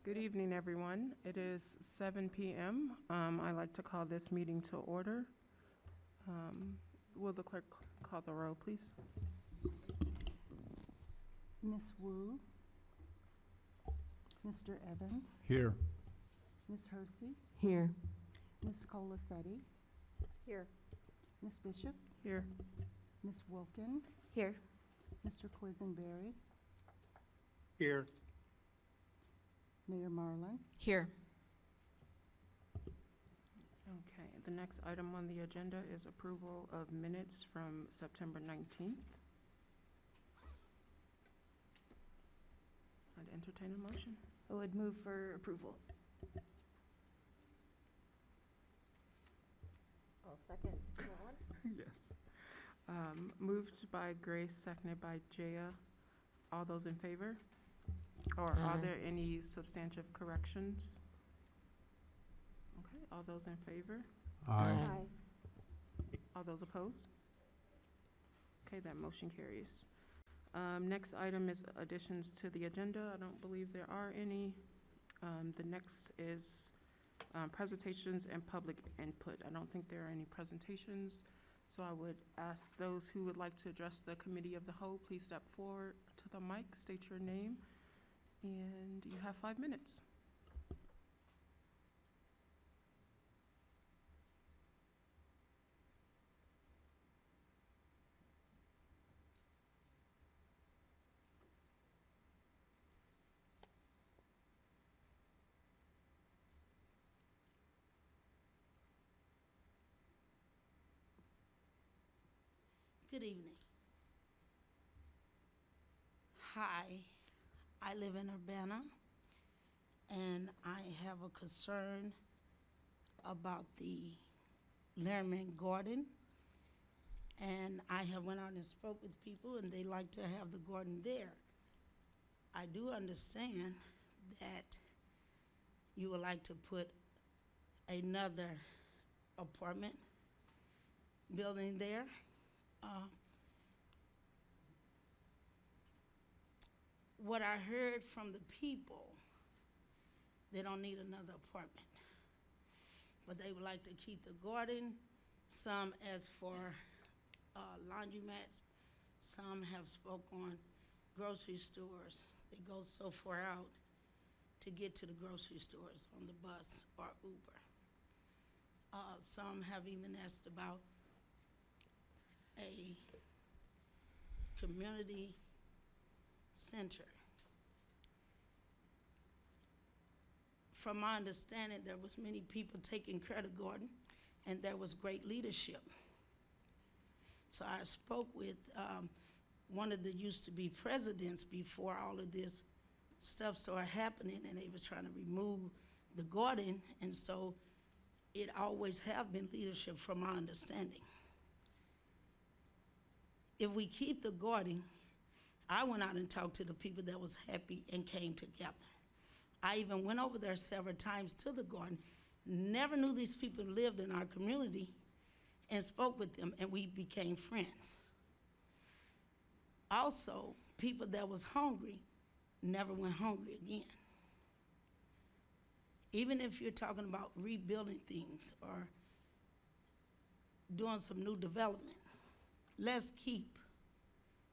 Good evening, everyone. It is 7 p.m. I'd like to call this meeting to order. Will the clerk call the roll, please? Ms. Wu, Mr. Evans, Here. Ms. Hersey, Here. Ms. Colasetti, Here. Ms. Bishop, Here. Ms. Wilkin, Here. Mr. Quisenberry, Here. Mayor Marlin. Here. Okay, the next item on the agenda is approval of minutes from September 19th. I'd entertain a motion. I would move for approval. I'll second that one. Yes. Moved by Grace, seconded by Jaya. All those in favor? Or are Aye. there any substantive corrections? Okay, all those in favor? Aye. All those opposed? Okay, that motion carries. Next item is additions to the agenda. I don't believe there are any. The next is presentations and public input. I don't think there are any presentations, so I would ask those who would like to address the committee of the whole, please step forward to the mic, state your name, and you have 5 minutes. Good evening. Hi, I live in Urbana, and I have a concern about the Lehrman Garden. And I have went out and spoke with people, and they like to have the garden there. I do understand that you would like to put another apartment building there. What I heard from the people, they don't need another apartment, but they would like to keep the garden. Some as for laundromats, some have spoke on grocery stores. They go so far out to get to the grocery stores on the bus or Uber. Some have even asked about a community center. From my understanding, there was many people taking care of the garden, and there was great leadership. So I spoke with one of the used to be presidents before all of this stuff started happening, and they were trying to remove the garden, and so it always have been leadership from my understanding. If we keep the garden, I went out and talked to the people that was happy and came together. I even went over there several times to the garden, never knew these people lived in our community, and spoke with them, and we became friends. Also, people that was hungry never went hungry again. Even if you're talking about rebuilding things or doing some new development, let's keep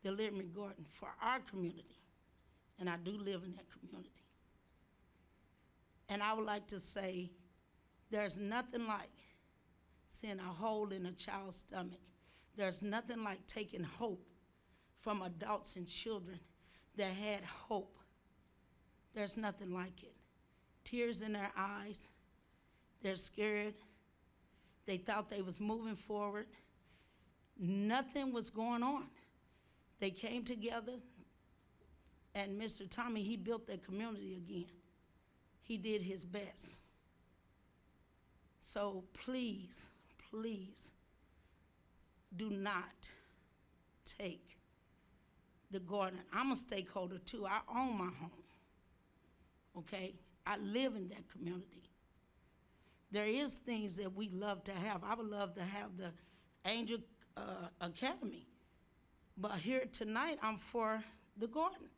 the Lehrman Garden for our community, and I do live in that community. And I would like to say, there's nothing like seeing a hole in a child's stomach. There's nothing like taking hope from adults and children that had hope. There's nothing like it. Tears in their eyes, they're scared. They thought they was moving forward. Nothing was going on. They came together, and Mr. Tommy, he built that community again. He did his best. So please, please, do not take the garden. I'm a stakeholder too. I own my home, okay? I live in that community. There is things that we love to have. I would love to have the Angel Academy. But here tonight, I'm for the garden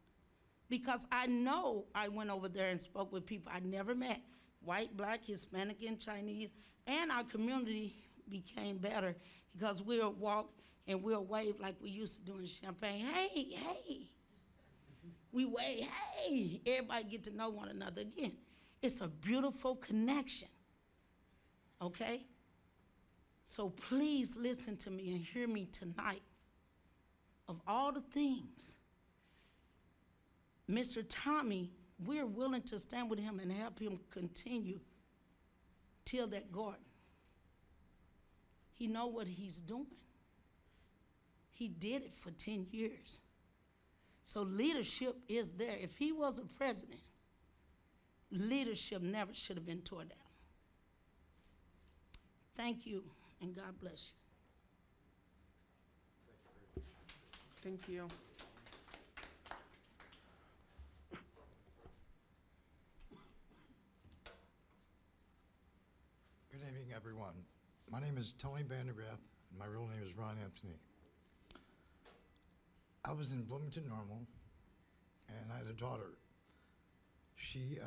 Because I know I went over there and spoke with people I never met, white, black, Hispanic, and Chinese, and our community became better because we'll walk and we'll wave like we used to do in Champaign. Hey, hey. We wave, hey. Everybody get to know one another again. It's a beautiful connection, okay? So please listen to me and hear me tonight. Of all the things, Mr. Tommy, we're willing to stand with him and help him continue till that garden. He know what he's doing. He did it for 10 years. So leadership is there. If he was a president, leadership never should have been torn down. Thank you, and God bless you. Thank you. Good evening, everyone. My name is Tony Vandergraff, and my real name is Ron Anthony. I was in Bloomington Normal, and I had a daughter. She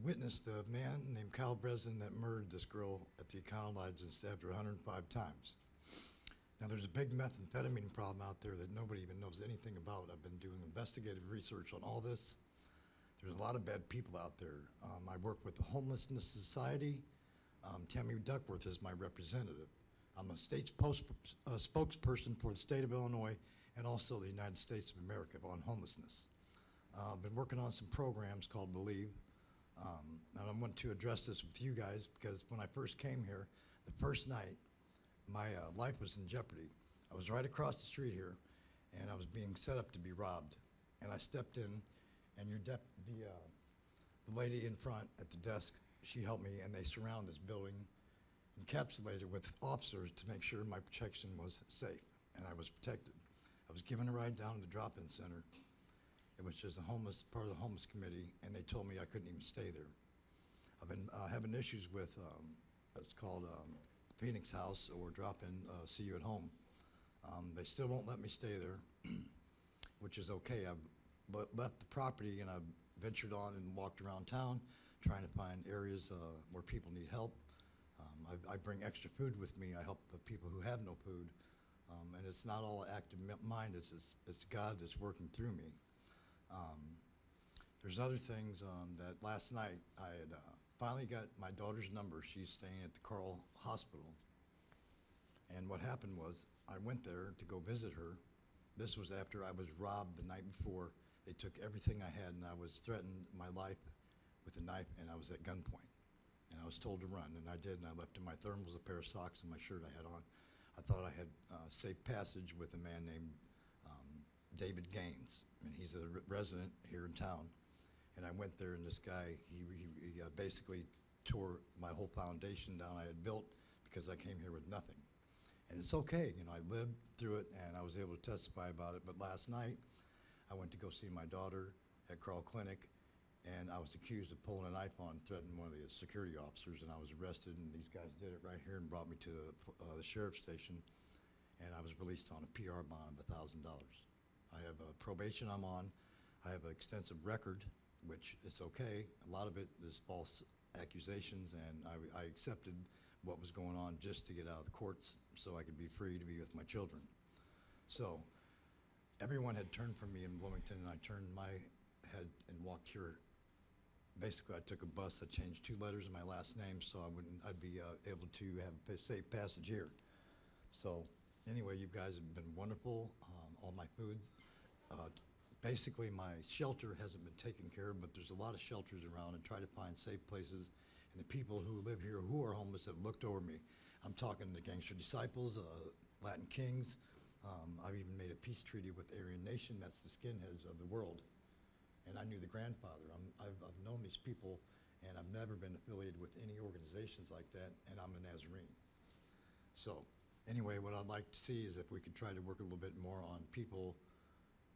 witnessed a man named Kyle Breslin that murdered this girl at the Econo-Lodge and stabbed her 105 times. Now, there's a big methamphetamine problem out there that nobody even knows anything about. I've been doing investigative research on all this. There's a lot of bad people out there. I work with the Homelessness Society. Tammy Duckworth is my representative. I'm a state spokesperson for the state of Illinois and also the United States of America on homelessness. I've been working on some programs called Believe, and I want to address this with you guys because when I first came here, the first night, my life was in jeopardy. I was right across the street here, and I was being set up to be robbed. And I stepped in, and the lady in front at the desk, she helped me, and they surrounded this building, encapsulated with officers to make sure my protection was safe, and I was protected. I was given a ride down to the drop-in center, which is part of the homeless committee, and they told me I couldn't even stay there. I've been having issues with it's called Phoenix House or drop-in, see you at home. They still won't let me stay there, which is okay. I've left the property and I've ventured on and walked around town trying to find areas where people need help. I bring extra food with me. I help the people who have no food. And it's not all active mind, it's God that's working through me. There's other things that last night I had finally got my daughter's number. She's staying at the Carl Hospital. And what happened was I went there to go visit her. This was after I was robbed the night before. They took everything I had and I was threatened my life with a knife and I was at gunpoint. And I was told to run and I did, and I left in my thermals, a pair of socks, and my shirt I had on. I thought I had safe passage with a man named David Gaines, and he's a resident here in town. And I went there, and this guy, he basically tore my whole foundation down I had built because I came here with nothing. And it's okay, you know, I lived through it, and I was able to testify about it. But last night, I went to go see my daughter at Carl Clinic, and I was accused of pulling a knife on, threatening one of the security officers, and I was arrested, and these guys did it right here and brought me to the sheriff's station, and I was released on a PR bond of $1,000. I have a probation I'm on. I have an extensive record, which is okay. A lot of it is false accusations, and I accepted what was going on just to get out of the courts so I could be free to be with my children. So everyone had turned from me in Bloomington, and I turned my head and walked here. Basically, I took a bus. I changed 2 letters in my last name so I'd be able to have a safe passage here. So anyway, you guys have been wonderful. All my food. Basically, my shelter hasn't been taken care of, but there's a lot of shelters around, and try to find safe places. And the people who live here who are homeless have looked over me. I'm talking the Gangster Disciples, Latin Kings. I've even made a peace treaty with Aryan Nation. That's the skinheads of the world. And I knew the grandfather. I've known these people, and I've never been affiliated with any organizations like that, and I'm a Nazarene. So anyway, what I'd like to see is if we could try to work a little bit more on people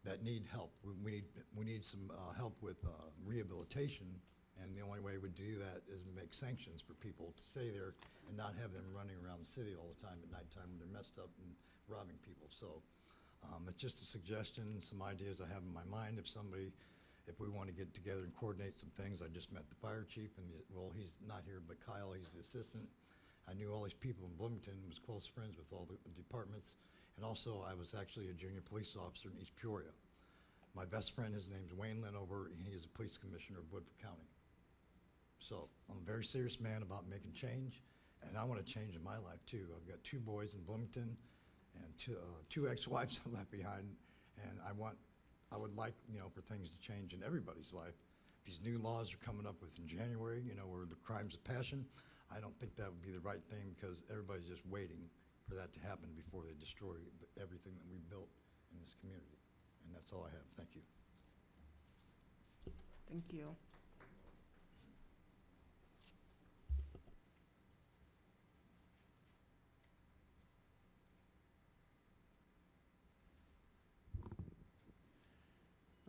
that need help. We need some help with rehabilitation, and the only way we do that is make sanctions for people to stay there and not have them running around the city all the time at nighttime when they're messed up and robbing people. So it's just a suggestion, some ideas I have in my mind. If somebody if we want to get together and coordinate some things. I just met the fire chief, and, well, he's not here, but Kyle, he's the assistant. I knew all these people in Bloomington, was close friends with all the departments, and also I was actually a junior police officer in East Peoria. My best friend, his name's Wayne Linover, and he is a police commissioner of Woodford County. So I'm a very serious man about making change, and I want to change in my life too. I've got 2 boys in Bloomington and two ex-wives I left behind, and I would like, for things to change in everybody's life. These new laws are coming up with in January, where the crimes of passion. I don't think that would be the right thing, because everybody's just waiting for that to happen before they destroy everything that we built in this community. And that's all I have. Thank you. Thank you.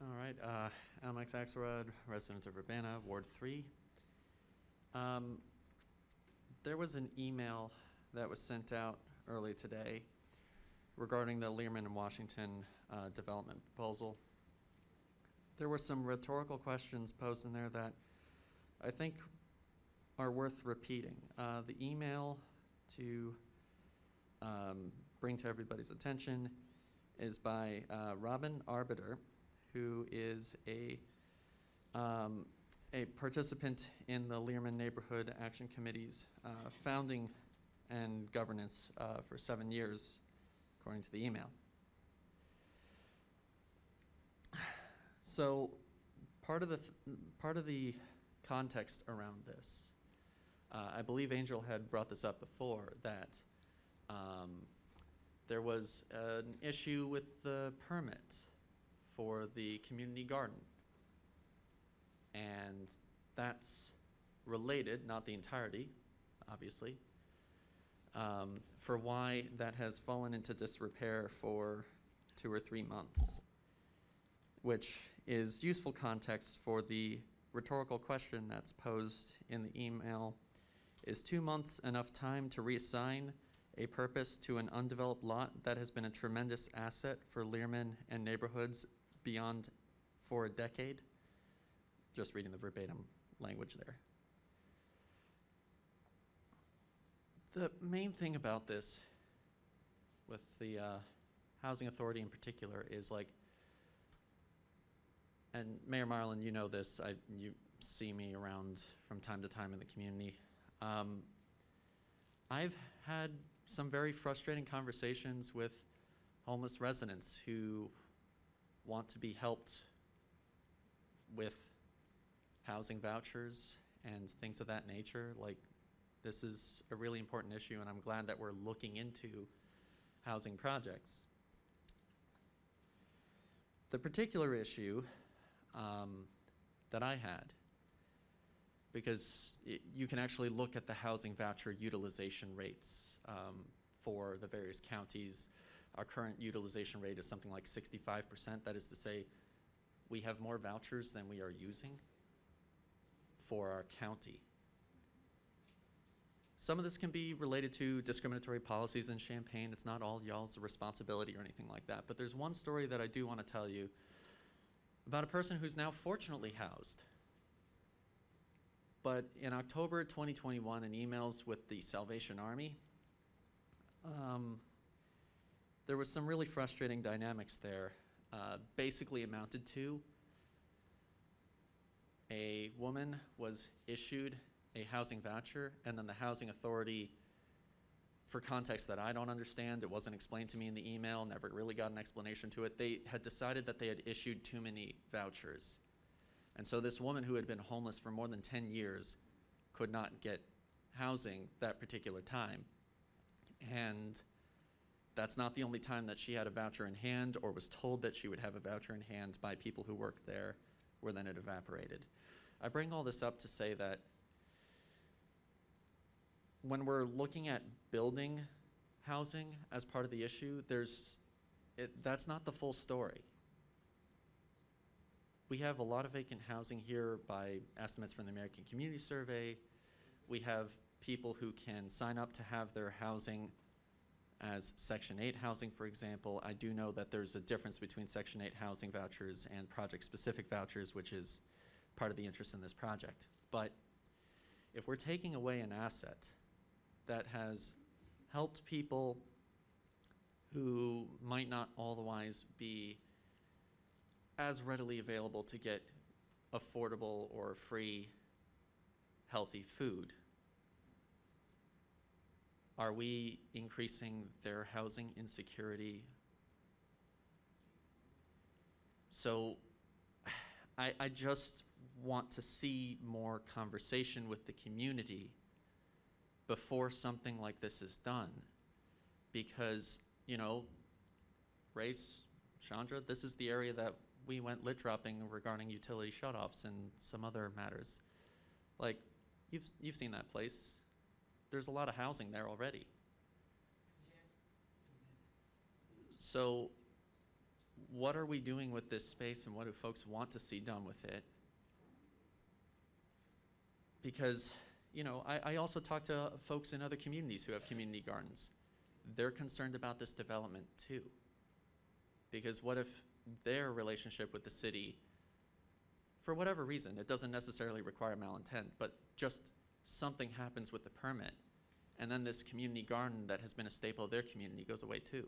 All right, Alex Axelrod, resident of Urbana, Ward 3. There was an email that was sent out early today regarding the Learman and Washington development proposal. There were some rhetorical questions posed in there that I think are worth repeating. The email to bring to everybody's attention is by Robin Arbiter, who is a participant in the Learman Neighborhood Action Committee's founding and governance for 7 years, according to the email. So part of the context around this, I believe Angel had brought this up before, that there was an issue with the permit for the community garden. And that's related, not the entirety, obviously, for why that has fallen into disrepair for 2 or 3 months, which is useful context for the rhetorical question that's posed in the email. Is 2 months enough time to reassign a purpose to an undeveloped lot that has been a tremendous asset for Learman and neighborhoods beyond for a decade? Just reading the verbatim language there. The main thing about this, with the Housing Authority in particular, is like, and Mayor Marlin, you know this, you see me around from time to time in the community. I've had some very frustrating conversations with homeless residents who want to be helped with housing vouchers and things of that nature. Like, this is a really important issue, and I'm glad that we're looking into housing projects. The particular issue that I had, because you can actually look at the housing voucher utilization rates for the various counties. Our current utilization rate is something like 65%. That is to say, we have more vouchers than we are using for our county. Some of this can be related to discriminatory policies in Champaign. It's not all y'all's responsibility or anything like that. But there's one story that I do want to tell you about a person who's now fortunately housed. But in October 2021, in emails with the Salvation Army, there was some really frustrating dynamics there. Basically amounted to a woman was issued a housing voucher, and then the Housing Authority, for context that I don't understand, it wasn't explained to me in the email, never really got an explanation to it, they had decided that they had issued too many vouchers. And so this woman who had been homeless for more than 10 years could not get housing that particular time. And that's not the only time that she had a voucher in hand or was told that she would have a voucher in hand by people who worked there, where then it evaporated. I bring all this up to say that when we're looking at building housing as part of the issue, that's not the full story. We have a lot of vacant housing here by estimates from the American Community Survey. We have people who can sign up to have their housing as Section 8 housing, for example. I do know that there's a difference between Section 8 housing vouchers and project-specific vouchers, which is part of the interest in this project. But if we're taking away an asset that has helped people who might not otherwise be as readily available to get affordable or free, healthy food, are we increasing their housing insecurity? So I just want to see more conversation with the community before something like this is done. Because, you know, Race, Chandra, this is the area that we went lit dropping regarding utility shutoffs and some other matters. Like, you've seen that place. There's a lot of housing there already. So what are we doing with this space, and what do folks want to see done with it? Because, you know, I also talk to folks in other communities who have community gardens. They're concerned about this development too. Because what if their relationship with the city, for whatever reason, it doesn't necessarily require malintent, but just something happens with the permit, and then this community garden that has been a staple of their community goes away too.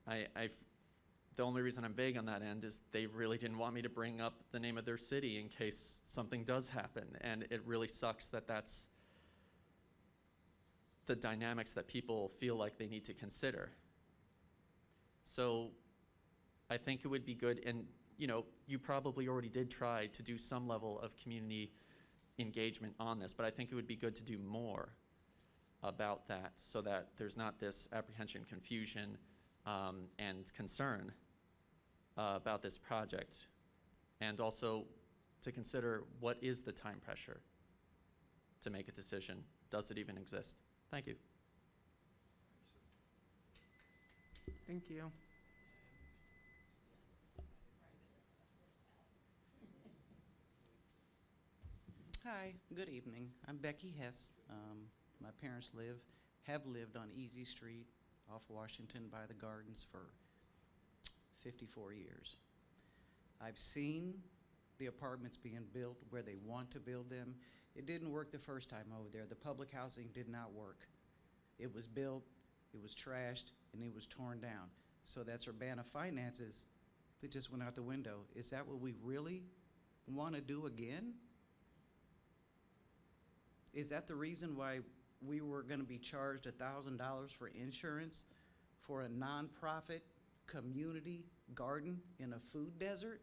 The only reason I'm vague on that end is they really didn't want me to bring up the name of their city in case something does happen, and it really sucks that that's the dynamics that people feel like they need to consider. So I think it would be good, and you know, you probably already did try to do some level of community engagement on this, but I think it would be good to do more about that so that there's not this apprehension, confusion, and concern about this project. And also to consider, what is the time pressure to make a decision? Does it even exist? Thank you. Thank you. Hi, good evening. I'm Becky Hess. My parents have lived on Easy Street off Washington by the Gardens for 54 years. I've seen the apartments being built where they want to build them. It didn't work the first time over there. The public housing did not work. It was built, it was trashed, and it was torn down. So that's Urbana finances that just went out the window. Is that what we really want to do again? Is that the reason why we were going to be charged $1,000 for insurance for a nonprofit community garden in a food desert?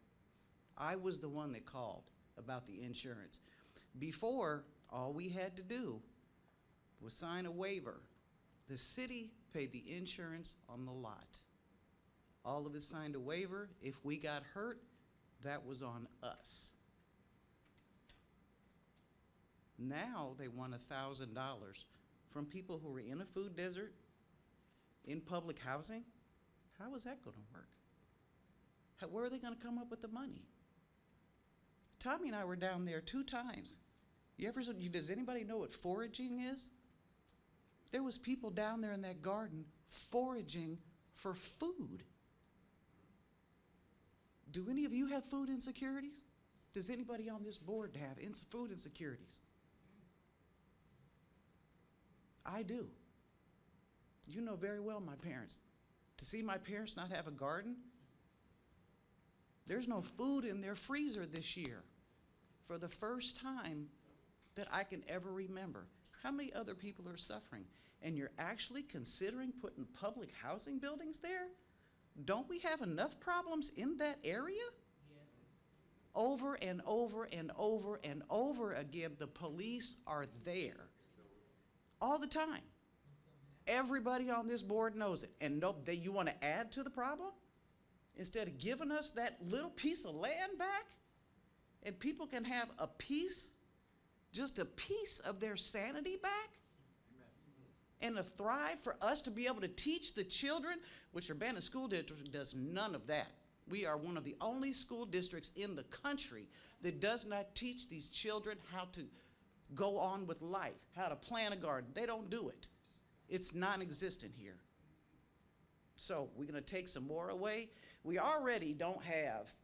I was the one that called about the insurance. Before, all we had to do was sign a waiver. The city paid the insurance on the lot. All of us signed a waiver. If we got hurt, that was on us. Now they want $1,000 from people who are in a food desert, in public housing. How is that going to work? Where are they going to come up with the money? Tommy and I were down there 2 times. Does anybody know what foraging is? There was people down there in that garden foraging for food. Do any of you have food insecurities? Does anybody on this board have food insecurities? I do. You know very well my parents. To see my parents not have a garden, there's no food in their freezer this year for the first time that I can ever remember. How many other people are suffering? And you're actually considering putting public housing buildings there? Don't we have enough problems in that area? Yes. Over and over and over and over again, the police are there all the time. Everybody on this board knows it. And you want to add to the problem? Instead of giving us that little piece of land back, and people can have a piece, just a piece of their sanity back, and a thrive for us to be able to teach the children, which Urbana School District does none of that. We are one of the only school districts in the country that does not teach these children how to go on with life, how to plant a garden. They don't do it. It's non-existent here. So we're gonna take some more away. We already don't have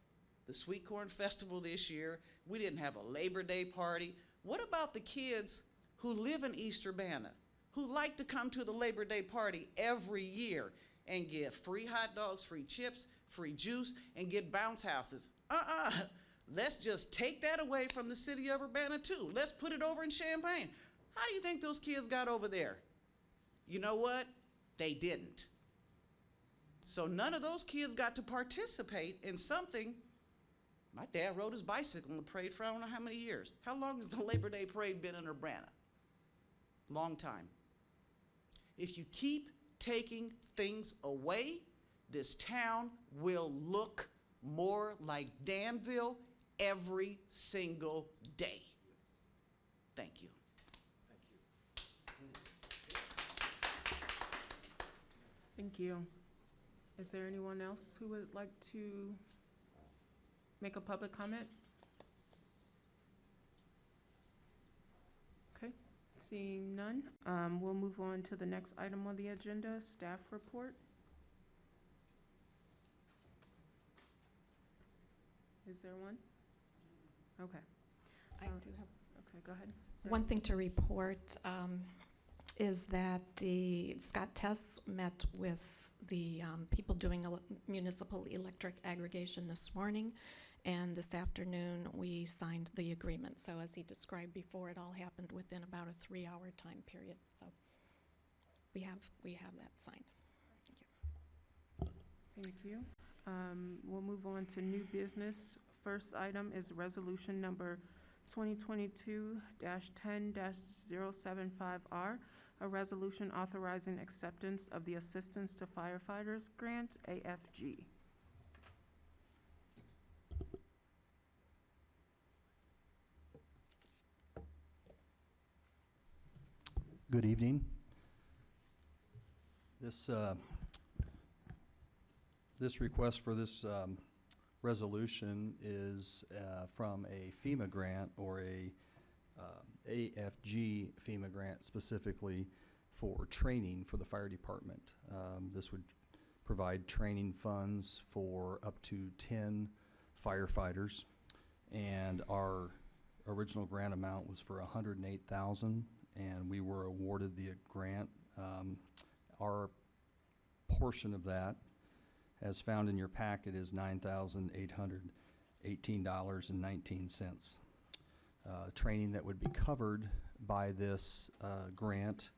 the Sweet Corn Festival this year. We didn't have a Labor Day party. What about the kids who live in East Urbana, who like to come to the Labor Day party every year and get free hot dogs, free chips, free juice, and get bounce houses? Let's just take that away from the city of Urbana too. Let's put it over in Champaign. How do you think those kids got over there? You know what? They didn't. So none of those kids got to participate in something. My dad rode his bicycle in the parade for I don't know how many years. How long has the Labor Day parade been in Urbana? Long time. If you keep taking things away, this town will look more like Danville every single day. Thank you. Thank you. Is there anyone else who would like to make a public comment? Okay, seeing none, we'll move on to the next item on the agenda, staff report. Is there one? Okay. I do have Okay, go ahead. one thing to report, is that the Scott Tess met with the people doing municipal electric aggregation this morning, and this afternoon we signed the agreement. So as he described before, it all happened within about a 3-hour time period. So we have that signed. Thank you. We'll move on to new business. First item is resolution number 2022-10-075R, a resolution authorizing acceptance of the Assistance to Firefighters Grant, AFG. Good evening. This request for this resolution is from a FEMA grant, or a AFG FEMA grant specifically for training for the fire department. This would provide training funds for up to 10 firefighters, and our original grant amount was for $108,000, and we were awarded the grant. Our portion of that, as found in your packet, is $9,818.19. Training that would be covered by this grant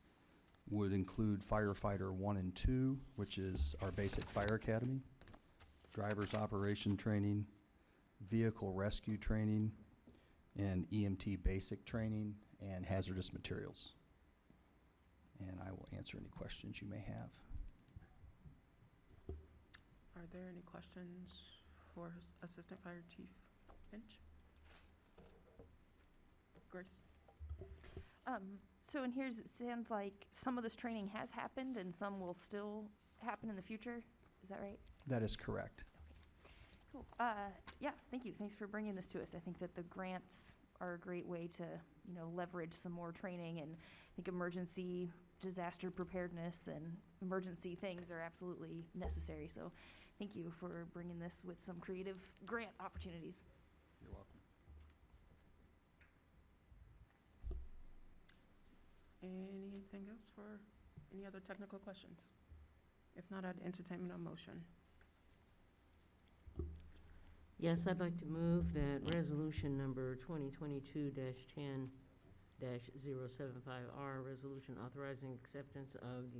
would include firefighter 1 and 2, which is our basic fire academy, driver's operation training, vehicle rescue training, and EMT basic training, and hazardous materials. And I will answer any questions you may have. Are there any questions for Assistant Fire Chief Finch? Grace? So in here, it sounds like some of this training has happened and some will still happen in the future. Is that right? That is correct. Cool. Yeah, thank you. Thanks for bringing this to us. I think that the grants are a great way to, leverage some more training, and I think emergency disaster preparedness and emergency things are absolutely necessary. So thank you for bringing this with some creative grant opportunities. You're welcome. Anything else for any other technical questions? If not, I'd entertain a motion. Yes, I'd like to move that resolution number 2022-10-075R, resolution authorizing acceptance of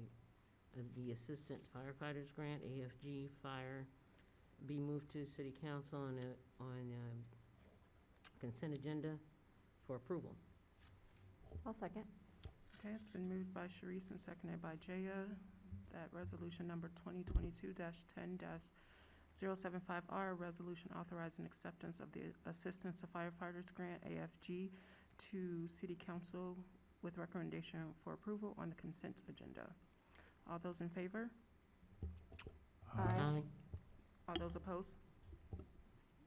the Assistant Firefighters Grant, AFG Fire, be moved to City Council on consent agenda for approval. I'll second. Okay, it's been moved by Sharice and seconded by Jaya, that resolution number 2022-10-075R, resolution authorizing acceptance of the Assistance to Firefighters Grant, AFG, to City Council with recommendation for approval on the consent agenda. All those in favor? Aye. All those opposed?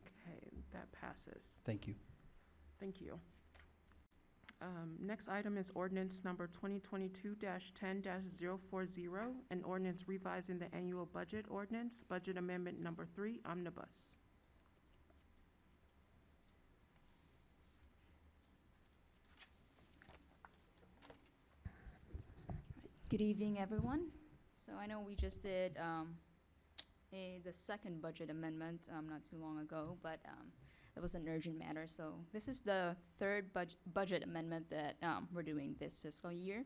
Okay, that passes. Thank you. Thank you. Next item is ordinance number 2022-10-040, an ordinance revising the annual budget ordinance, budget amendment number 3, omnibus. Good evening, everyone. So I know we just did the second budget amendment not too long ago, but it was an urgent matter. So this is the third budget amendment that we're doing this fiscal year.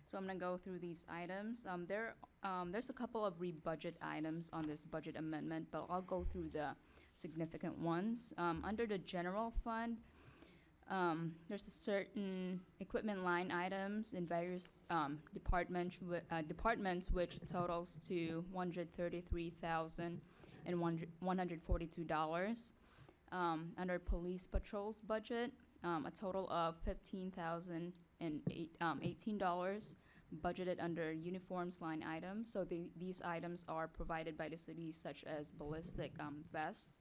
So I'm gonna go through these items. There's a couple of re-budget items on this budget amendment, but I'll go through the significant ones. Under the general fund, there's a certain equipment line items in various departments which totals to $133,142. Under police patrols budget, a total of $15,018 budgeted under uniforms line items. So these items are provided by the city, such as ballistic vests.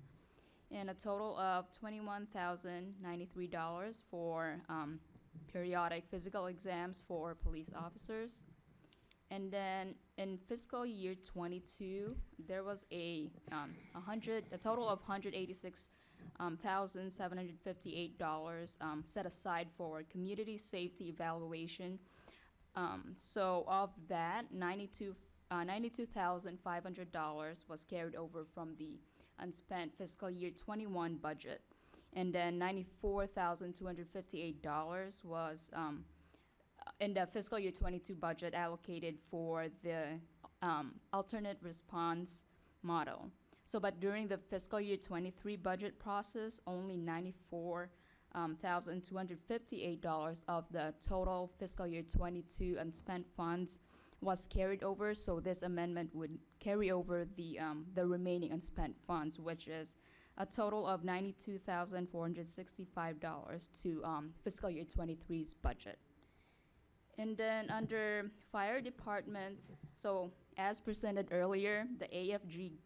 And a total of $21,093 for periodic physical exams for police officers. And then in fiscal year 22, there was a total of $186,758 set aside for community safety evaluation. So of that, $92,500 was carried over from the unspent fiscal year 21 budget, and then $94,258 was in the fiscal year 22 budget allocated for the alternate response model. So, but during the fiscal year 23 budget process, only $94,258 of the total fiscal year 22 unspent funds was carried over, so this amendment would carry over the remaining unspent funds, which is a total of $92,465 to fiscal year 23's budget. And then under fire department, so as presented earlier, the AFG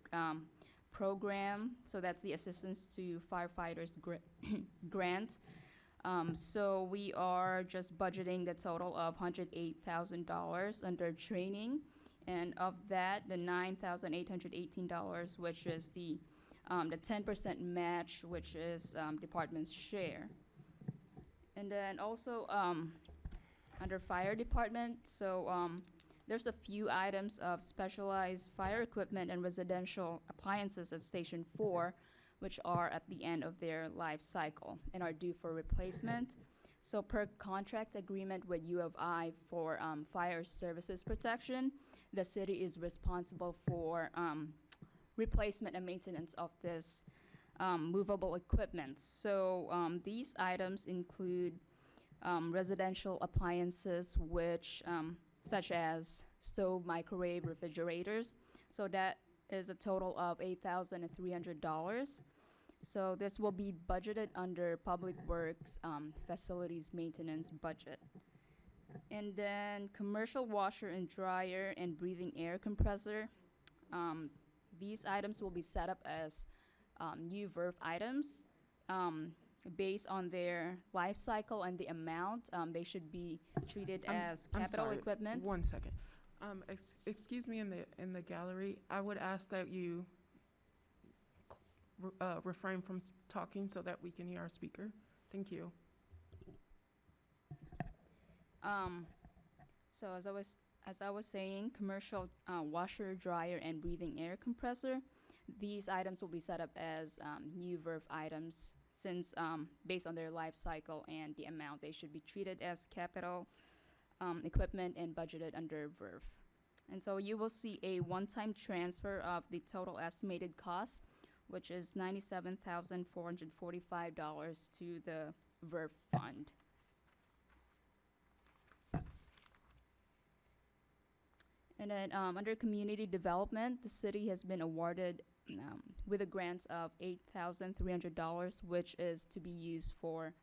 program, so that's the Assistance to Firefighters grant. So we are just budgeting the total of $108,000 under training, and of that, the $9,818, which is the 10% match, which is department's share. And then also under fire department, so there's a few items of specialized fire equipment and residential appliances at Station 4, which are at the end of their life cycle and are due for replacement. So per contract agreement with U of I for fire services protection, the city is responsible for replacement and maintenance of this movable equipment. So these items include residential appliances, which such as stove, microwave, refrigerators. So that is a total of $8,300. So this will be budgeted under Public Works facilities maintenance budget. And then commercial washer and dryer and breathing air compressor. These items will be set up as new VERF items. Based on their life cycle and the amount, they should be treated as capital equipment. One second. Excuse me, in the gallery, I would ask that you refrain from talking so that we can hear our speaker. Thank you. So as I was saying, commercial washer, dryer, and breathing air compressor. These items will be set up as new VERF items, since based on their life cycle and the amount, they should be treated as capital equipment and budgeted under VERF. And so you will see a one-time transfer of the total estimated cost, which is $97,445 to the VERF fund. And then under community development, the city has been awarded with a grant of $8,300, which is to be used for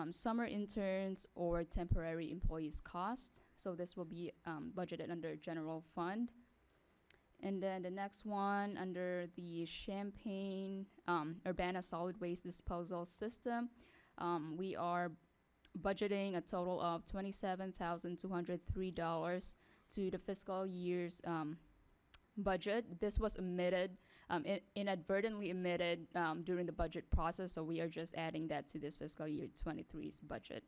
summer interns or temporary employees' cost. So this will be budgeted under general fund. And then the next one, under the Champaign Urbana Solid Waste Disposal System, we are budgeting a total of $27,203 to the fiscal year's budget. This was omitted, inadvertently omitted during the budget process, so we are just adding that to this fiscal year 23's budget.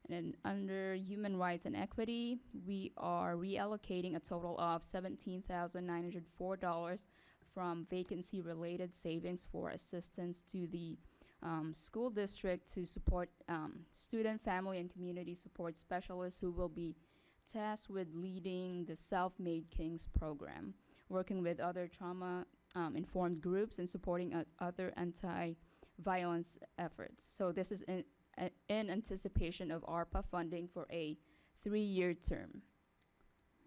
And then under human rights and equity, we are reallocating a total of $17,904 from vacancy-related savings for assistance to the school district to support student, family, and community support specialists who will be tasked with leading the Self-Made Kings program, working with other trauma-informed groups and supporting other anti-violence efforts. So this is in anticipation of ARPA funding for a 3-year term.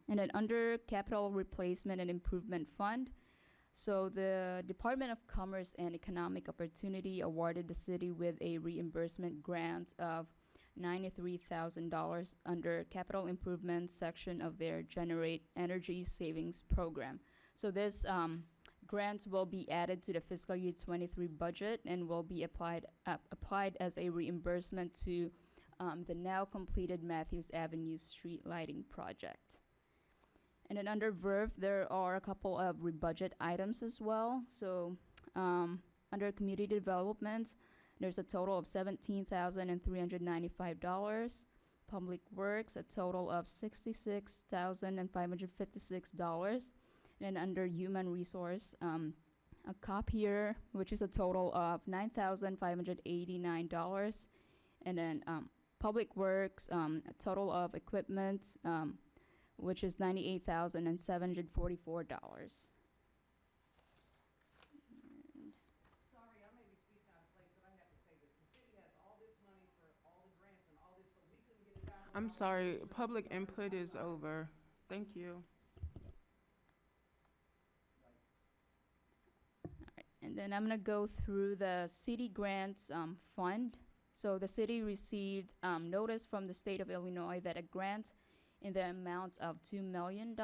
And then under Capital Replacement and Improvement Fund, so the Department of Commerce and Economic Opportunity awarded the city with a reimbursement grant of $93,000 under capital improvement section of their Generate Energy Savings Program. So this grant will be added to the fiscal year 23 budget and will be applied as a reimbursement to the now completed Matthews Avenue street lighting project. And then under VERF, there are a couple of budget items as well. So under community development, there's a total of $17,395. Public Works, a total of $66,556. And under human resource, a copier, which is a total of $9,589. And then Public Works, a total of equipment, which is $98,744. I'm sorry, public input is over. Thank you. And then I'm gonna go through the city grants fund. So the city received notice from the state of Illinois that a grant in the amount of $2 million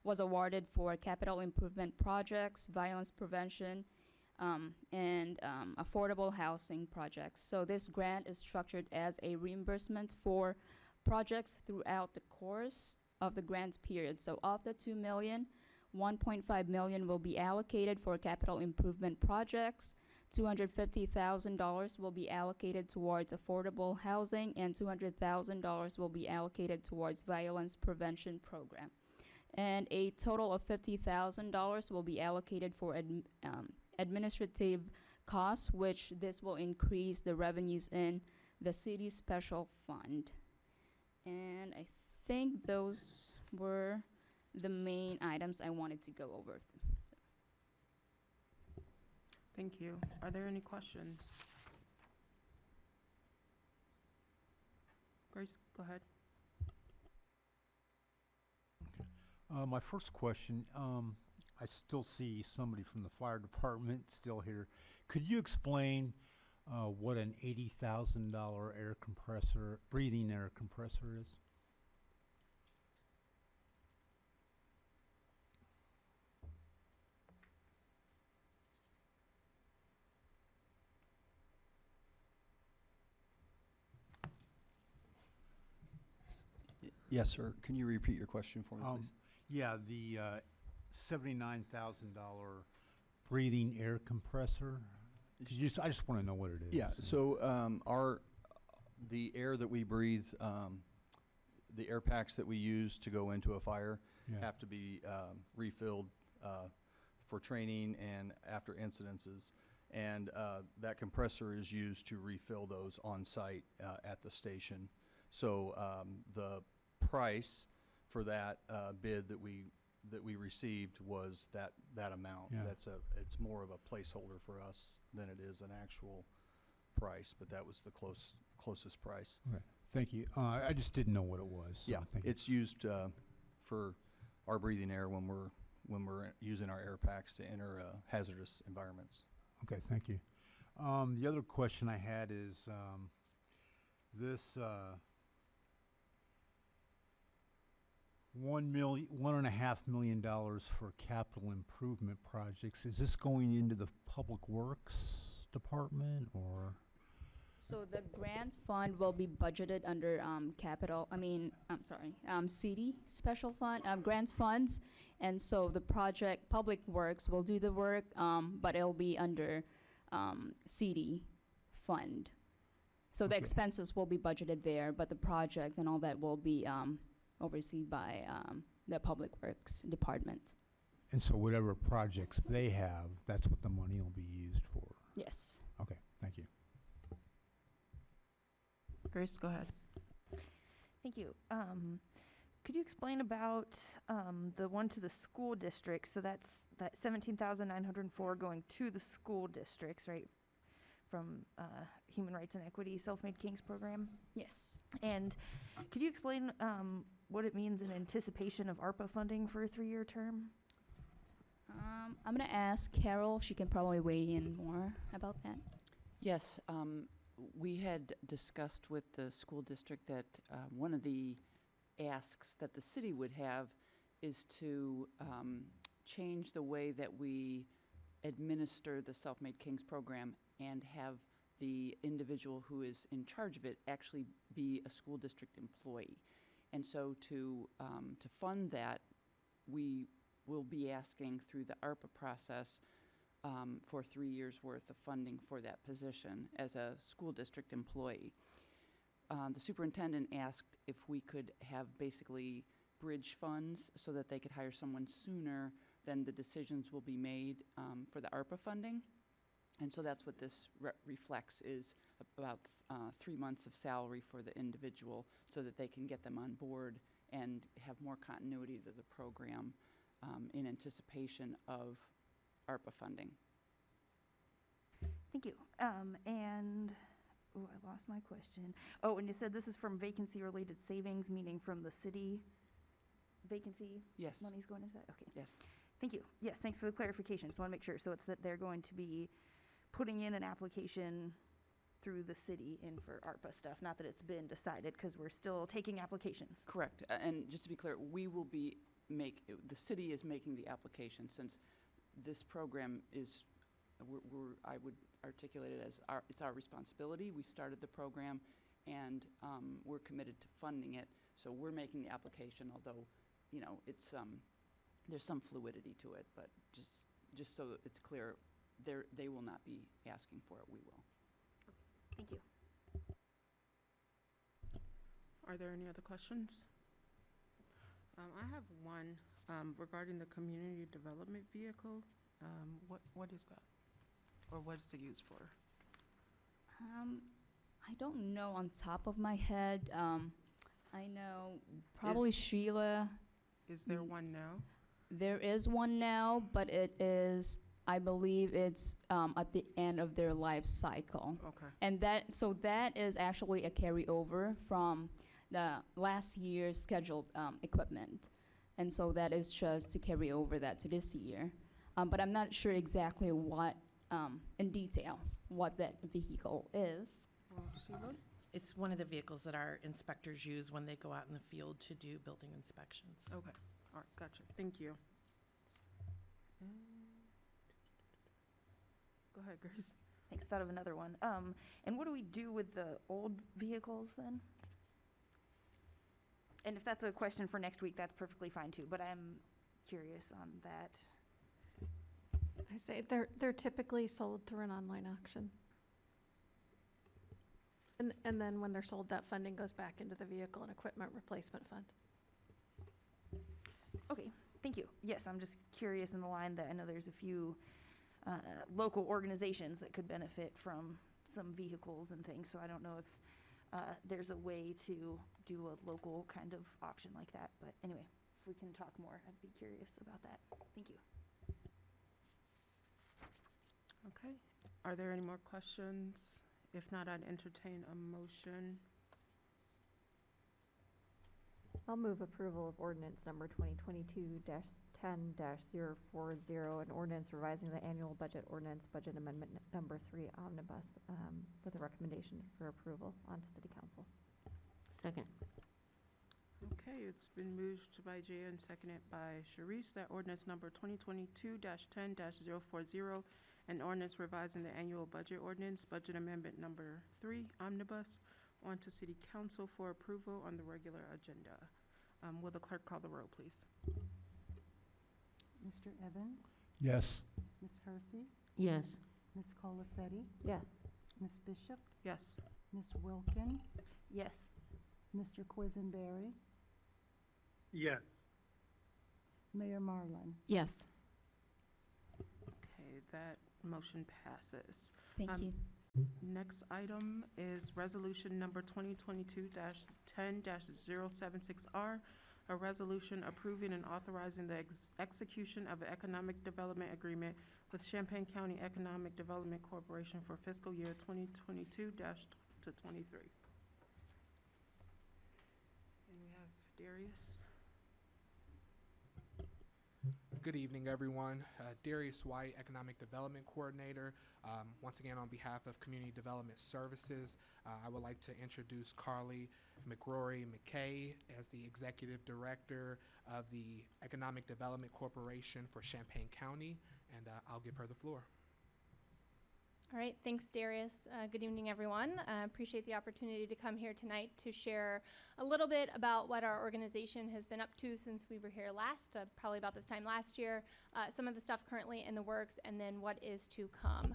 was awarded for capital improvement projects, violence prevention, and affordable housing projects. So this grant is structured as a reimbursement for projects throughout the course of the grant period. So of the $2 million, $1.5 million will be allocated for capital improvement projects, $250,000 will be allocated towards affordable housing, and $200,000 will be allocated towards violence prevention program. And a total of $50,000 will be allocated for administrative costs, which this will increase the revenues in the city's special fund. And I think those were the main items I wanted to go over. Thank you. Are there any questions? Grace, go ahead. My first question, I still see somebody from the fire department still here. Could you explain what an $80,000 air compressor, breathing air compressor is? Yes, sir. Can you repeat your question for me, please? Yeah, the $79,000 breathing air compressor. I just want to know what it is. Yeah, so the air that we breathe, the air packs that we use to go into a fire Yeah. have to be refilled for training and after incidences. And that compressor is used to refill those on site at the station. So the price for that bid that we received was that amount. Yeah. It's more of a placeholder for us than it is an actual price, but that was the closest price. Okay. Thank you. I just didn't know what it was. So Yeah, thank you. it's used for our breathing air when we're using our air packs to enter hazardous environments. Okay, thank you. The other question I had is this $1.5 million for capital improvement projects. Is this going into the Public Works Department or? So the grant fund will be budgeted under CD special fund, grants funds. And so the project, Public Works will do the work, but it'll be under CD fund. So the Okay. expenses will be budgeted there, but the project and all that will be overseen by the Public Works Department. And so whatever projects they have, that's what the money will be used for. Yes. Okay, thank you. Grace, go ahead. Thank you. Could you explain about the one to the school district? So that's that 17,904 going to the school districts, right? From Human Rights and Equity Self-Made Kings program. Yes. And could you explain what it means in anticipation of ARPA funding for a 3-year term? I'm going to ask Carol. She can probably weigh in more about that. Yes, we had discussed with the school district that one of the asks that the city would have is to change the way that we administer the Self-Made Kings program and have the individual who is in charge of it actually be a school district employee. And so to fund that, we will be asking through the ARPA process for 3 years' worth of funding for that position as a school district employee. The superintendent asked if we could have basically bridge funds so that they could hire someone sooner than the decisions will be made for the ARPA funding. And so that's what this reflects, is about 3 months of salary for the individual so that they can get them on board and have more continuity to the program in anticipation of ARPA funding. Thank you. And, oh, I lost my question. Oh, and you said this is from vacancy-related savings, meaning from the city vacancy? Yes. Money's going into that? Okay. Yes. Thank you. Yes, thanks for the clarification. Just want to make sure. So it's that they're going to be putting in an application through the city in for ARPA stuff, not that it's been decided, because we're still taking applications. Correct. And just to be clear, we will be the city is making the application, since this program is, I would articulate it as it's our responsibility. We started the program, and we're committed to funding it. So we're making the application, although, you know, it's there's some fluidity to it, but just so that it's clear, they will not be asking for it. We will. Thank you. Are there any other questions? I have one regarding the community development vehicle. What is that? Or what is it used for? I don't know on top of my head. I know probably Sheila. Is there one now? There is one now, but it is, I believe it's at the end of their life cycle. Okay. And that is actually a carryover from the last year's scheduled equipment. And so that is just to carry over that to this year. But I'm not sure exactly what, in detail, what that vehicle is. Sheila? It's one of the vehicles that our inspectors use when they go out in the field to do building inspections. Okay. All right, gotcha. Thank you. Go ahead, Grace. Thanks. Thought of another one. And what do we do with the old vehicles then? And if that's a question for next week, that's perfectly fine too, but I'm curious on that. I say they're typically sold through an online auction. And then when they're sold, that funding goes back into the vehicle and equipment replacement fund. Okay, thank you. Yes, I'm just curious in the line that I know there's a few local organizations that could benefit from some vehicles and things, so I don't know if there's a way to do a local kind of auction like that. But anyway, if we can talk more, I'd be curious about that. Thank you. Okay. Are there any more questions? If not, I'd entertain a motion. I'll move approval of ordinance number 2022-10-040, an ordinance revising the annual budget ordinance, budget amendment number 3 omnibus, with a recommendation for approval onto city council. Second. Okay, it's been moved by Jay and seconded by Sharice that ordinance number 2022-10-040 an ordinance revising the annual budget ordinance, budget amendment number 3, omnibus, onto City Council for approval on the regular agenda. Will the clerk call the roll, please? Mr. Evans? Yes. Ms. Hersey? Yes. Ms. Colacetti? Yes. Ms. Bishop? Yes. Ms. Wilkin? Yes. Mr. Quisenberry? Yes. Mayor Marlin? Yes. Okay, that motion passes. Thank you. Next item is resolution number 2022-10-076R, a resolution approving and authorizing the execution of an economic development agreement with Champaign County Economic Development Corporation for fiscal year 2022-23. And we have Darius. Good evening, everyone. Darius White, Economic Development Coordinator. Once again, on behalf of Community Development Services, I would like to introduce Carly McRory McKay as the Executive Director of the Economic Development Corporation for Champaign County, and I'll give her the floor. All right, thanks, Darius. Good evening, everyone. Appreciate the opportunity to come here tonight to share a little bit about what our organization has been up to since we were here last, probably about this time last year, some of the stuff currently in the works, and then what is to come.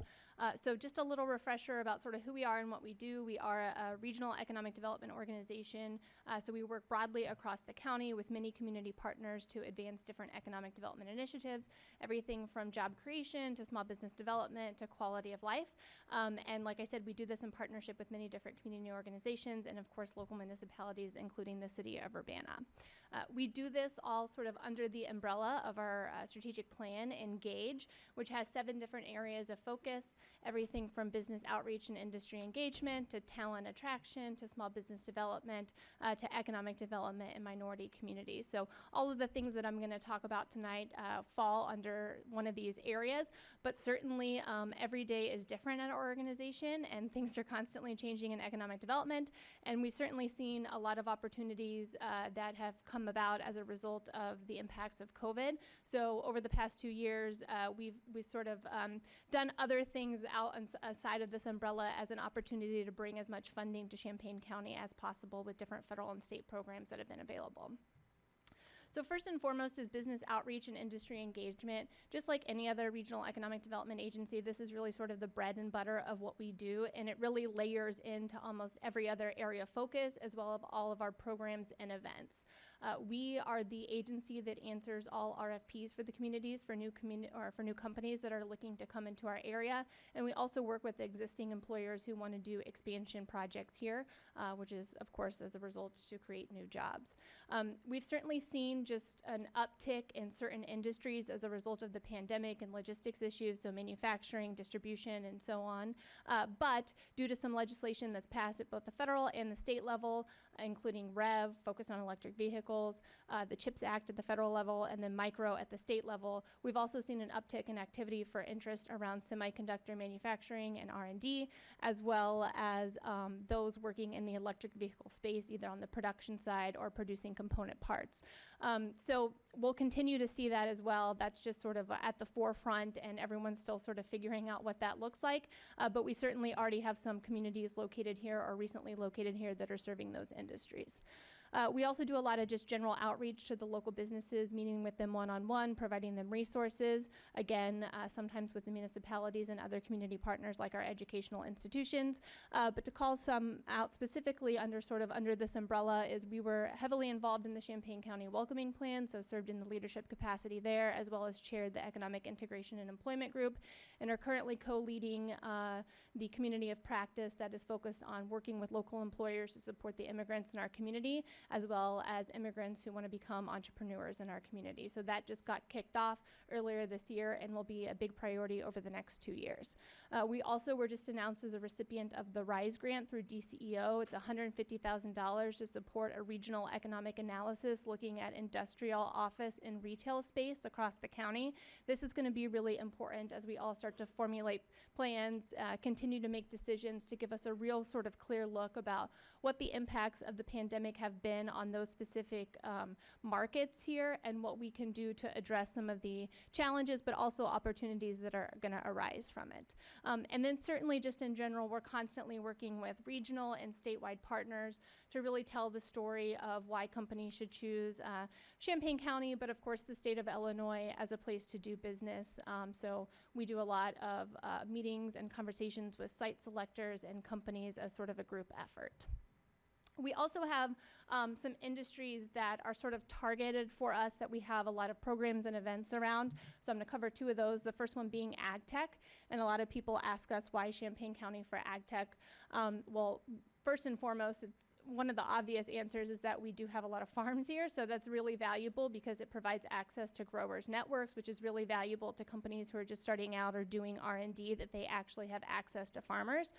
So just a little refresher about sort of who we are and what we do. We are a regional economic development organization, so we work broadly across the county with many community partners to advance different economic development initiatives, everything from job creation to small business development to quality of life. And like I said, we do this in partnership with many different community organizations and, of course, local municipalities, including the city of Urbana. We do this all sort of under the umbrella of our strategic plan, Engage, which has 7 different areas of focus, everything from business outreach and industry engagement to talent attraction to small business development to economic development in minority communities. So all of the things that I'm going to talk about tonight fall under one of these areas, but certainly every day is different at our organization and things are constantly changing in economic development, and we've certainly seen a lot of opportunities that have come about as a result of the impacts of COVID. So over the past 2 years, we've sort of done other things outside of this umbrella as an opportunity to bring as much funding to Champaign County as possible with different federal and state programs that have been available. So first and foremost is business outreach and industry engagement. Just like any other regional economic development agency, this is really sort of the bread and butter of what we do, and it really layers into almost every other area of focus as well as all of our programs and events. We are the agency that answers all RFPs for the communities for new companies that are looking to come into our area, and we also work with existing employers who want to do expansion projects here, which is, of course, as a result to create new jobs. We've certainly seen just an uptick in certain industries as a result of the pandemic and logistics issues, so manufacturing, distribution, and so on. But due to some legislation that's passed at both the federal and the state level, including REV, focused on electric vehicles, the CHIPS Act at the federal level, and then micro at the state level, we've also seen an uptick in activity for interest around semiconductor manufacturing and R&D, as well as those working in the electric vehicle space, either on the production side or producing component parts. So we'll continue to see that as well. That's just sort of at the forefront, and everyone's still sort of figuring out what that looks like. But we certainly already have some communities located here or recently located here that are serving those industries. We also do a lot of just general outreach to the local businesses, meeting with them one-on-one, providing them resources, again, sometimes with the municipalities and other community partners like our educational institutions. But to call some out specifically under this umbrella is we were heavily involved in the Champaign County Welcoming Plan, so served in the leadership capacity there, as well as chaired the Economic Integration and Employment Group, and are currently co-leading the Community of Practice that is focused on working with local employers to support the immigrants in our community, as well as immigrants who want to become entrepreneurs in our community. So that just got kicked off earlier this year and will be a big priority over the next 2 years. We also were just announced as a recipient of the RISE grant through DCEO. It's $150,000 to support a regional economic analysis looking at industrial, office, and retail space across the county. This is going to be really important as we all start to formulate plans, continue to make decisions to give us a real sort of clear look about what the impacts of the pandemic have been in on those specific markets here and what we can do to address some of the challenges, but also opportunities that are going to arise from it. And then certainly just in general, we're constantly working with regional and statewide partners to really tell the story of why companies should choose Champaign County, but of course the state of Illinois as a place to do business. So we do a lot of meetings and conversations with site selectors and companies as sort of a group effort. We also have some industries that are sort of targeted for us that we have a lot of programs and events around. So I'm going to cover two of those. The first one being ag tech, and a lot of people ask us why Champaign County for ag tech. Well, first and foremost, it's one of the obvious answers is that we do have a lot of farms here, so that's really valuable because it provides access to growers' networks, which is really valuable to companies who are just starting out or doing R&D, that they actually have access to farmers.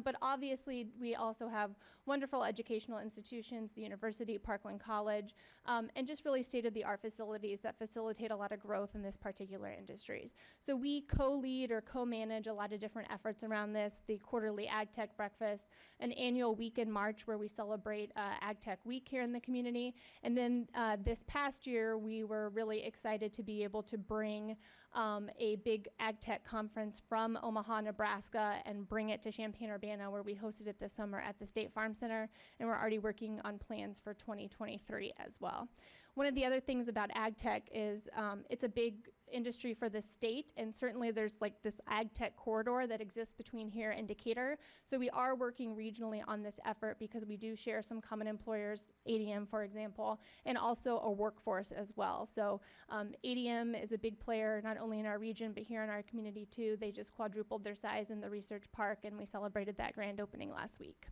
But obviously, we also have wonderful educational institutions, the University, Parkland College, and just really state-of-the-art facilities that facilitate a lot of growth in this particular industries. So we co-lead or co-manage a lot of different efforts around this, the quarterly Ag Tech Breakfast, an annual week in March where we celebrate Ag Tech Week here in the community. And then this past year, we were really excited to be able to bring a big Ag Tech conference from Omaha, Nebraska, and bring it to Champaign-Urbana, where we hosted it this summer at the State Farm Center, and we're already working on plans for 2023 as well. One of the other things about ag tech is it's a big industry for the state, and certainly there's like this ag tech corridor that exists between here and Decatur. So we are working regionally on this effort because we do share some common employers, ADM for example, and also a workforce as well. So ADM is a big player not only in our region but here in our community too. They just quadrupled their size in the research park, and we celebrated that grand opening last week.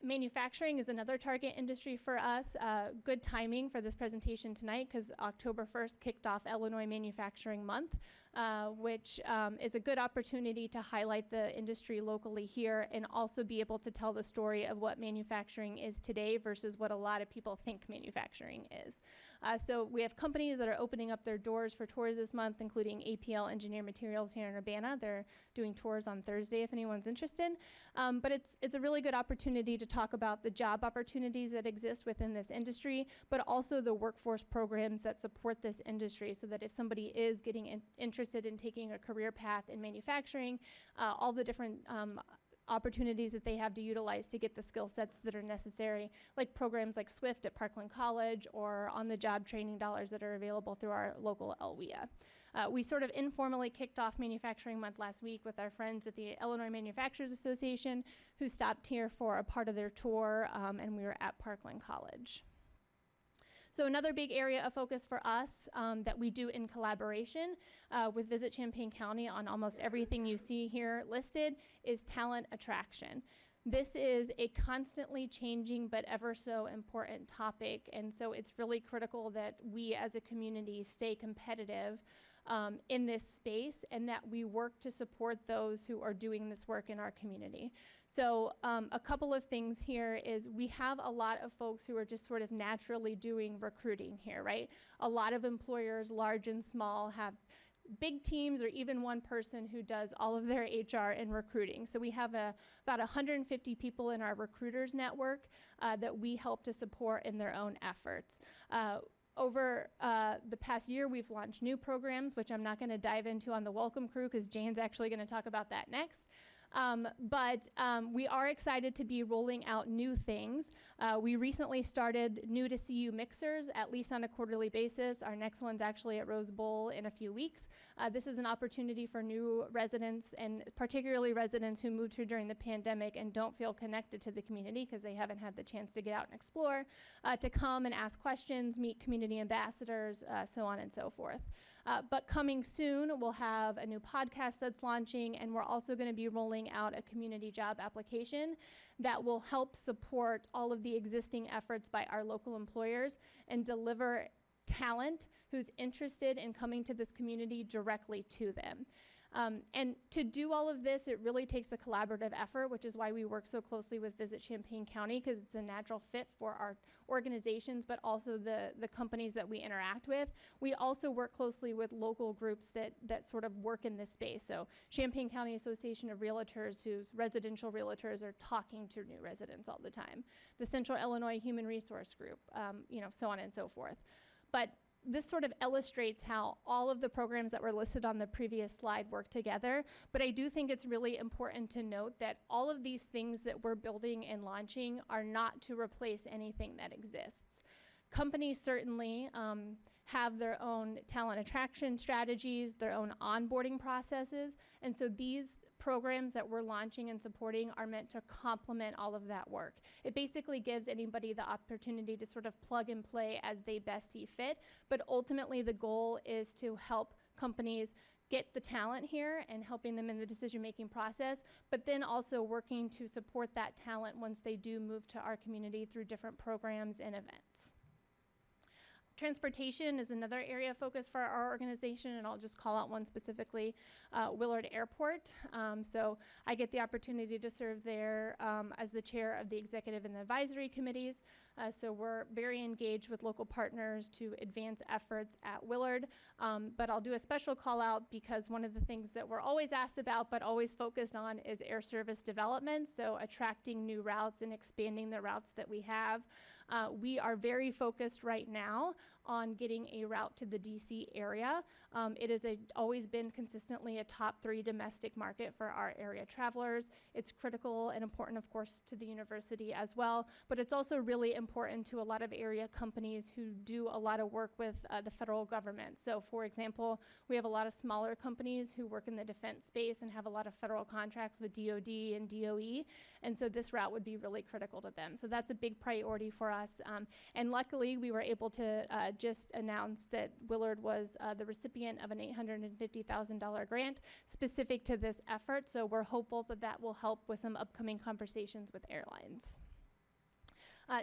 Manufacturing is another target industry for us. Good timing for this presentation tonight because October 1st kicked off Illinois Manufacturing Month, which is a good opportunity to highlight the industry locally here and also be able to tell the story of what manufacturing is today versus what a lot of people think manufacturing is. So we have companies that are opening up their doors for tours this month, including APL Engineered Materials here in Urbana. They're doing tours on Thursday if anyone's interested. But it's a really good opportunity to talk about the job opportunities that exist within this industry, but also the workforce programs that support this industry so that if somebody is getting interested in taking a career path in manufacturing, all the different opportunities that they have to utilize to get the skill sets that are necessary, like programs like SWIFT at Parkland College or on-the-job training dollars that are available through our local LWIA. We sort of informally kicked off Manufacturing Month last week with our friends at the Illinois Manufacturers Association who stopped here for a part of their tour, and we were at Parkland College. So another big area of focus for us that we do in collaboration with Visit Champaign County on almost everything you see here listed is talent attraction. This is a constantly changing but ever so important topic, and so it's really critical that we as a community stay competitive in this space and that we work to support those who are doing this work in our community. So a couple of things here is we have a lot of folks who are just sort of naturally doing recruiting here, right? A lot of employers, large and small, have big teams or even one person who does all of their HR and recruiting. So we have about 150 people in our recruiters network that we help to support in their own efforts. Over the past year, we've launched new programs, which I'm not going to dive into on the Welcome Crew because Jane's actually going to talk about that next. But we are excited to be rolling out new things. We recently started new to CU mixers, at least on a quarterly basis. Our next one's actually at Rose Bowl in a few weeks. This is an opportunity for new residents, and particularly residents who moved here during the pandemic and don't feel connected to the community because they haven't had the chance to get out and explore, to come and ask questions, meet community ambassadors, so on and so forth. But coming soon, we'll have a new podcast that's launching, and we're also going to be rolling out a community job application that will help support all of the existing efforts by our local employers and deliver talent who's interested in coming to this community directly to them. And to do all of this, it really takes a collaborative effort, which is why we work so closely with Visit Champaign County, because it's a natural fit for our organizations, but also the companies that we interact with. We also work closely with local groups that sort of work in this space. So Champaign County Association of Realtors, whose residential realtors are talking to new residents all the time. The Central Illinois Human Resource Group, so on and so forth. But this sort of illustrates how all of the programs that were listed on the previous slide work together. But I do think it's really important to note that all of these things that we're building and launching are not to replace anything that exists. Companies certainly have their own talent attraction strategies, their own onboarding processes, and so these programs that we're launching and supporting are meant to complement all of that work. It basically gives anybody the opportunity to sort of plug and play as they best see fit, but ultimately the goal is to help companies get the talent here and helping them in the decision-making process, but then also working to support that talent once they do move to our community through different programs and events. Transportation is another area of focus for our organization, and I'll just call out one specifically, Willard Airport. So I get the opportunity to serve there as the chair of the executive and the advisory committees. So we're very engaged with local partners to advance efforts at Willard. But I'll do a special call out because one of the things that we're always asked about but always focused on is air service development, so attracting new routes and expanding the routes that we have. We are very focused right now on getting a route to the DC area. It has always been consistently a top 3 domestic market for our area travelers. It's critical and important, of course, to the university as well, but it's also really important to a lot of area companies who do a lot of work with the federal government. So for example, we have a lot of smaller companies who work in the defense space and have a lot of federal contracts with DoD and DOE, and so this route would be really critical to them. So that's a big priority for us. And luckily, we were able to just announce that Willard was the recipient of an $850,000 grant specific to this effort. So we're hopeful that that will help with some upcoming conversations with airlines.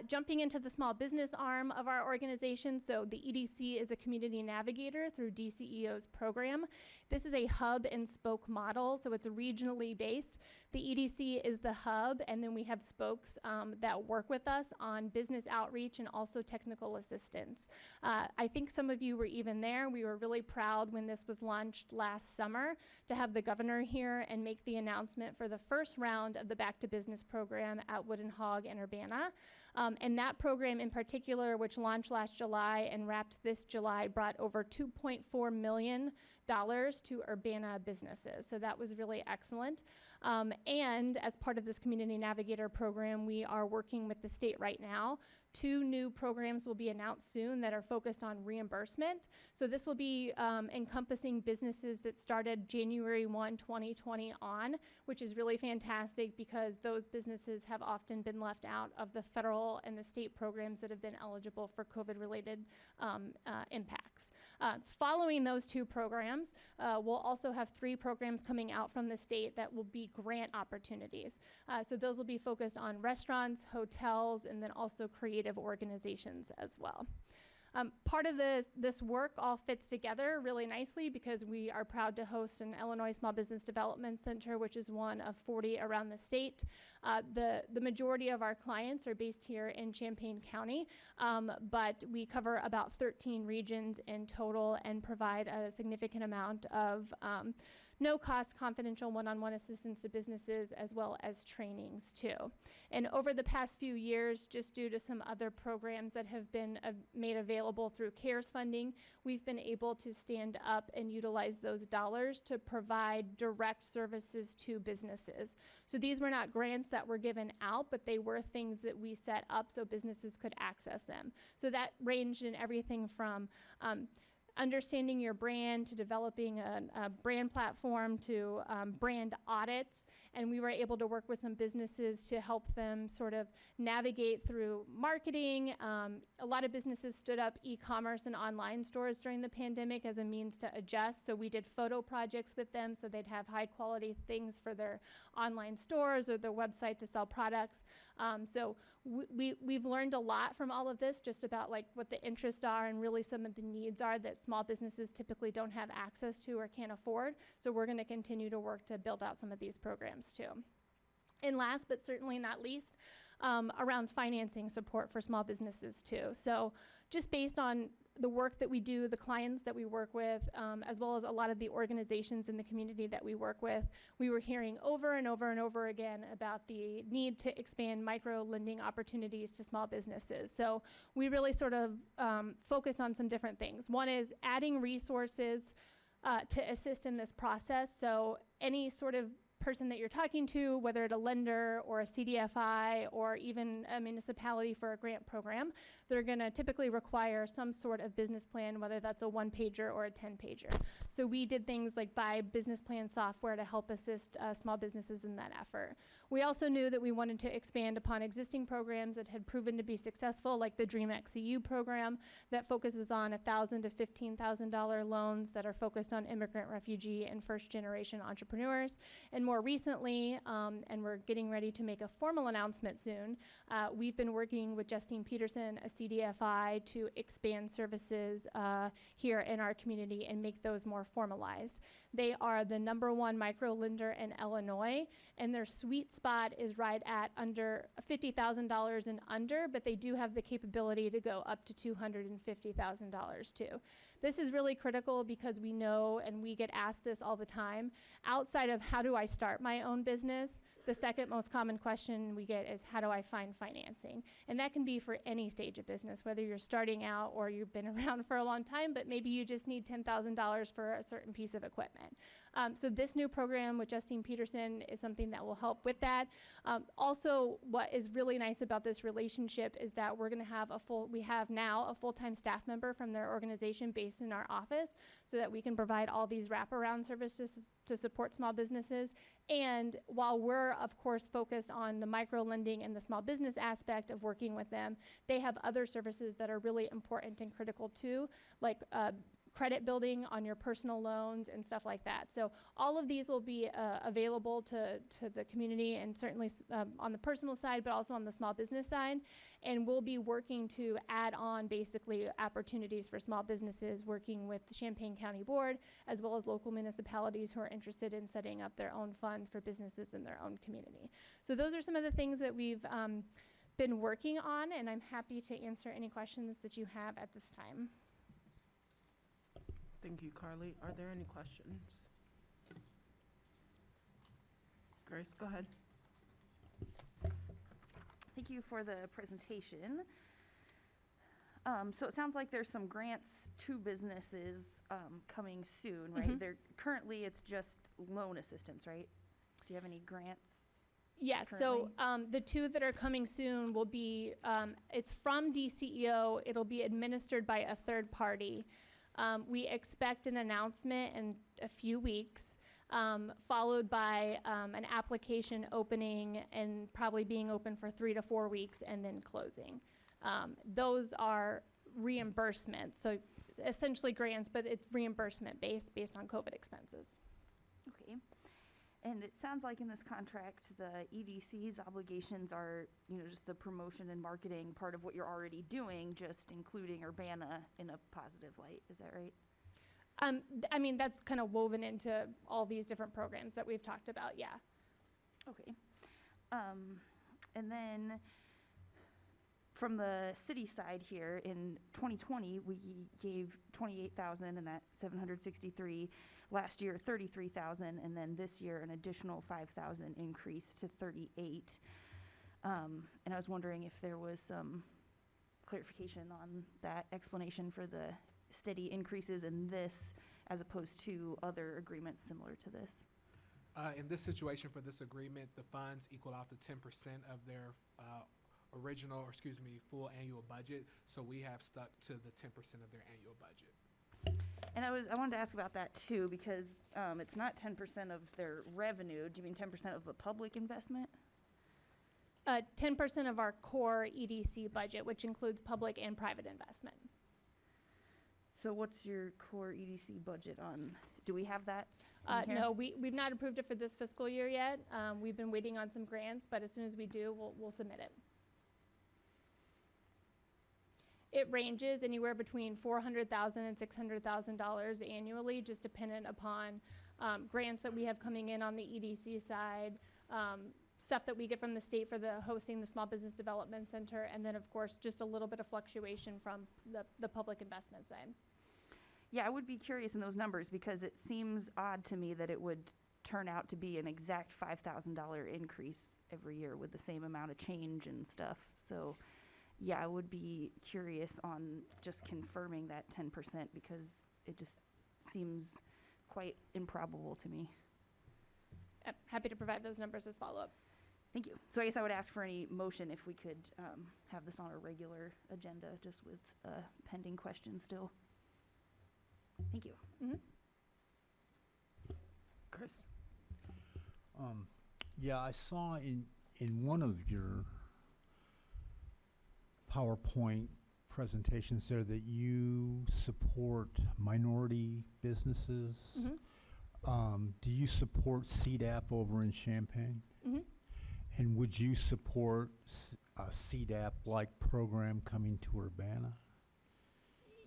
Jumping into the small business arm of our organization, so the EDC is a community navigator through DCEO's program. This is a hub and spoke model, so it's regionally based. The EDC is the hub, and then we have spokes that work with us on business outreach and also technical assistance. I think some of you were even there. We were really proud when this was launched last summer to have the governor here and make the announcement for the first round of the Back to Business program at Wooden Hog and Urbana. And that program in particular, which launched last July and wrapped this July, brought over $2.4 million to Urbana businesses. So that was really excellent. And as part of this Community Navigator program, we are working with the state right now. 2 new programs will be announced soon that are focused on reimbursement. So this will be encompassing businesses that started January 1, 2020 on, which is really fantastic because those businesses have often been left out of the federal and the state programs that have been eligible for COVID-related impacts. Following those 2 programs, we'll also have 3 programs coming out from the state that will be grant opportunities. So those will be focused on restaurants, hotels, and then also creative organizations as well. Part of this work all fits together really nicely because we are proud to host an Illinois Small Business Development Center, which is one of 40 around the state. The majority of our clients are based here in Champaign County, but we cover about 13 regions in total and provide a significant amount of no-cost confidential one-on-one assistance to businesses as well as trainings too. And over the past few years, just due to some other programs that have been made available through CARES funding, we've been able to stand up and utilize those dollars to provide direct services to businesses. So these were not grants that were given out, but they were things that we set up so businesses could access them. So that ranged in everything from understanding your brand to developing a brand platform to brand audits. and we were able to work with some businesses to help them sort of navigate through marketing. A lot of businesses stood up e-commerce and online stores during the pandemic as a means to adjust. So we did photo projects with them so they'd have high quality things for their online stores or their website to sell products. So we've learned a lot from all of this, just about like what the interests are and really some of the needs are that small businesses typically don't have access to or can't afford. So we're going to continue to work to build out some of these programs too. And last but certainly not least, around financing support for small businesses too. So just based on the work that we do, the clients that we work with, as well as a lot of the organizations in the community that we work with, we were hearing over and over and over again about the need to expand micro lending opportunities to small businesses. So we really sort of focused on some different things. One is adding resources to assist in this process. So any sort of person that you're talking to, whether it's a lender or a CDFI or even a municipality for a grant program, they're going to typically require some sort of business plan, whether that's a 1-pager or a 10-pager. So we did things like buy business plan software to help assist small businesses in that effort. We also knew that we wanted to expand upon existing programs that had proven to be successful, like the DreamXCU program that focuses on $1,000 to $15,000 loans that are focused on immigrant, refugee, and first-generation entrepreneurs. And more recently, and we're getting ready to make a formal announcement soon, we've been working with Justine Peterson, a CDFI, to expand services here in our community and make those more formalized. They are the #1 micro lender in Illinois, and their sweet spot is right at under $50,000 and under, but they do have the capability to go up to $250,000 too. This is really critical because we know, and we get asked this all the time, outside of how do I start my own business, the second most common question we get is how do I find financing? And that can be for any stage of business, whether you're starting out or you've been around for a long time, but maybe you just need $10,000 for a certain piece of equipment. So this new program with Justine Peterson is something that will help with that. Also, what is really nice about this relationship is that we're going to have we have now a full-time staff member from their organization based in our office so that we can provide all these wraparound services to support small businesses. And while we're, of course, focused on the micro lending and the small business aspect of working with them, they have other services that are really important and critical too, like credit building on your personal loans and stuff like that. So all of these will be available to the community, and certainly on the personal side, but also on the small business side. And we'll be working to add on basically opportunities for small businesses, working with the Champaign County Board, as well as local municipalities who are interested in setting up their own funds for businesses in their own community. So those are some of the things that we've been working on, and I'm happy to answer any questions that you have at this time. Thank you, Carly. Are there any questions? Grace, go ahead. Thank you for the presentation. So it sounds like there's some grants to businesses coming soon, right? Mhm. Currently, it's just loan assistance, right? Do you have any grants? Yes, so the two that are coming soon will be, it's from DCEO. It'll be administered by a third party. We expect an announcement in a few weeks, followed by an application opening and probably being open for 3 to 4 weeks and then closing. Those are reimbursements, so essentially grants, but it's reimbursement based on COVID expenses. Okay. And it sounds like in this contract, the EDC's obligations are, just the promotion and marketing part of what you're already doing, just including Urbana in a positive light. Is that right? I mean, that's kind of woven into all these different programs that we've talked about, yeah. Okay. And then from the city side here, in 2020, we gave $28,000 and that $763. Last year, $33,000, and then this year, an additional $5,000 increase to $38,000. And I was wondering if there was some clarification on that explanation for the steady increases in this, as opposed to other agreements similar to this. In this situation, for this agreement, the funds equal out to 10% of their full annual budget. So we have stuck to the 10% of their annual budget. And I wanted to ask about that too, because it's not 10% of their revenue. Do you mean 10% of the public investment? 10% of our core EDC budget, which includes public and private investment. So what's your core EDC budget on? Do we have that in here? No, we've not approved it for this fiscal year yet. We've been waiting on some grants, but as soon as we do, we'll submit it. It ranges anywhere between $400,000 and $600,000 annually, just dependent upon grants that we have coming in on the EDC side, stuff that we get from the state for the hosting the Small Business Development Center, and then of course just a little bit of fluctuation from the public investment side. Yeah, I would be curious in those numbers because it seems odd to me that it would turn out to be an exact $5,000 increase every year with the same amount of change and stuff. So yeah, I would be curious on just confirming that 10% because it just seems quite improbable to me. Happy to provide those numbers as follow-up. Thank you. So I guess I would ask for any motion if we could have this on a regular agenda, just with pending questions still. Thank you. Chris? Yeah, I saw in one of your PowerPoint presentations there that you support minority businesses. Do you support CDAP over in Champaign? And would you support a CDAP-like program coming to Urbana?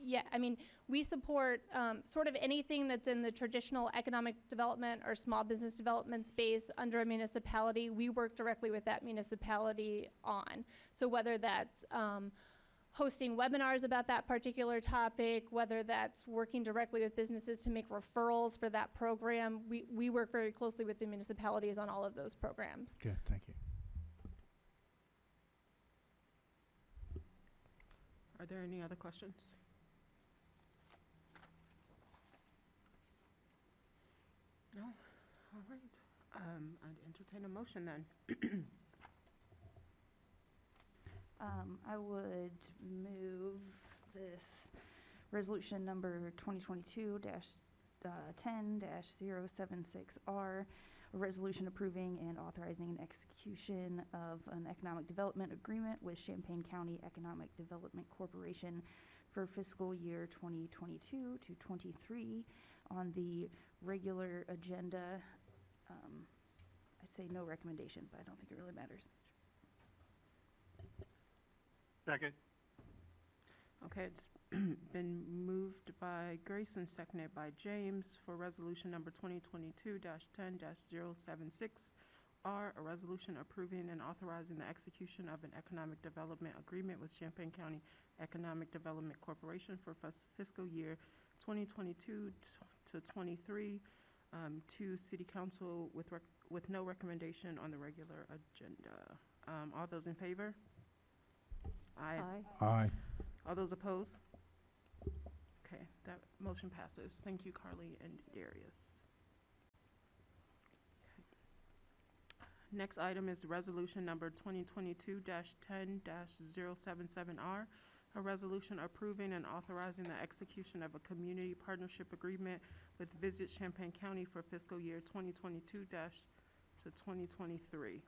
Yeah, I mean, we support sort of anything that's in the traditional economic development or small business development space under a municipality. We work directly with that municipality on. So whether that's hosting webinars about that particular topic, whether that's working directly with businesses to make referrals for that program, we work very closely with the municipalities on all of those programs. Okay, thank you. Are there any other questions? No? All right. I'd entertain a motion then. I would move this resolution number 2022-10-076R, a resolution approving and authorizing an execution of an economic development agreement with Champaign County Economic Development Corporation for fiscal year 2022 to 23 on the regular agenda. I'd say no recommendation, but I don't think it really matters. Second. Okay, it's been moved by Grace and seconded by James for resolution number 2022-10-076R, a resolution approving and authorizing the execution of an economic development agreement with Champaign County Economic Development Corporation for fiscal year 2022 to 23 to City Council with no recommendation on the regular agenda. All those in favor? Aye. Aye. All those opposed? Okay, that motion passes. Thank you, Carly and Darius. Okay. Next item is resolution number 2022-10-077R, a resolution approving and authorizing the execution of a community partnership agreement with Visit Champaign County for fiscal year 2022 to 2023.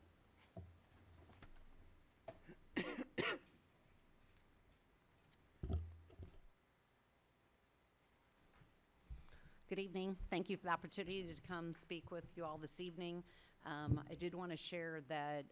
Good evening. Thank you for the opportunity to come speak with you all this evening. I did want to share that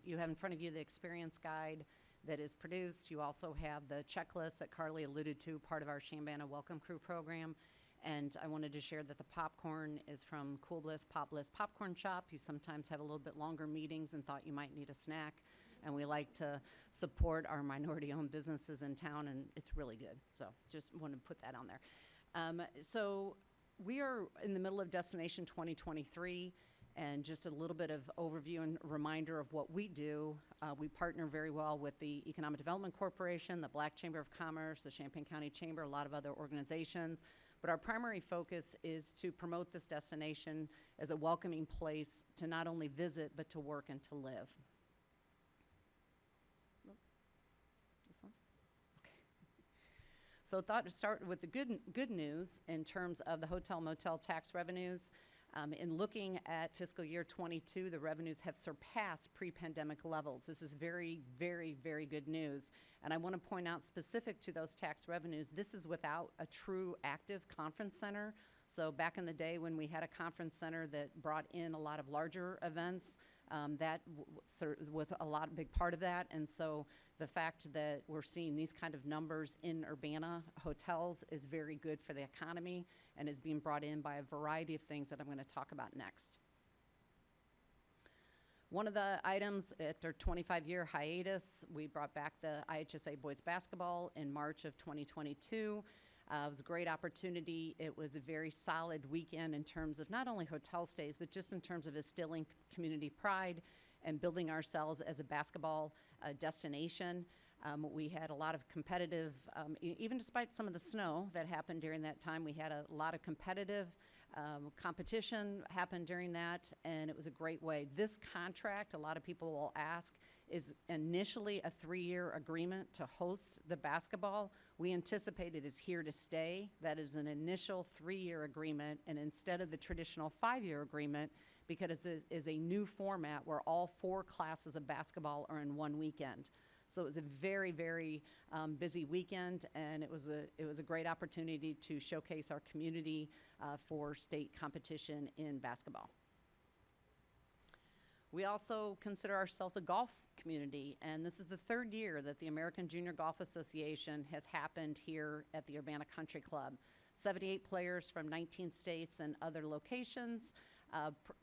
you have in front of you the experience guide that is produced. You also have the checklist that Carly alluded to, part of our Chambana Welcome Crew program. And I wanted to share that the popcorn is from Cool Bliss Pop Bliss Popcorn Shop. You sometimes have a little bit longer meetings and thought you might need a snack. And we like to support our minority-owned businesses in town, and it's really good. So just want to put that on there. So we are in the middle of Destination 2023, and just a little bit of overview and reminder of what we do. We partner very well with the Economic Development Corporation, the Black Chamber of Commerce, the Champaign County Chamber, a lot of other organizations. But our primary focus is to promote this destination as a welcoming place to not only visit, but to work and to live. This one? Okay. So thought to start with the good news in terms of the hotel motel tax revenues. In looking at fiscal year '22, the revenues have surpassed pre-pandemic levels. This is very, very, very good news. And I want to point out, specific to those tax revenues, this is without a true active conference center. So back in the day when we had a conference center that brought in a lot of larger events, that was a big part of that. And so the fact that we're seeing these kind of numbers in Urbana hotels is very good for the economy and is being brought in by a variety of things that I'm going to talk about next. One of the items at our 25-year hiatus, we brought back the IHSA boys basketball in March of 2022. It was a great opportunity. It was a very solid weekend in terms of not only hotel stays, but just in terms of instilling community pride and building ourselves as a basketball destination. We had a lot of competitive, even despite some of the snow that happened during that time, we had a lot of competitive competition happen during that, and it was a great way. This contract, a lot of people will ask, is initially a 3-year agreement to host the basketball. We anticipate it is here to stay. That is an initial 3-year agreement, and instead of the traditional 5-year agreement, because it is a new format where all 4 classes of basketball are in one weekend. So it was a very, very busy weekend, and it was a great opportunity to showcase our community for state competition in basketball. We also consider ourselves a golf community, and this is the 3rd year that the American Junior Golf Association has happened here at the Urbana Country Club. 78 players from 19 states and other locations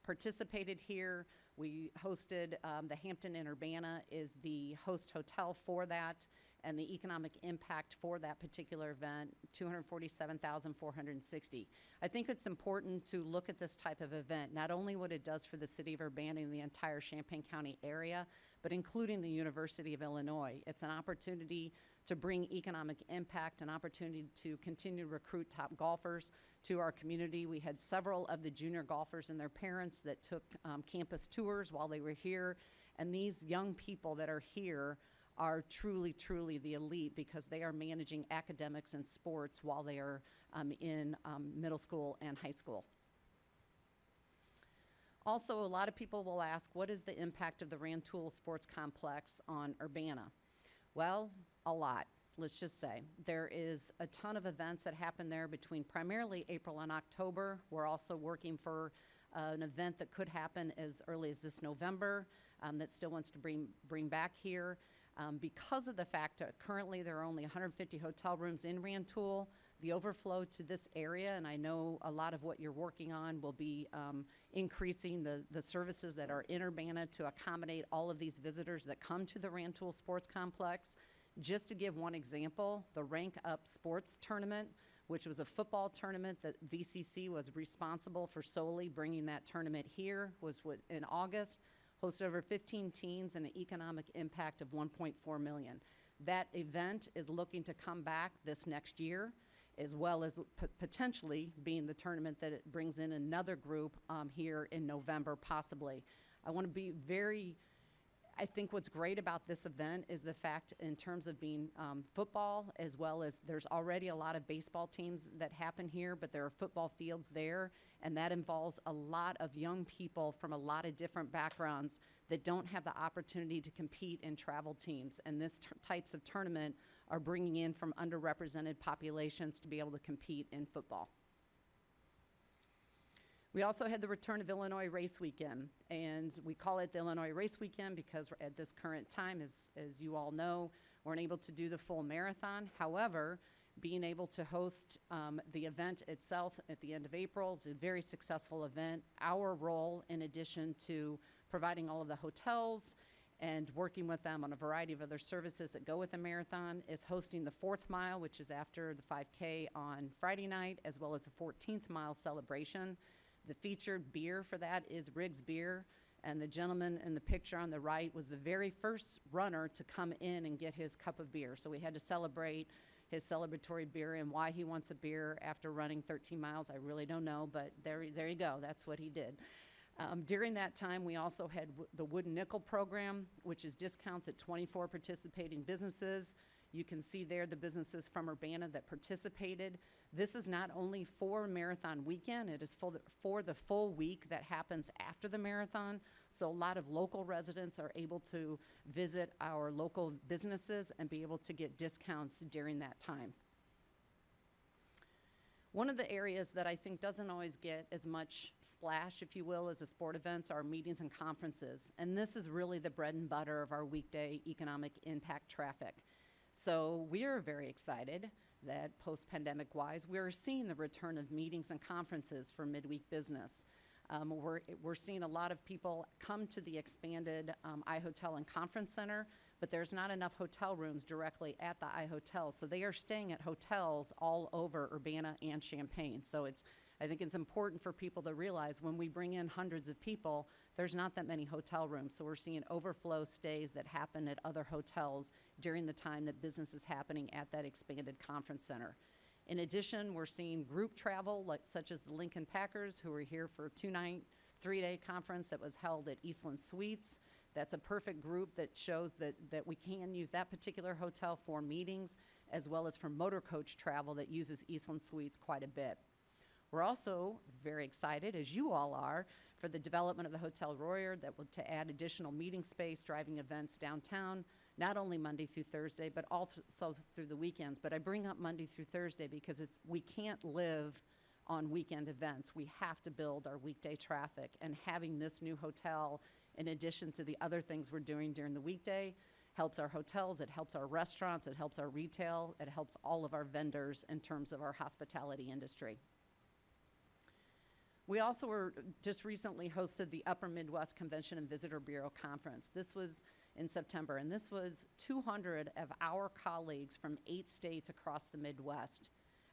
participated here. We hosted, the Hampton Inn Urbana is the host hotel for that, and the economic impact for that particular event, $247,460. I think it's important to look at this type of event, not only what it does for the city of Urbana and the entire Champaign County area, but including the University of Illinois. It's an opportunity to bring economic impact, an opportunity to continue to recruit top golfers to our community. We had several of the junior golfers and their parents that took campus tours while they were here, and these young people that are here are truly, truly the elite because they are managing academics and sports while they are in middle school and high school. Also, a lot of people will ask, what is the impact of the Rantoul Sports Complex on Urbana? Well, a lot, let's just say. There is a ton of events that happen there between primarily April and October. We're also working for an event that could happen as early as this November that still wants to bring back here. Because of the fact that currently there are only 150 hotel rooms in Rantoul, the overflow to this area, and I know a lot of what you're working on will be increasing the services that are in Urbana to accommodate all of these visitors that come to the Rantoul Sports Complex. Just to give one example, the Rank Up Sports Tournament, which was a football tournament that VCC was responsible for solely bringing that tournament here, was in August, hosted over 15 teams and an economic impact of $1.4 million. That event is looking to come back this next year, as well as potentially being the tournament that it brings in another group here in November, possibly. I want to be I think what's great about this event is the fact in terms of being football, as well as there's already a lot of baseball teams that happen here, but there are football fields there, and that involves a lot of young people from a lot of different backgrounds that don't have the opportunity to compete in travel teams. And this types of tournament are bringing in from underrepresented populations to be able to compete in football. We also had the return of Illinois Race Weekend, and we call it the Illinois Race Weekend because at this current time, as you all know, we're unable to do the full marathon. However, being able to host the event itself at the end of April is a very successful event. Our role, in addition to providing all of the hotels and working with them on a variety of other services that go with the marathon, is hosting the 4th mile, which is after the 5K on Friday night, as well as the 14th mile celebration. The featured beer for that is Riggs Beer, and the gentleman in the picture on the right was the very first runner to come in and get his cup of beer. So we had to celebrate his celebratory beer, and why he wants a beer after running 13 miles, I really don't know, but there you go, that's what he did. During that time, we also had the Wooden Nickel program, which is discounts at 24 participating businesses. You can see there the businesses from Urbana that participated. This is not only for Marathon weekend, it is for the full week that happens after the marathon. So a lot of local residents are able to visit our local businesses and be able to get discounts during that time. One of the areas that I think doesn't always get as much splash, if you will, as the sport events are meetings and conferences. And this is really the bread and butter of our weekday economic impact traffic. So we are very excited that post-pandemic wise, we're seeing the return of meetings and conferences for midweek business. We're seeing a lot of people come to the expanded iHotel and Conference Center, but there's not enough hotel rooms directly at the iHotel. So they are staying at hotels all over Urbana and Champaign. So I think it's important for people to realize when we bring in hundreds of people, there's not that many hotel rooms. So we're seeing overflow stays that happen at other hotels during the time that business is happening at that expanded conference center. In addition, we're seeing group travel, such as the Lincoln Packers, who are here for a 2-night, 3-day conference that was held at Eastland Suites. That's a perfect group that shows that we can use that particular hotel for meetings, as well as for motor coach travel that uses Eastland Suites quite a bit. We're also very excited, as you all are, for the development of the Hotel Royer to add additional meeting space, driving events downtown, not only Monday through Thursday, but also through the weekends. But I bring up Monday through Thursday because we can't live on weekend events. We have to build our weekday traffic, and having this new hotel, in addition to the other things we're doing during the weekday, helps our hotels, it helps our restaurants, it helps our retail, it helps all of our vendors in terms of our hospitality industry. We also just recently hosted the Upper Midwest Convention and Visitor Bureau Conference. This was in September, and this was 200 of our colleagues from 8 states across the Midwest.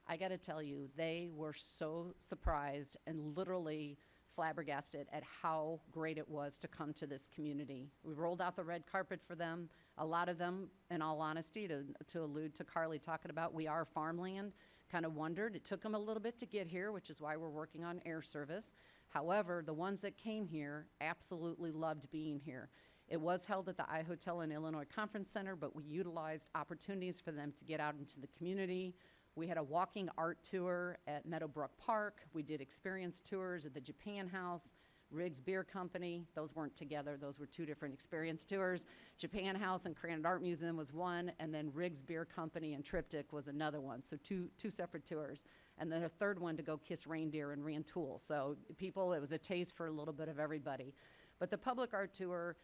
I gotta tell you, they were so surprised and literally flabbergasted at how great it was to come to this community. We rolled out the red carpet for them. A lot of them, in all honesty, to allude to Carly talking about, we are farmland, kind of wondered. It took them a little bit to get here, which is why we're working on air service. However, the ones that came here absolutely loved being here. It was held at the iHotel and Illinois Conference Center, but we utilized opportunities for them to get out into the community. We had a walking art tour at Meadowbrook Park. We did experience tours at the Japan House, Riggs Beer Company. Those weren't together. Those were 2 different experience tours. Japan House and Crandon Art Museum was one, and then Riggs Beer Company and Triptych was another one. So two separate tours. And then a third one to go kiss reindeer and Rantoul. So it was a taste for a little bit of everybody. But the public art tour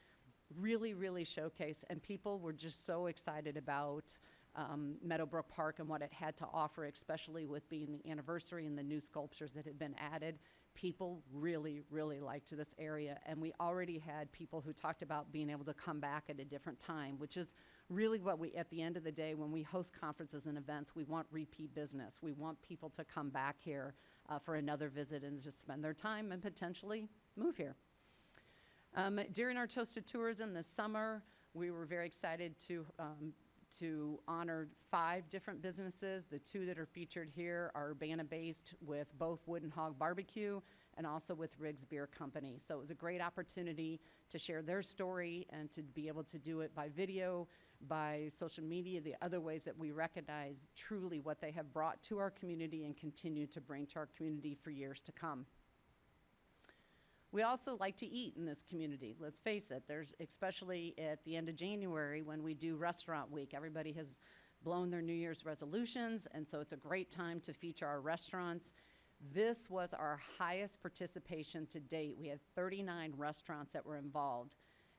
really, really showcased, and people were just so excited about Meadowbrook Park and what it had to offer, especially with being the anniversary and the new sculptures that had been added. People really, really liked this area, and we already had people who talked about being able to come back at a different time, which is really what at the end of the day, when we host conferences and events, we want repeat business. We want people to come back here for another visit and just spend their time and potentially move here. During our Toasted Tourism this summer, we were very excited to honor 5 different businesses. The 2 that are featured here are Urbana-based with both Wooden Hog Barbecue and also with Riggs Beer Company. So it was a great opportunity to share their story and to be able to do it by video, by social media, the other ways that we recognize truly what they have brought to our community and continue to bring to our community for years to come. We also like to eat in this community. Let's face it, especially at the end of January when we do Restaurant Week, everybody has blown their New Year's resolutions, and so it's a great time to feature our restaurants. This was our highest participation to date. We had 39 restaurants that were involved.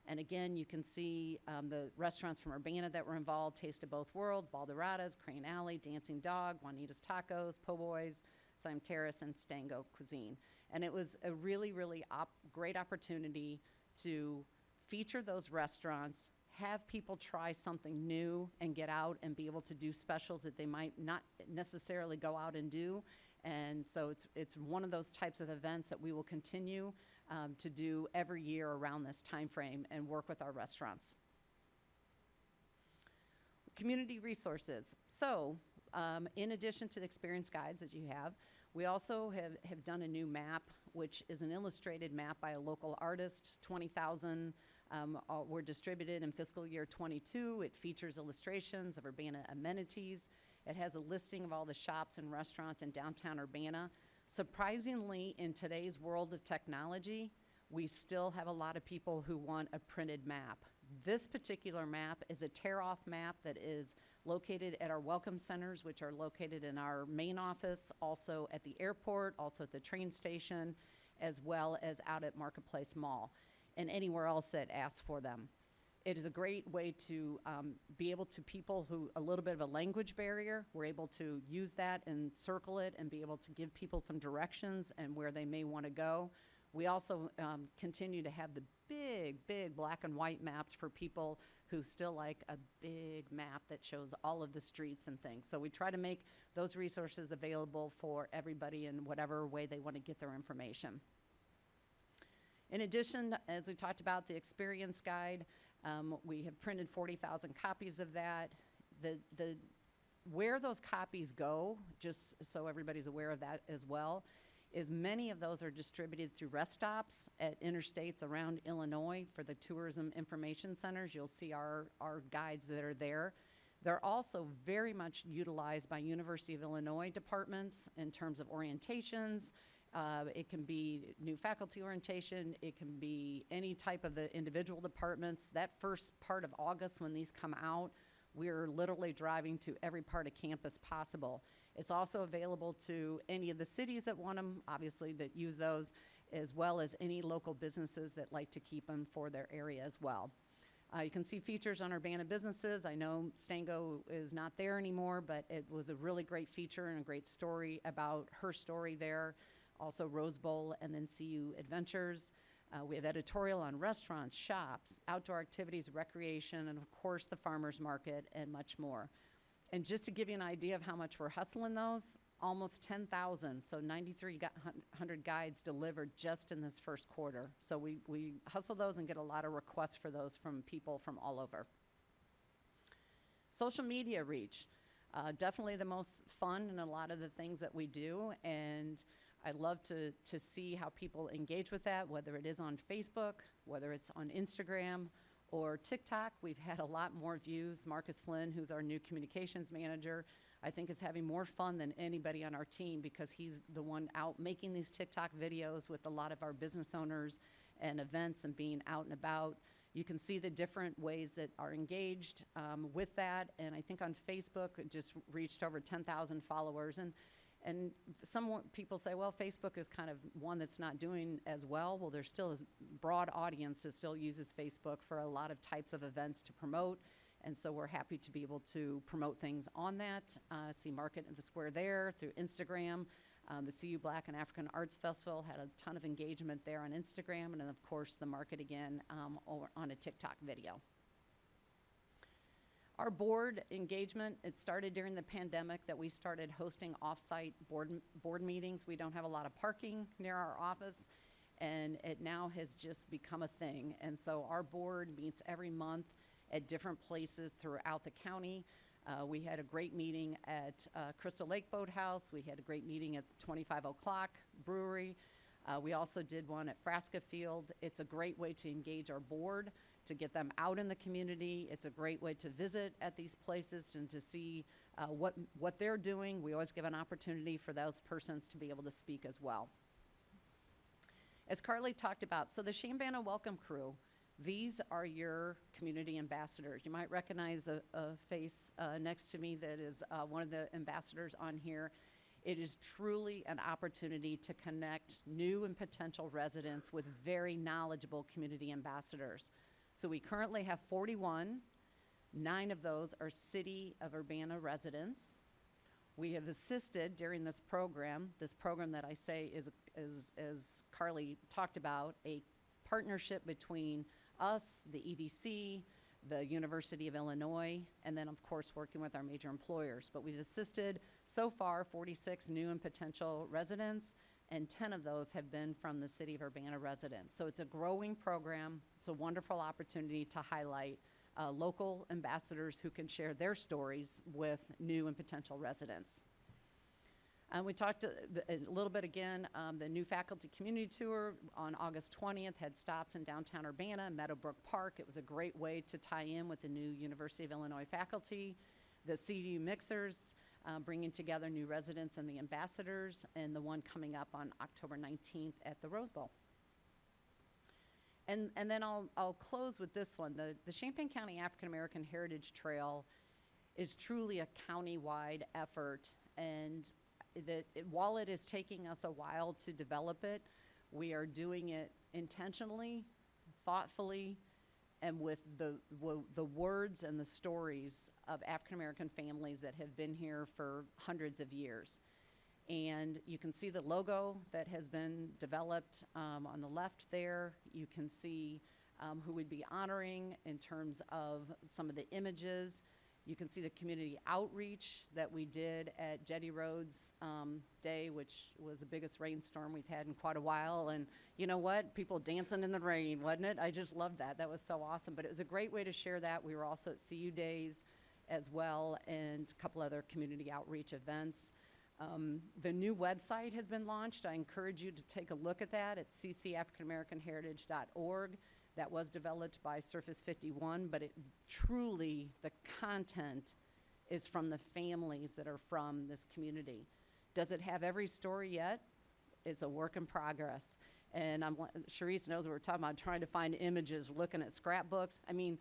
And again, you can see the restaurants from Urbana that were involved: Taste of Both Worlds, Balderadas, Crane Alley, Dancing Dog, Juanita's Tacos, Po' Boys, Sime Terrace, and Stango Cuisine. And it was a really, really great opportunity to feature those restaurants, have people try something new and get out and be able to do specials that they might not necessarily go out and do. And so it's one of those types of events that we will continue to do every year around this time frame and work with our restaurants. Community resources. So in addition to the experience guides that you have, we also have done a new map, which is an illustrated map by a local artist, 20,000 were distributed in fiscal year '22. It features illustrations of Urbana amenities. It has a listing of all the shops and restaurants in downtown Urbana. Surprisingly, in today's world of technology, we still have a lot of people who want a printed map. This particular map is a tear-off map that is located at our welcome centers, which are located in our main office, also at the airport, also at the train station, as well as out at Marketplace Mall, and anywhere else that asks for them. It is a great way to be able to people who, a little bit of a language barrier, we're able to use that and circle it and be able to give people some directions and where they may want to go. We also continue to have the big black and white maps for people who still like a big map that shows all of the streets and things. So we try to make those resources available for everybody in whatever way they want to get their information. In addition, as we talked about, the experience guide, we have printed 40,000 copies of that. Where those copies go, just so everybody's aware of that as well, is many of those are distributed through rest stops at interstates around Illinois for the tourism information centers. You'll see our guides that are there. They're also very much utilized by University of Illinois departments in terms of orientations. It can be new faculty orientation. It can be any type of the individual departments. That first part of August when these come out, we're literally driving to every part of campus possible. It's also available to any of the cities that want them, obviously, that use those, as well as any local businesses that like to keep them for their area as well. You can see features on Urbana businesses. I know Stango is not there anymore, but it was a really great feature and a great story about her story there. Also Rose Bowl and then CU Adventures. We have editorial on restaurants, shops, outdoor activities, recreation, and of course the farmers market and much more. And just to give you an idea of how much we're hustling those, almost 10,000, so 9,300 guides delivered just in this first quarter. So we hustle those and get a lot of requests for those from people from all over. Social media reach, definitely the most fun in a lot of the things that we do, and I love to see how people engage with that, whether it is on Facebook, whether it's on Instagram, or TikTok. We've had a lot more views. Marcus Flynn, who's our new communications manager, I think is having more fun than anybody on our team because he's the one out making these TikTok videos with a lot of our business owners and events and being out and about. You can see the different ways that are engaged with that. And I think on Facebook, it just reached over 10,000 followers. And some people say, well, Facebook is kind of one that's not doing as well. Well, there's still a broad audience that still uses Facebook for a lot of types of events to promote. And so we're happy to be able to promote things on that. See Market at the Square there through Instagram. The CU Black and African Arts Festival had a ton of engagement there on Instagram. And then, of course, the market again on a TikTok video. Our board engagement, it started during the pandemic that we started hosting off-site board meetings. We don't have a lot of parking near our office, and it now has just become a thing. And so our board meets every month at different places throughout the county. We had a great meeting at Crystal Lake Boathouse. We had a great meeting at 25 O'Clock Brewery. We also did one at Frasca Field. It's a great way to engage our board, to get them out in the community. It's a great way to visit at these places and to see what they're doing. We always give an opportunity for those persons to be able to speak as well. As Carly talked about, so the Chambana Welcome Crew, these are your community ambassadors. You might recognize a face next to me that is one of the ambassadors on here. It is truly an opportunity to connect new and potential residents with very knowledgeable community ambassadors. So we currently have 41. 9 of those are City of Urbana residents. We have assisted during this program that I say is as Carly talked about, a partnership between us, the EDC, the University of Illinois, and then of course working with our major employers. But we've assisted so far 46 new and potential residents, and 10 of those have been from the City of Urbana residents. So it's a growing program. It's a wonderful opportunity to highlight local ambassadors who can share their stories with new and potential residents. We talked a little bit again, the new faculty community tour on August 20th had stops in downtown Urbana, Meadowbrook Park. It was a great way to tie in with the new University of Illinois faculty. The CU Mixers, bringing together new residents and the ambassadors, and the one coming up on October 19th at the Rose Bowl. And then I'll close with this one. The Champaign County African American Heritage Trail is truly a county-wide effort, and while it is taking us a while to develop it, we are doing it intentionally, thoughtfully, and with the words and the stories of African American families that have been here for hundreds of years. And you can see the logo that has been developed on the left there. You can see who we'd be honoring in terms of some of the images. You can see the community outreach that we did at Jetty Roads Day, which was the biggest rainstorm we've had in quite a while. And you know what? People dancing in the rain, wasn't it? I just loved that. That was so awesome. But it was a great way to share that. We were also at CU Days as well, and a couple other community outreach events. The new website has been launched. I encourage you to take a look at that at ccafricanamericanheritage.org. That was developed by Surface 51, but truly the content is from the families that are from this community. Does it have every story yet? It's a work in progress. And Sharice knows what we're talking about, trying to find images, looking at scrapbooks. I mean,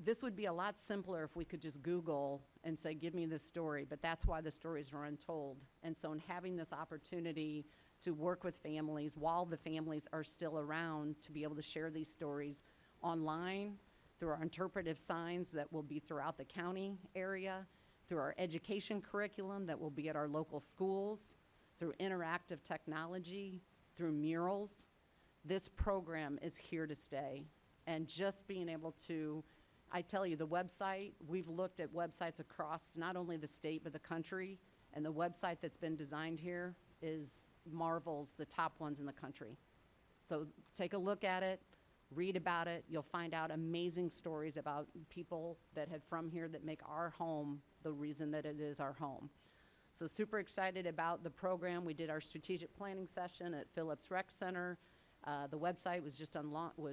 this would be a lot simpler if we could just Google and say, give me this story, but that's why the stories are untold. And so in having this opportunity to work with families while the families are still around, to be able to share these stories online through our interpretive signs that will be throughout the county area, through our education curriculum that will be at our local schools, through interactive technology, through murals. This program is here to stay. And just being able to, I tell you, the website, we've looked at websites across not only the state but the country, and the website that's been designed here marvels the top ones in the country. So take a look at it, read about it. You'll find out amazing stories about people that have from here that make our home the reason that it is our home. So super excited about the program. We did our strategic planning session at Phillips Rec Center. The website was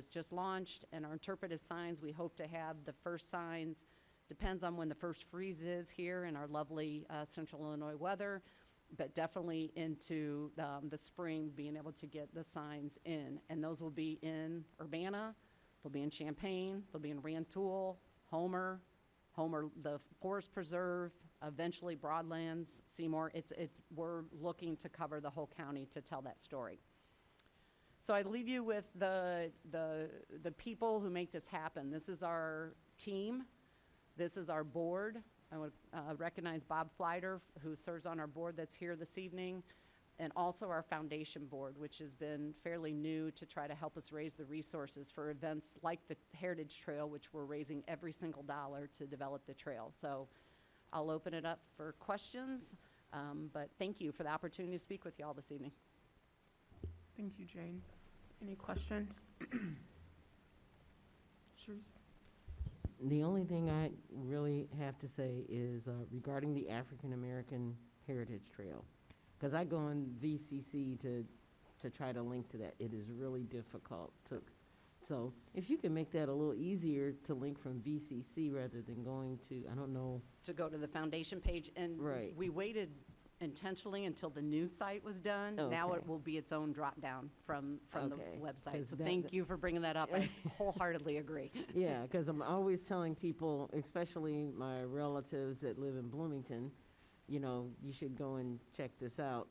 just launched, and our interpretive signs, we hope to have the first signs, depends on when the first freeze is here in our lovely central Illinois weather, but definitely into the spring, being able to get the signs in. And those will be in Urbana, they'll be in Champaign, they'll be in Rantoul, Homer, the Forest Preserve, eventually Broadlands, Seymour. We're looking to cover the whole county to tell that story. So I leave you with the people who make this happen. This is our team. This is our board. I want to recognize Bob Fleider, who serves on our board that's here this evening, and also our foundation board, which has been fairly new to try to help us raise the resources for events like the Heritage Trail, which we're raising every single dollar to develop the trail. So I'll open it up for questions, but thank you for the opportunity to speak with you all this evening. Thank you, Jane. Any questions? Sharice? The only thing I really have to say is regarding the African American Heritage Trail, because I go on VCC to try to link to that. It is really difficult to, so if you can make that a little easier to link from VCC rather than going to, I don't know. To go to the foundation page, and Right. we waited intentionally until the new site was done. Now Okay. it will be its own drop down from the Okay. website. 'Cause So that- thank you for bringing that up. I wholeheartedly agree. Yeah, because I'm always telling people, especially my relatives that live in Bloomington, you know, you should go and check this out,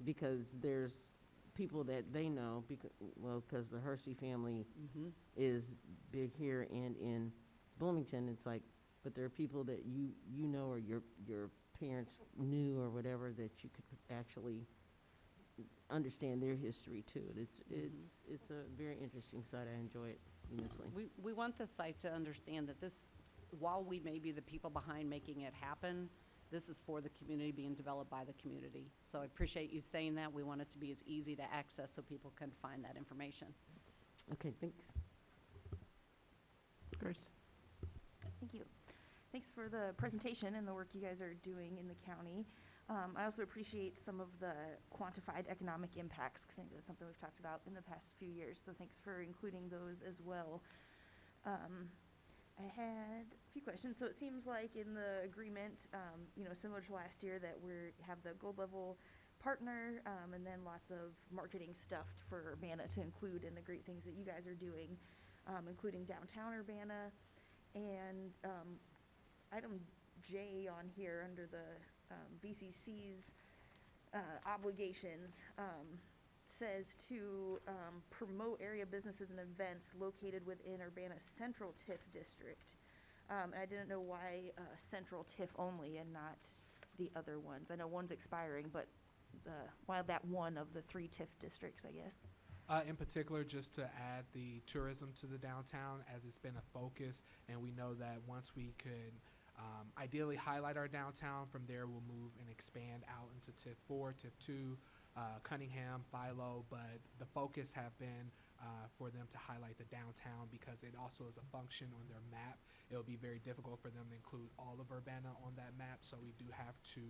because there's people that they know, because the Hersey family Mhm. is big here and in Bloomington. It's like, but there are people that you know, or your parents knew or whatever, that you could actually understand their history too. It's a very interesting site. I enjoy it immensely. We want the site to understand that this, while we may be the people behind making it happen, this is for the community, being developed by the community. So I appreciate you saying that. We want it to be as easy to access so people can find that information. Okay, thanks. Grace? Thank you. Thanks for the presentation and the work you guys are doing in the county. I also appreciate some of the quantified economic impacts, because I think that's something we've talked about in the past few years, so thanks for including those as well. I had a few questions. So it seems like in the agreement, similar to last year, that we have the gold level partner, and then lots of marketing stuff for Urbana to include in the great things that you guys are doing, including downtown Urbana. And item J on here under the VCC's obligations says to promote area businesses and events located within Urbana's Central TIF district. And I didn't know why Central TIF only and not the other ones. I know one's expiring, but why that one of the 3 TIF districts, I guess? In particular, just to add the tourism to the downtown, as it's been a focus, and we know that once we could ideally highlight our downtown, from there we'll move and expand out into TIF 4, TIF 2, Cunningham, Philo, but the focus have been for them to highlight the downtown because it also is a function on their map. It'll be very difficult for them to include all of Urbana on that map, so we do have to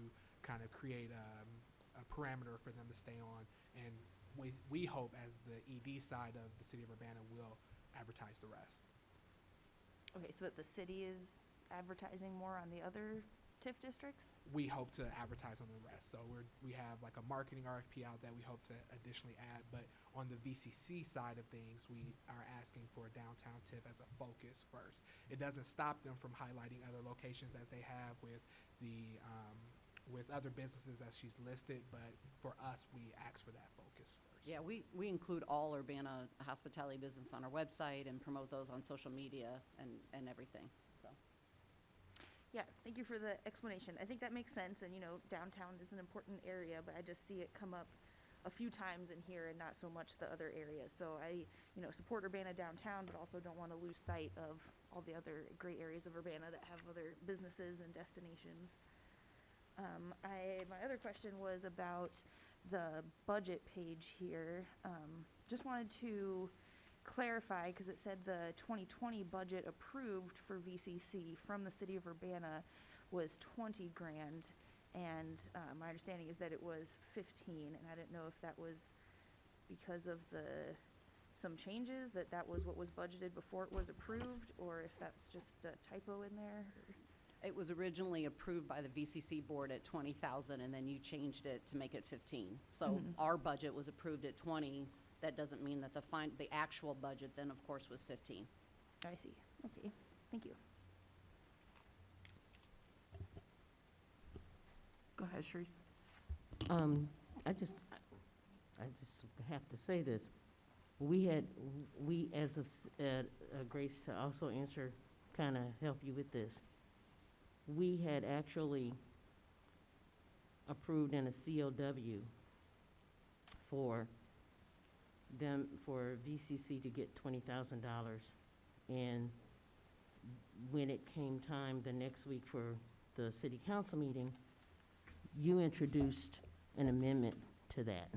kind of create a parameter for them to stay on, and we hope as the ED side of the city of Urbana will advertise the rest. Okay, so that the city is advertising more on the other TIF districts? We hope to advertise on the rest. So we have like a marketing RFP out that we hope to additionally add, but on the VCC side of things, we are asking for a downtown TIF as a focus first. It doesn't stop them from highlighting other locations as they have with the with other businesses as she's listed, but for us, we ask for that focus first. Yeah, we include all Urbana hospitality business on our website and promote those on social media and everything, so. Yeah, thank you for the explanation. I think that makes sense, and downtown is an important area, but I just see it come up a few times in here and not so much the other areas. So I, support Urbana downtown, but also don't want to lose sight of all the other great areas of Urbana that have other businesses and destinations. My other question was about the budget page here. Just wanted to clarify, because it said the 2020 budget approved for VCC from the city of Urbana was 20 grand, and my understanding is that it was 15, and I didn't know if that was because of some changes, that was what was budgeted before it was approved, or if that's just a typo in there. It was originally approved by the VCC board at 20,000, and then you changed it to make it 15. So our budget was approved at 20. That doesn't mean that the actual budget then, of course, was 15. I see. Okay, thank you. Go ahead, Sharice. I just have to say this. We as Grace, to also answer, kind of help you with this. We had actually approved in a COW for VCC to get $20,000. And when it came time the next week for the city council meeting, you introduced an amendment to that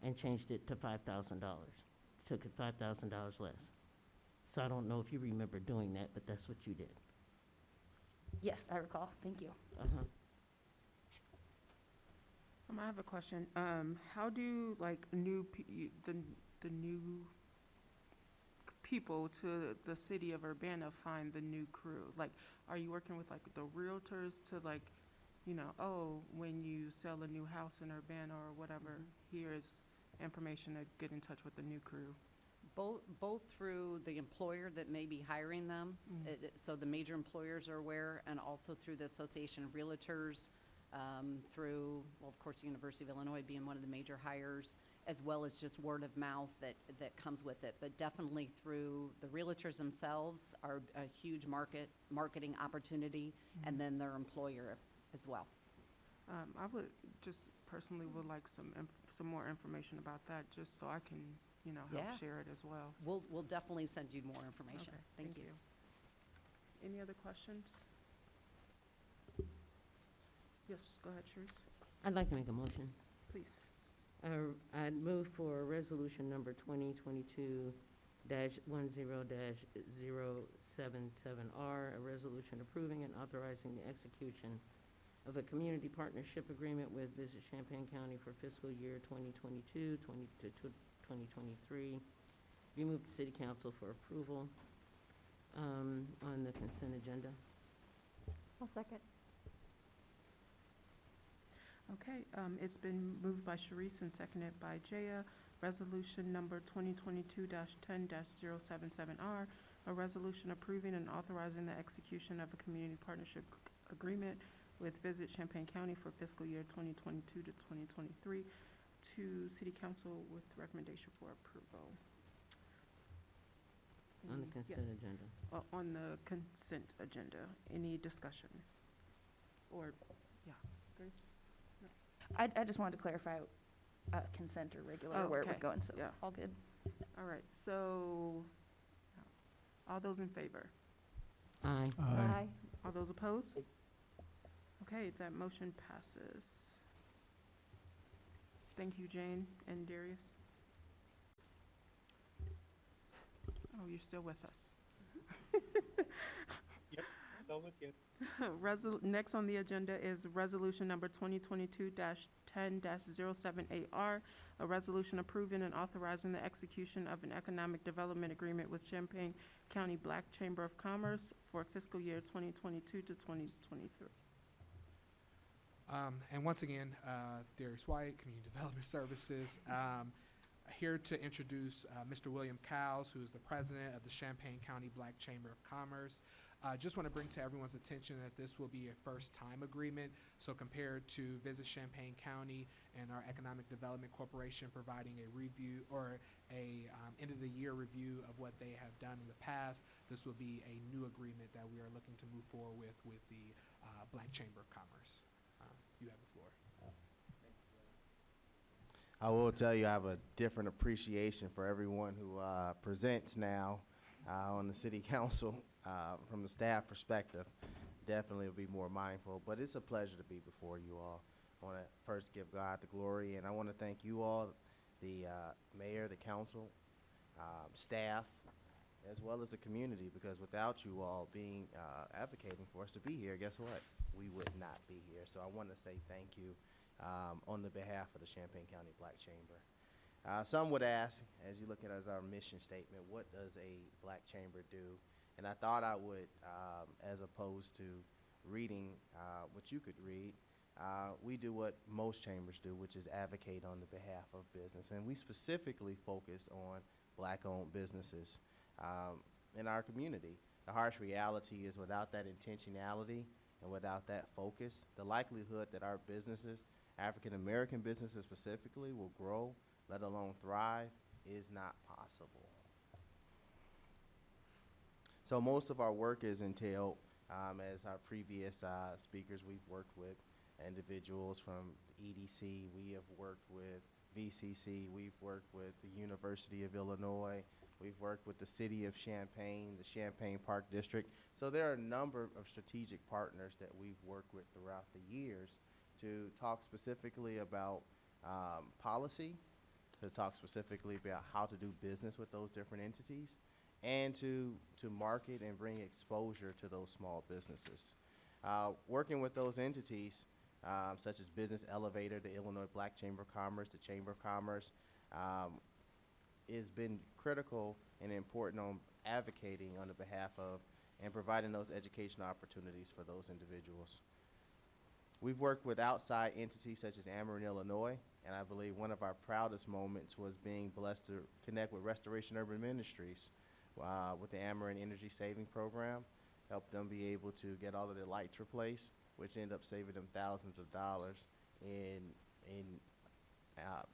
and changed it to $5,000. Took it $5,000 less. So I don't know if you remember doing that, but that's what you did. Yes, I recall. Thank you. Uh-huh. I have a question. How do the new people to the city of Urbana find the new crew? Like, are you working with the realtors to when you sell a new house in Urbana or whatever, here's information to get in touch with the new crew? Both through the employer that may be hiring them, so the major employers are aware, and also through the Association of Realtors, through, well, of course, the University of Illinois being one of the major hires, as well as just word of mouth that comes with it. But definitely through the realtors themselves are a huge marketing opportunity, and then their employer as well. I would just personally would like some more information about that, just so I can help share it as well. We'll definitely send you more information. Okay, Thank you. Any other questions? Yes, go ahead, Sharice. I'd like to make a motion. Please. I'd move for resolution number 2022-10-077R, a resolution approving and authorizing the execution of a community partnership agreement with Visit Champaign County for fiscal year 2022 to 2023. Be moved to City Council for approval on the consent agenda. I'll second. Okay, it's been moved by Sharice and seconded by Jaya. Resolution number 2022-10-077R, a resolution approving and authorizing the execution of a community partnership agreement with Visit Champaign County for fiscal year 2022 to 2023 to City Council with recommendation for approval. On the Yeah. consent agenda. On the consent agenda. Any discussion? Or, yeah, Grace? I just wanted to clarify consent or regular, Oh, where it was okay. going, so Yeah. all good. All right, so, all those in favor? Aye. Aye. All those opposed? Okay, that motion passes. Thank you, Jane and Darius. Oh, you're still with us. Yep, still with you. Next on the agenda is resolution number 2022-10-078R, a resolution approving and authorizing the execution of an economic development agreement with Champaign County Black Chamber of Commerce for fiscal year 2022 to 2023. And once again, Darius White, Community Development Services, here to introduce Mr. William Cowles, who is the president of the Champaign County Black Chamber of Commerce. Just want to bring to everyone's attention that this will be a first-time agreement. So compared to Visit Champaign County and our Economic Development Corporation providing a review or a end-of-the-year review of what they have done in the past, this will be a new agreement that we are looking to move forward with the Black Chamber of Commerce. You have the floor. I will tell you, I have a different appreciation for everyone who presents now on the city council from the staff perspective. Definitely will be more mindful, but it's a pleasure to be before you all. I want to first give God the glory, and I want to thank you all, the mayor, the council, staff, as well as the community, because without you all being advocating for us to be here, guess what? We would not be here. So I want to say thank you on the behalf of the Champaign County Black Chamber. Some would ask, as you look at our mission statement, what does a black chamber do? And I thought I would, as opposed to reading what you could read, we do what most chambers do, which is advocate on the behalf of business. And we specifically focus on black-owned businesses in our community. The harsh reality is without that intentionality and without that focus, the likelihood that our businesses, African-American businesses specifically, will grow, let alone thrive, is not possible. So most of our work is entailed, as our previous speakers, we've worked with individuals from EDC, we have worked with VCC, we've worked with the University of Illinois, we've worked with the City of Champaign, the Champaign Park District. So there are a number of strategic partners that we've worked with throughout the years to talk specifically about policy, to talk specifically about how to do business with those different entities, and to market and bring exposure to those small businesses. Working with those entities, such as Business Elevator, the Illinois Black Chamber of Commerce, the Chamber of Commerce, has been critical and important on advocating on the behalf of and providing those educational opportunities for those individuals. We've worked with outside entities such as Ameren, Illinois, and I believe one of our proudest moments was being blessed to connect with Restoration Urban Ministries with the Ameren Energy Saving Program, helped them be able to get all of their lights replaced, which ended up saving them thousands of dollars in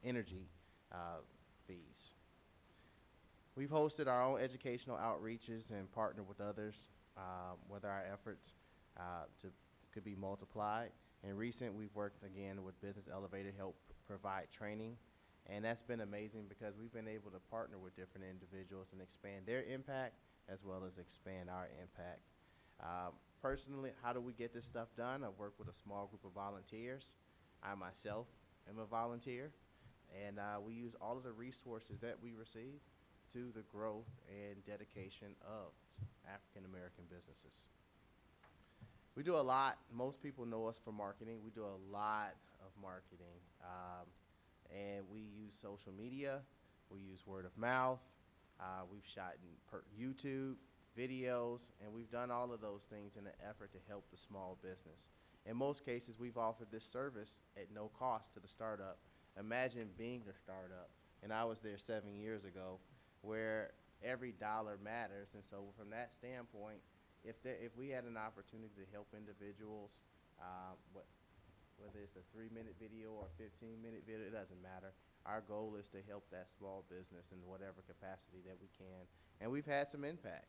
energy fees. We've hosted our own educational outreaches and partnered with others, whether our efforts could be multiplied. In recent, we've worked again with Business Elevator to help provide training, and that's been amazing because we've been able to partner with different individuals and expand their impact as well as expand our impact. Personally, how do we get this stuff done? I've worked with a small group of volunteers. I myself am a volunteer, and we use all of the resources that we receive to the growth and dedication of African American businesses. We do a lot. Most people know us for marketing. We do a lot of marketing. And we use social media. We use word of mouth. We've shot YouTube videos, and we've done all of those things in an effort to help the small business. In most cases, we've offered this service at no cost to the startup. Imagine being a startup, and I was there 7 years ago, where every dollar matters. And so from that standpoint, if we had an opportunity to help individuals, whether it's a 3-minute video or a 15-minute video, it doesn't matter. Our goal is to help that small business in whatever capacity that we can. And we've had some impact.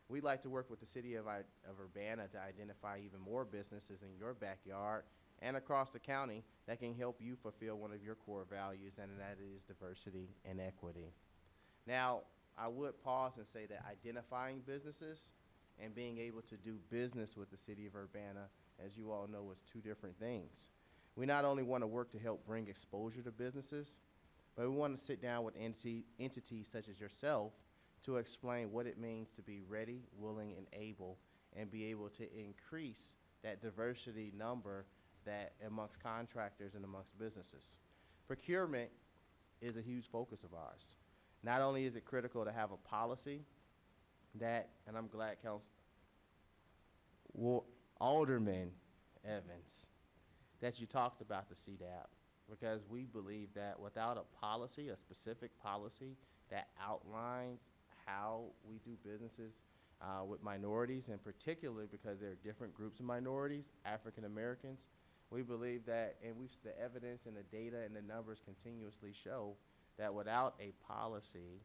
We'd like to work with the city of Urbana to identify even more businesses in your backyard and across the county that can help you fulfill one of your core values, and that is diversity and equity. Now, I would pause and say that identifying businesses and being able to do business with the city of Urbana, as you all know, is two different things. We not only want to work to help bring exposure to businesses, but we want to sit down with entities such as yourself to explain what it means to be ready, willing, and able, and be able to increase that diversity number that amongst contractors and amongst businesses. Procurement is a huge focus of ours. Not only is it critical to have a policy that, and I'm glad Alderman Evans, that you talked about the CDAP, because we believe that without a policy, a specific policy that outlines how we do businesses with minorities, and particularly because there are different groups of minorities, African Americans, we believe that, and the evidence and the data and the numbers continuously show that without a policy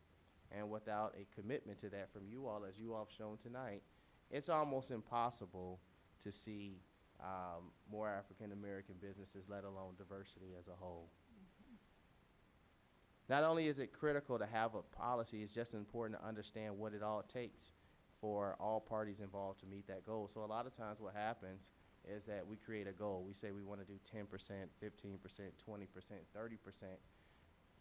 and without a commitment to that from you all, as you all have shown tonight, it's almost impossible to see more African American businesses, let alone diversity as a whole. Not only is it critical to have a policy, it's just important to understand what it all takes for all parties involved to meet that goal. So a lot of times what happens is that we create a goal. We say we want to do 10%, 15%, 20%, 30%.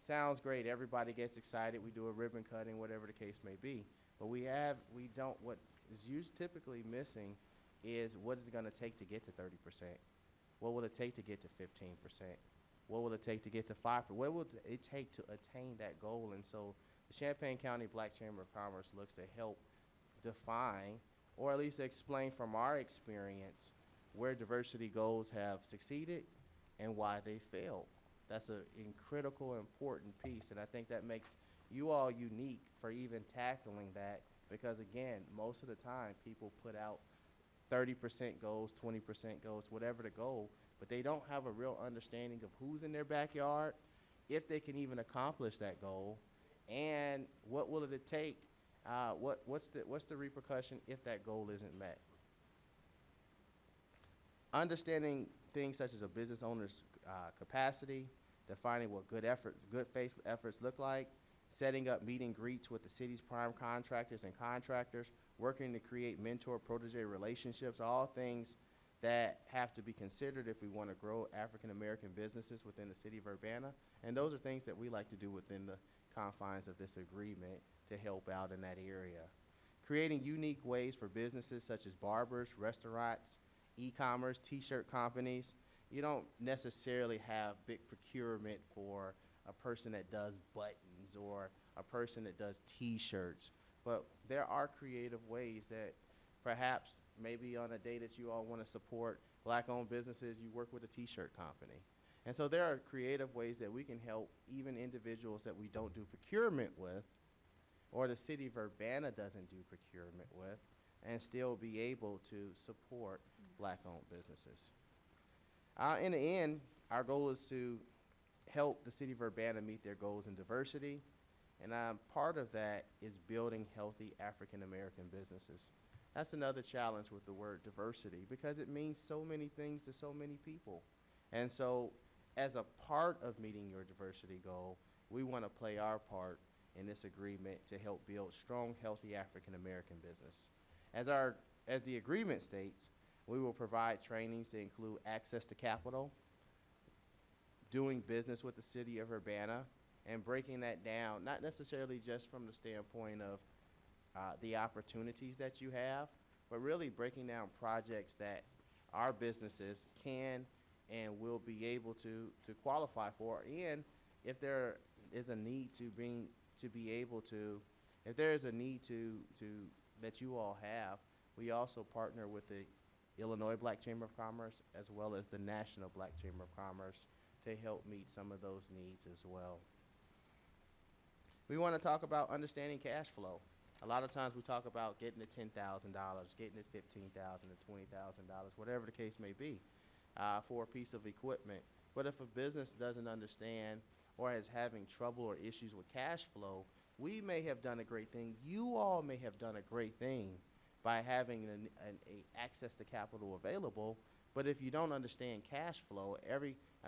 Sounds great. Everybody gets excited. We do a ribbon cutting, whatever the case may be. But what is typically missing is what is it going to take to get to 30%? What will it take to get to 15%? What will it take to get to 5%? What will it take to attain that goal? And so the Champaign County Black Chamber of Commerce looks to help define, or at least explain from our experience, where diversity goals have succeeded and why they failed. That's a critical, important piece, and I think that makes you all unique for even tackling that, because again, most of the time people put out 30% goals, 20% goals, whatever the goal, but they don't have a real understanding of who's in their backyard, if they can even accomplish that goal, and what will it take, what's the repercussion if that goal isn't met. Understanding things such as a business owner's capacity, defining what good faith efforts look like, setting up meet and greets with the city's prime contractors and contractors, working to create mentor-protege relationships, all things that have to be considered if we want to grow African American businesses within the city of Urbana. And those are things that we like to do within the confines of this agreement to help out in that area. Creating unique ways for businesses such as barbers, restaurants, e-commerce, t-shirt companies. You don't necessarily have big procurement for a person that does buttons or a person that does t-shirts, but there are creative ways that perhaps maybe on a day that you all want to support black-owned businesses, you work with a t-shirt company. And so there are creative ways that we can help even individuals that we don't do procurement with, or the city of Urbana doesn't do procurement with, and still be able to support black-owned businesses. In the end, our goal is to help the city of Urbana meet their goals in diversity, and part of that is building healthy African American businesses. That's another challenge with the word diversity, because it means so many things to so many people. And so as a part of meeting your diversity goal, we want to play our part in this agreement to help build strong, healthy African American business. As the agreement states, we will provide trainings to include access to capital, doing business with the city of Urbana, and breaking that down, not necessarily just from the standpoint of the opportunities that you have, but really breaking down projects that our businesses can and will be able to qualify for. And if there is a need if there is a need that you all have, we also partner with the Illinois Black Chamber of Commerce as well as the National Black Chamber of Commerce to help meet some of those needs as well. We want to talk about understanding cash flow. A lot of times we talk about getting to $10,000, getting to $15,000 to $20,000, whatever the case may be, for a piece of equipment. But if a business doesn't understand or is having trouble or issues with cash flow, we may have done a great thing. You all may have done a great thing by having access to capital available. But if you don't understand cash flow,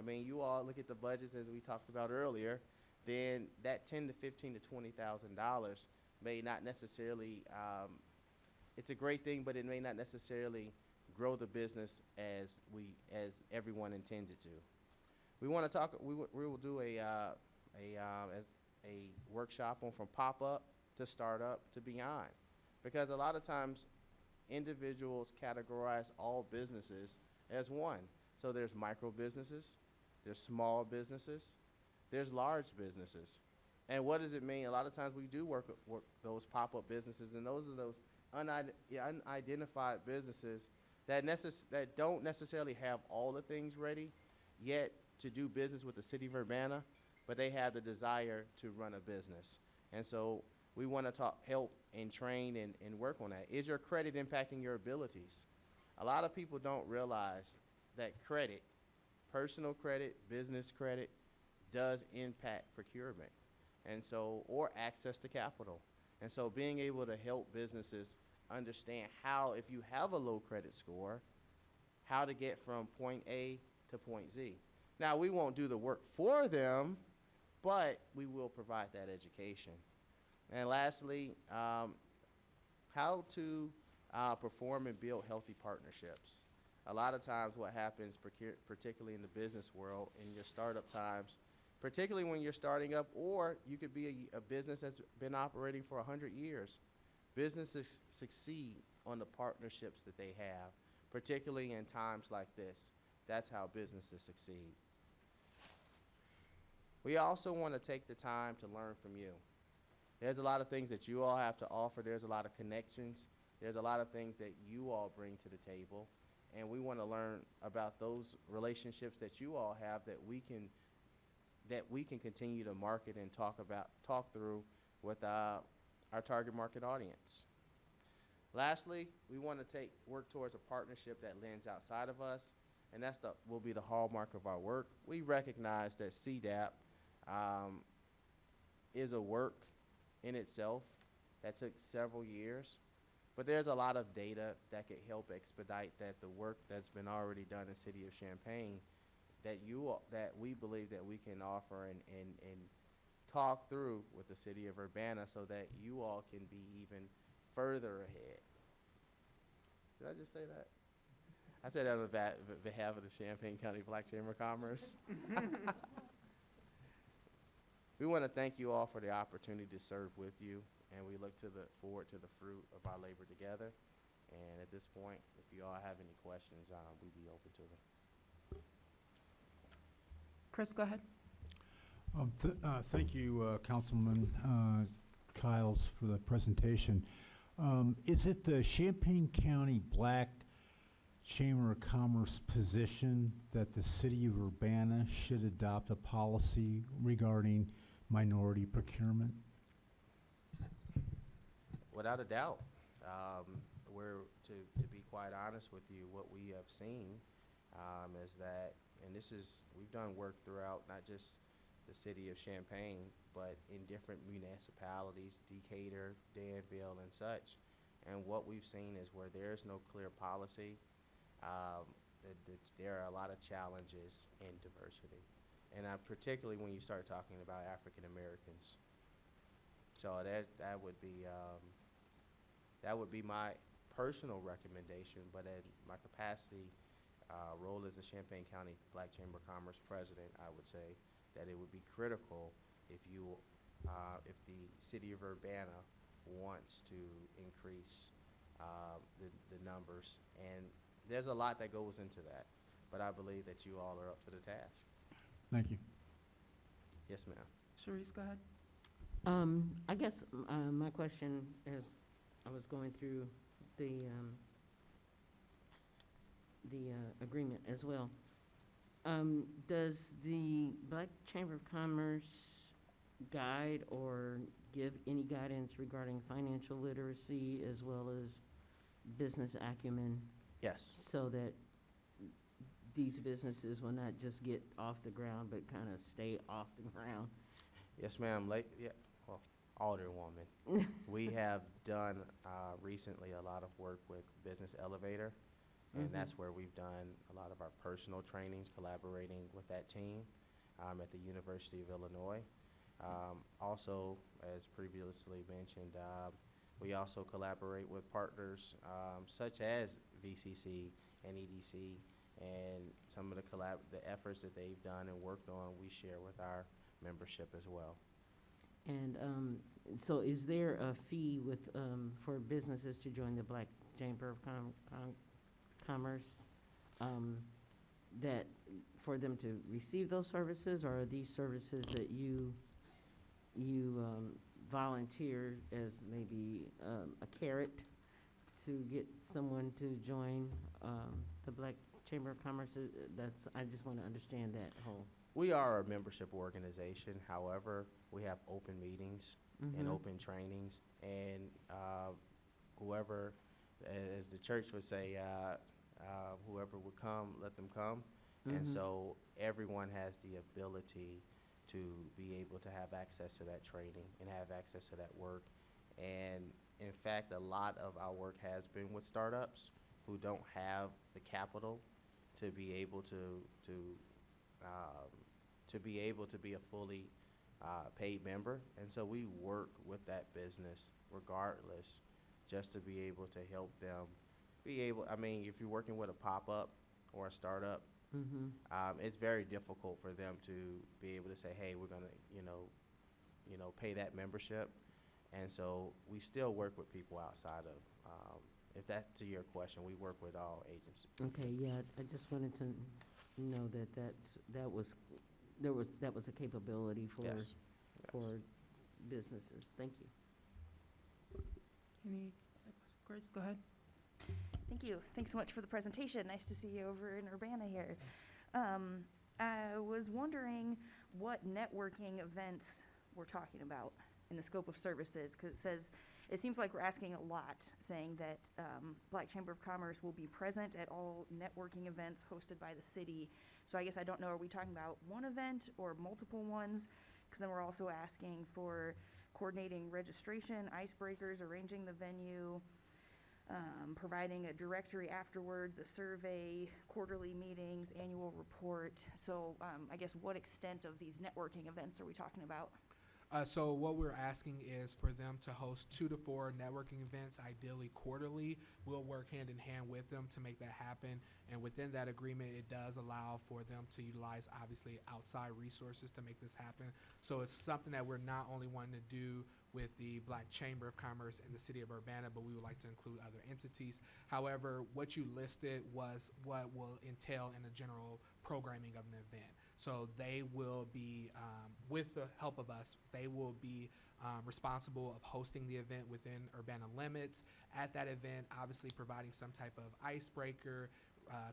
you all look at the budgets as we talked about earlier, then that $10,000 to $15,000 to $20,000 may not necessarily, it's a great thing, but it may not necessarily grow the business as everyone intends it to. We want to talk. We will do a workshop on from pop-up to start-up to beyond, because a lot of times individuals categorize all businesses as one. So there's micro businesses, there's small businesses, there's large businesses. And what does it mean? A lot of times we do work those pop-up businesses, and those are those unidentified businesses that don't necessarily have all the things ready yet to do business with the city of Urbana, but they have the desire to run a business. And so we want to help and train and work on that. Is your credit impacting your abilities? A lot of people don't realize that credit, personal credit, business credit, does impact procurement, and so, or access to capital. And so being able to help businesses understand how, if you have a low credit score, how to get from point A to point Z. Now, we won't do the work for them, but we will provide that education. And lastly, how to perform and build healthy partnerships. A lot of times what happens, particularly in the business world, in your startup times, particularly when you're starting up, or you could be a business that's been operating for 100 years. Businesses succeed on the partnerships that they have, particularly in times like this. That's how businesses succeed. We also want to take the time to learn from you. There's a lot of things that you all have to offer. There's a lot of connections. There's a lot of things that you all bring to the table. And we want to learn about those relationships that you all have that we can continue to market and talk through with our target market audience. Lastly, we want to work towards a partnership that lends outside of us, and will be the hallmark of our work. We recognize that CDAP is a work in itself that took several years, but there's a lot of data that could help expedite the work that's been already done in the city of Champaign that we believe that we can offer and talk through with the city of Urbana so that you all can be even further ahead. Did I just say that? I said that on behalf of the Champaign County Black Chamber of Commerce. We want to thank you all for the opportunity to serve with you, and we look forward to the fruit of our labor together. And at this point, if you all have any questions, we'd be open to them. Chris, go ahead. Thank you, Councilman Kyles, for the presentation. Is it the Champaign County Black Chamber of Commerce position that the city of Urbana should adopt a policy regarding minority procurement? Without a doubt. To be quite honest with you, what we have seen is that, and we've done work throughout not just the city of Champaign, but in different municipalities, Decatur, Danville, and such. And what we've seen is where there's no clear policy, there are a lot of challenges in diversity. And particularly when you start talking about African Americans. So that would be my personal recommendation, but in my capacity, role as the Champaign County Black Chamber of Commerce president, I would say that it would be critical if the city of Urbana wants to increase the numbers. And there's a lot that goes into that, but I believe that you all are up to the task. Thank you. Yes, ma'am. Sharice, go ahead. I guess, my question as I was going through the agreement as well. Does the Black Chamber of Commerce guide or give any guidance regarding financial literacy as well as business acumen? Yes. So that these businesses will not just get off the ground, but kind of stay off the ground? Yes, ma'am. Well, Alderwoman. We have done recently a lot of work with Business Elevator, and that's where we've done a lot of our personal trainings, collaborating with that team at the University of Illinois. Also, as previously mentioned, we also collaborate with partners such as VCC and EDC, and some of the efforts that they've done and worked on, we share with our membership as well. And so is there a fee with, for businesses to join the Black Chamber of Commerce, that for them to receive those services, or are these services that you volunteer as maybe a carrot to get someone to join the Black Chamber of Commerce? I just want to understand that whole. We are a membership organization. However, we have open meetings and open trainings, and whoever, as the church would say, whoever would come, let them come. And so everyone has the ability to be able to have access to that training and have access to that work. And in fact, a lot of our work has been with startups who don't have the capital to be able to be a fully paid member. And so we work with that business regardless, just to be able to help them be able, I mean, if you're working with a pop-up or a startup, it's very difficult for them to be able to say, hey, we're gonna, pay that membership. And so we still work with people outside of, if that's to your question, we work with all agencies. Okay, yeah, I just wanted to know that was a capability for, Yes. for businesses. Thank you. Any, Grace, go ahead. Thank you. Thanks so much for the presentation. Nice to see you over in Urbana here. I was wondering what networking events we're talking about in the scope of services, because it seems like we're asking a lot, saying that Black Chamber of Commerce will be present at all networking events hosted by the city. So I guess I don't know, are we talking about one event or multiple ones? Because then we're also asking for coordinating registration, icebreakers, arranging the venue, providing a directory afterwards, a survey, quarterly meetings, annual report. So I guess what extent of these networking events are we talking about? So what we're asking is for them to host 2 to 4 networking events, ideally quarterly. We'll work hand in hand with them to make that happen. And within that agreement, it does allow for them to utilize, obviously, outside resources to make this happen. So it's something that we're not only wanting to do with the Black Chamber of Commerce in the city of Urbana, but we would like to include other entities. However, what you listed was what will entail in the general programming of an event. So they will be, with the help of us, they will be responsible of hosting the event within Urbana limits. At that event, obviously providing some type of icebreaker,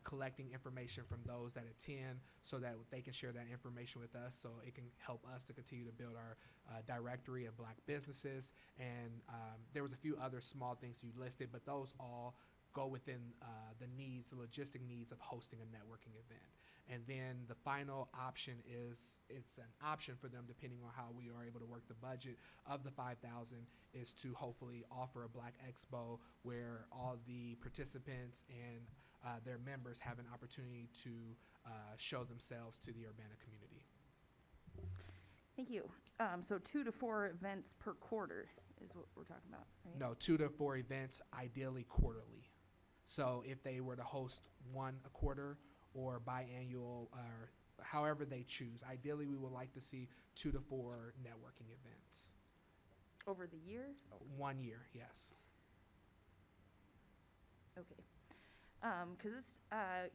collecting information from those that attend so that they can share that information with us, so it can help us to continue to build our directory of Black businesses. And there was a few other small things you listed, but those all go within the logistic needs of hosting a networking event. And then the final option is, it's an option for them depending on how we are able to work the budget of the $5,000, is to hopefully offer a Black Expo where all the participants and their members have an opportunity to show themselves to the Urbana community. Thank you. So 2 to 4 events per quarter is what we're talking about, right? No, 2 to 4 events, ideally quarterly. So if they were to host one a quarter or biannual, or however they choose, ideally we would like to see 2 to 4 networking events. Over the year? 1 year, yes. Okay. Because this,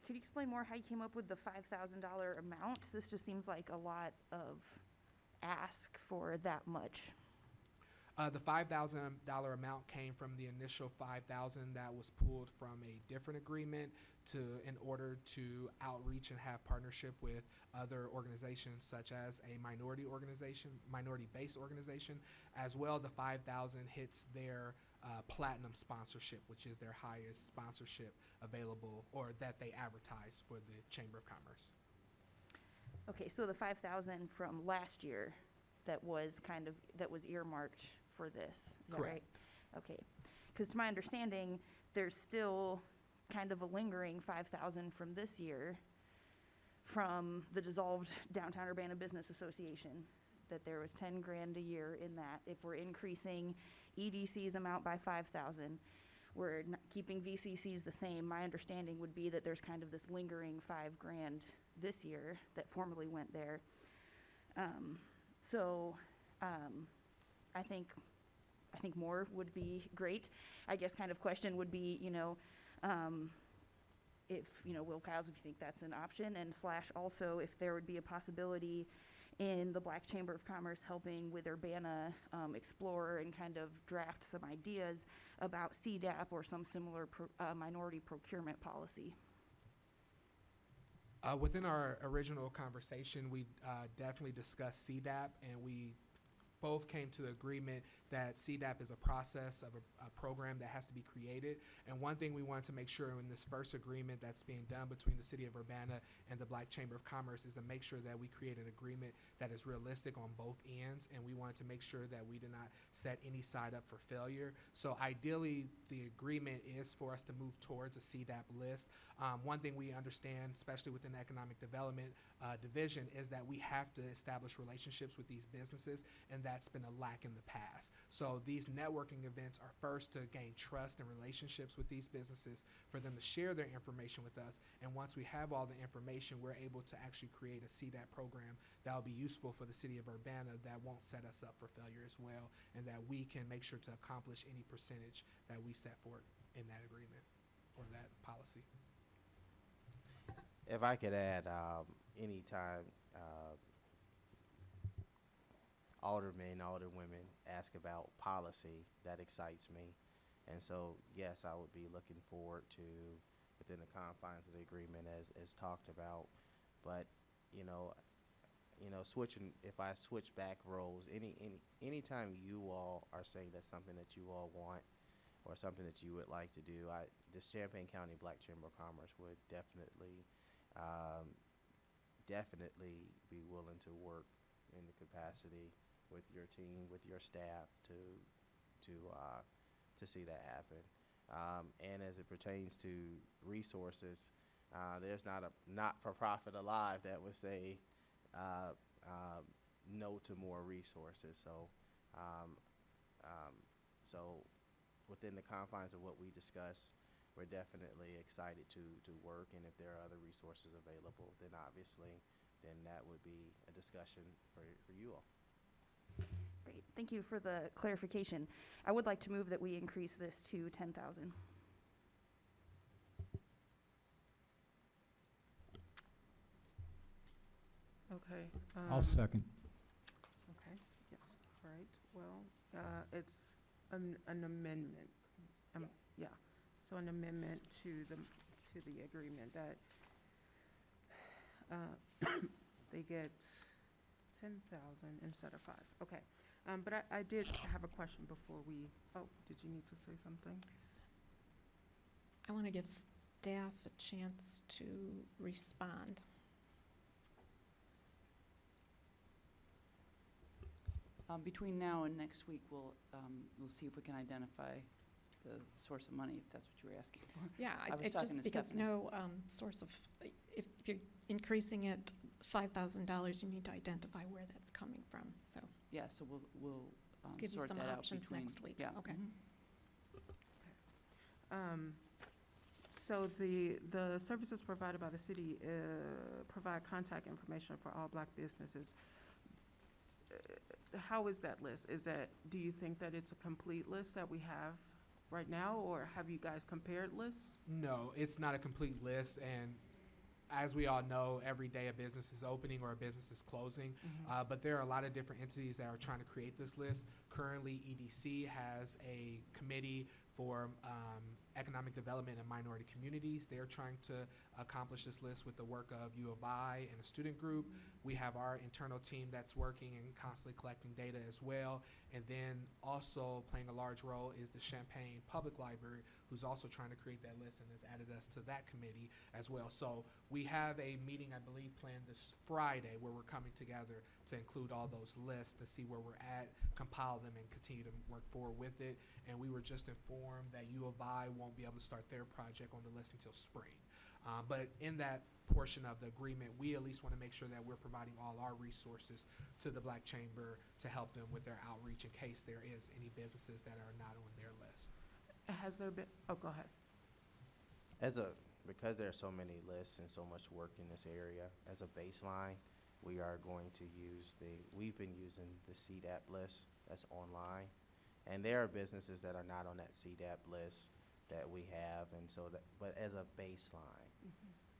could you explain more how you came up with the $5,000 amount? This just seems like a lot of ask for that much. The $5,000 amount came from the initial $5,000 that was pulled from a different agreement in order to outreach and have partnership with other organizations such as a minority-based organization. As well, the $5,000 hits their platinum sponsorship, which is their highest sponsorship available or that they advertise for the Chamber of Commerce. Okay, so the 5,000 from last year that was earmarked for this, is that right? Correct. Okay, because to my understanding, there's still kind of a lingering 5,000 from this year from the dissolved Downtown Urbana Business Association, that there was 10 grand a year in that. If we're increasing EDC's amount by 5,000, we're keeping VCC's the same. My understanding would be that there's kind of this lingering 5 grand this year that formerly went there. I think more would be great. I guess kind of question would be, if, Will Kyles, if you think that's an option, and / also if there would be a possibility in the Black Chamber of Commerce helping with Urbana explore and kind of draft some ideas about CDAP or some similar minority procurement policy. Within our original conversation, we definitely discussed CDAP, and we both came to the agreement that CDAP is a process of a program that has to be created. And one thing we wanted to make sure in this first agreement that's being done between the City of Urbana and the Black Chamber of Commerce is to make sure that we create an agreement that is realistic on both ends. And we wanted to make sure that we did not set any side up for failure. So ideally, the agreement is for us to move towards a CDAP list. One thing we understand, especially within the Economic Development Division, is that we have to establish relationships with these businesses, and that's been a lack in the past. So these networking events are first to gain trust and relationships with these businesses, for them to share their information with us. And once we have all the information, we're able to actually create a CDAP program that will be useful for the City of Urbana, that won't set us up for failure as well, and that we can make sure to accomplish any percentage that we set forth in that agreement or that policy. If I could add, anytime aldermen, alderwomen ask about policy, that excites me. And so, yes, I would be looking forward to, within the confines of the agreement as talked about. But, switching, if I switch back roles, anytime you all are saying that's something that you all want or something that you would like to do, the Champaign County Black Chamber of Commerce would definitely be willing to work in the capacity with your team, with your staff, to see that happen. And as it pertains to resources, there's not a not-for-profit alive that would say no to more resources. So within the confines of what we discussed, we're definitely excited to work, and if there are other resources available, then obviously, that would be a discussion for you all. Great, thank you for the clarification. I would like to move that we increase this to 10,000. Okay. I'll second. Okay, yes, all right. Well, it's an amendment. Yeah, so an amendment to the agreement that they get 10,000 instead of 5. Okay, but I did have a question before we, did you need to say something? I want to give staff a chance to respond. Between now and next week, we'll see if we can identify the source of money, if that's what you were asking for. Yeah, I was talking just to because Stephanie. no source of, if you're increasing it $5,000, you need to identify where that's coming from, so. Yeah, so we'll Give you sort some that out options between- next week. Yeah. Okay. So the services provided by the city provide contact information for all Black businesses. How is that list? Do you think that it's a complete list that we have right now, or have you guys compared lists? No, it's not a complete list, and as we all know, every day a business is opening or a business is closing. But there are a lot of different entities that are trying to create this list. Currently, EDC has a committee for economic development and minority communities. They're trying to accomplish this list with the work of U of I and a student group. We have our internal team that's working and constantly collecting data as well. And then also playing a large role is the Champaign Public Library, who's also trying to create that list and has added us to that committee as well. So we have a meeting, I believe, planned this Friday where we're coming together to include all those lists to see where we're at, compile them, and continue to work forward with it. And we were just informed that U of I won't be able to start their project on the list until spring. But in that portion of the agreement, we at least want to make sure that we're providing all our resources to the Black Chamber to help them with their outreach in case there is any businesses that are not on their list. Has there been, oh, go ahead. Because there are so many lists and so much work in this area, as a baseline, we are going to use we've been using the CDAP list that's online. And there are businesses that are not on that CDAP list that we have, and so but as a baseline,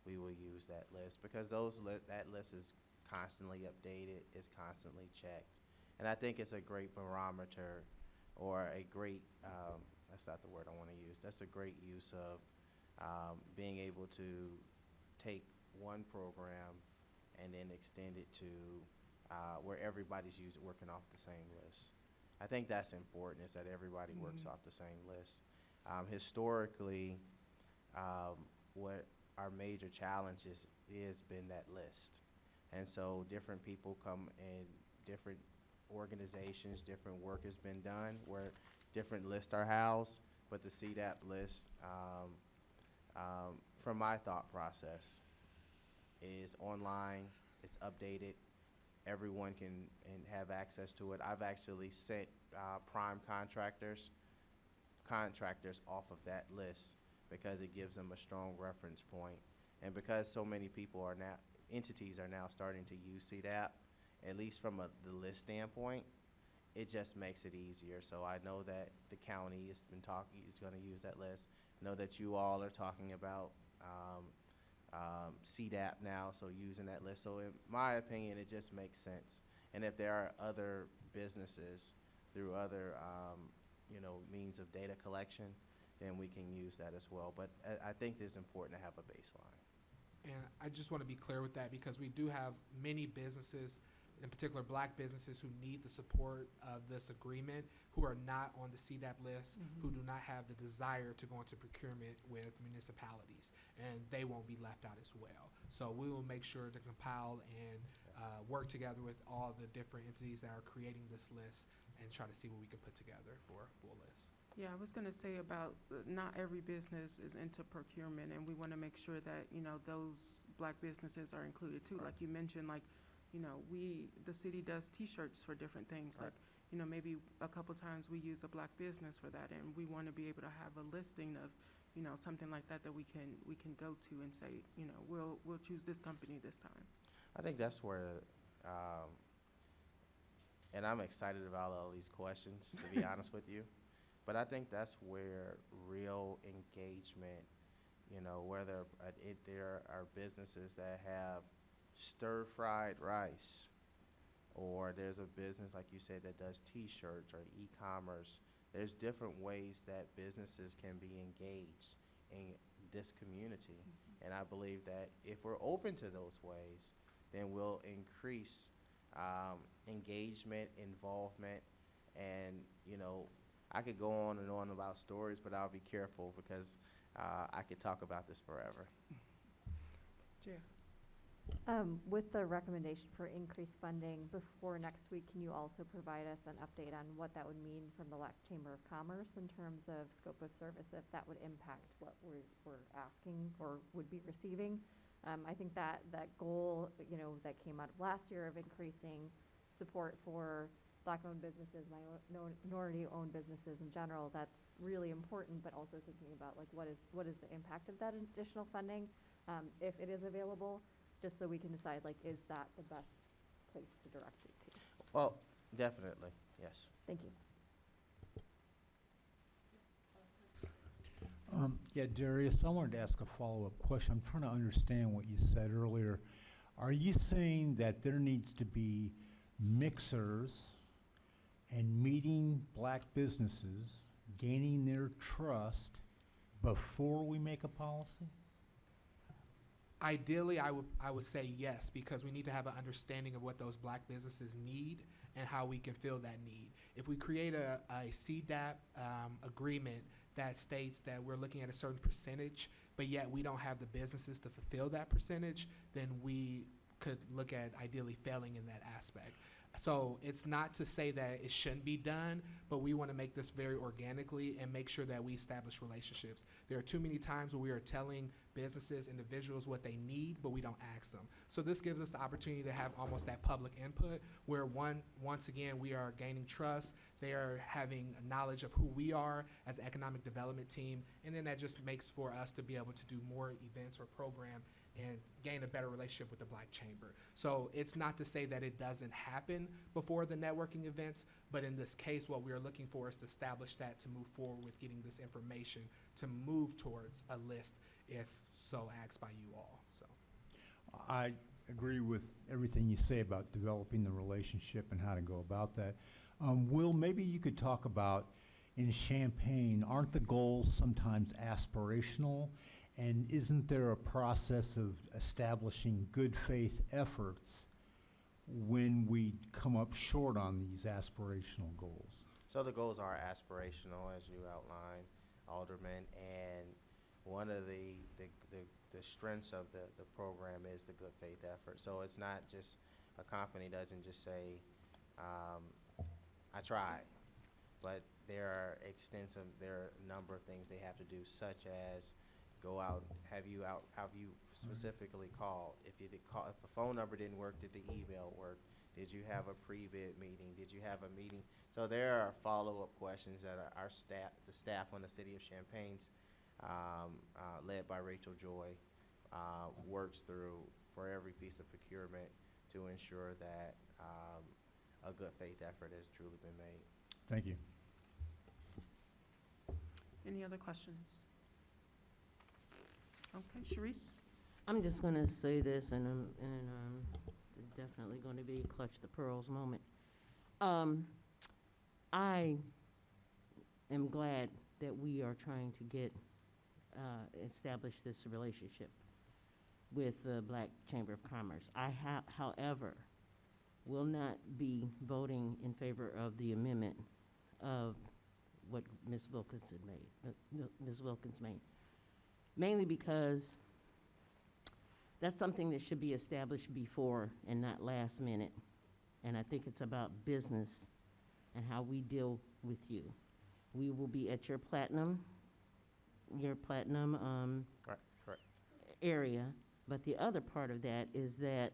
we will use that list because that list is constantly updated, is constantly checked. And I think it's a great barometer or a great, that's not the word I want to use, that's a great use of being able to take one program and then extend it to where everybody's working off the same list. I think that's important, is that everybody works off the same list. Historically, what our major challenge is been that list. And so different people come in, different organizations, different work has been done where different lists are housed, but the CDAP list, from my thought process, is online, it's updated, everyone can have access to it. I've actually sent prime contractors off of that list because it gives them a strong reference point. And because so many people entities are now starting to use CDAP, at least from the list standpoint, it just makes it easier. So I know that the county is going to use that list. I know that you all are talking about CDAP now, so using that list. So in my opinion, it just makes sense. And if there are other businesses through other means of data collection, then we can use that as well. But I think it's important to have a baseline. And I just want to be clear with that because we do have many businesses, in particular Black businesses, who need the support of this agreement, who are not on the CDAP list, who do not have the desire to go into procurement with municipalities, and they won't be left out as well. So we will make sure to compile and work together with all the different entities that are creating this list and try to see what we can put together for a full list. Yeah, I was gonna say about, not every business is into procurement, and we wanna make sure that, those Black businesses are included too. Like you mentioned, like, the city does T-shirts for different things. Like, maybe a couple times we use a Black business for that, and we wanna be able to have a listing of, something like that we can go to and say, we'll choose this company this time. I think that's where, and I'm excited about all these questions, to be honest with you. But I think that's where real engagement, whether there are businesses that have stir-fried rice, or there's a business, like you said, that does T-shirts or e-commerce. There's different ways that businesses can be engaged in this community. And I believe that if we're open to those ways, then we'll increase engagement, involvement, and, I could go on and on about stories, but I'll be careful because I could talk about this forever. Jeff? With the recommendation for increased funding before next week, can you also provide us an update on what that would mean from the Black Chamber of Commerce in terms of scope of service, if that would impact what we're asking or would be receiving? I think that goal, that came out of last year of increasing support for Black-owned businesses, minority-owned businesses in general, that's really important, but also thinking about like what is the impact of that additional funding, if it is available, just so we can decide, like, is that the best place to direct it to? Well, definitely, yes. Thank you. Yeah, Darius, I wanted to ask a follow-up question. I'm trying to understand what you said earlier. Are you saying that there needs to be mixers and meeting black businesses, gaining their trust before we make a policy? Ideally, I would say yes, because we need to have an understanding of what those black businesses need and how we can fill that need. If we create a CDAP agreement that states that we're looking at a certain percentage, but yet we don't have the businesses to fulfill that percentage, then we could look at ideally failing in that aspect. So it's not to say that it shouldn't be done, but we want to make this very organically and make sure that we establish relationships. There are too many times where we are telling businesses, individuals what they need, but we don't ask them. So this gives us the opportunity to have almost that public input where once again, we are gaining trust. They are having knowledge of who we are as an economic development team. And then that just makes for us to be able to do more events or program and gain a better relationship with the Black Chamber. So it's not to say that it doesn't happen before the networking events, but in this case, what we are looking for is to establish that to move forward with getting this information to move towards a list if so asked by you all, so. I agree with everything you say about developing the relationship and how to go about that. Will, maybe you could talk about, in Champaign, aren't the goals sometimes aspirational? And isn't there a process of establishing good faith efforts when we come up short on these aspirational goals? So the goals are aspirational, as you outlined, Alderman, and one of the strengths of the program is the good faith effort. So it's not just, a company doesn't just say, I tried, but there are a number of things they have to do, such as go out, have you specifically called? If you did call, if the phone number didn't work, did the email work? Did you have a pre-bid meeting? Did you have a meeting? So there are follow-up questions that our staff, the staff on the City of Champaign's, led by Rachel Joy, works through for every piece of procurement to ensure that a good faith effort has truly been made. Thank you. Any other questions? Okay, Sharice? I'm just gonna say this, and definitely gonna be a clutch the pearls moment. I am glad that we are trying to establish this relationship with the Black Chamber of Commerce. I however, will not be voting in favor of the amendment of what Ms. Wilkins made. Mainly because that's something that should be established before and not last minute. And I think it's about business and how we deal with you. We will be at your platinum Correct. area, but the other part of that is that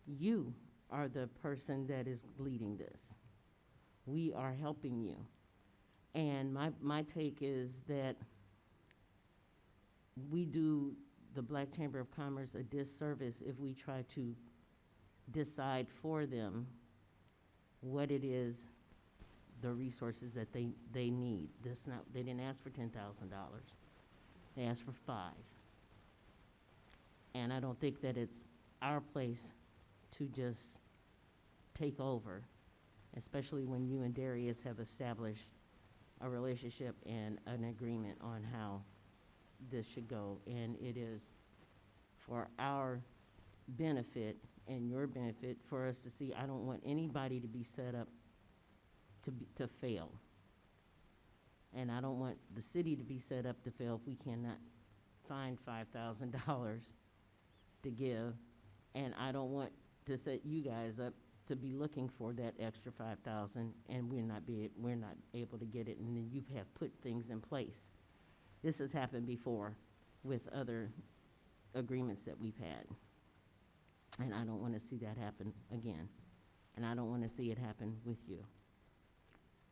you are the person that is leading this. We are helping you. And my take is that we do the Black Chamber of Commerce a disservice if we try to decide for them what it is, the resources that they need. They didn't ask for $10,000. They asked for $5,000. And I don't think that it's our place to just take over, especially when you and Darius have established a relationship and an agreement on how this should go. And it is for our benefit and your benefit for us to see. I don't want anybody to be set up to fail. And I don't want the city to be set up to fail if we cannot find $5,000 to give. And I don't want to set you guys up to be looking for that extra $5,000 and we're not able to get it, and then you have put things in place. This has happened before with other agreements that we've had. And I don't want to see that happen again. And I don't want to see it happen with you.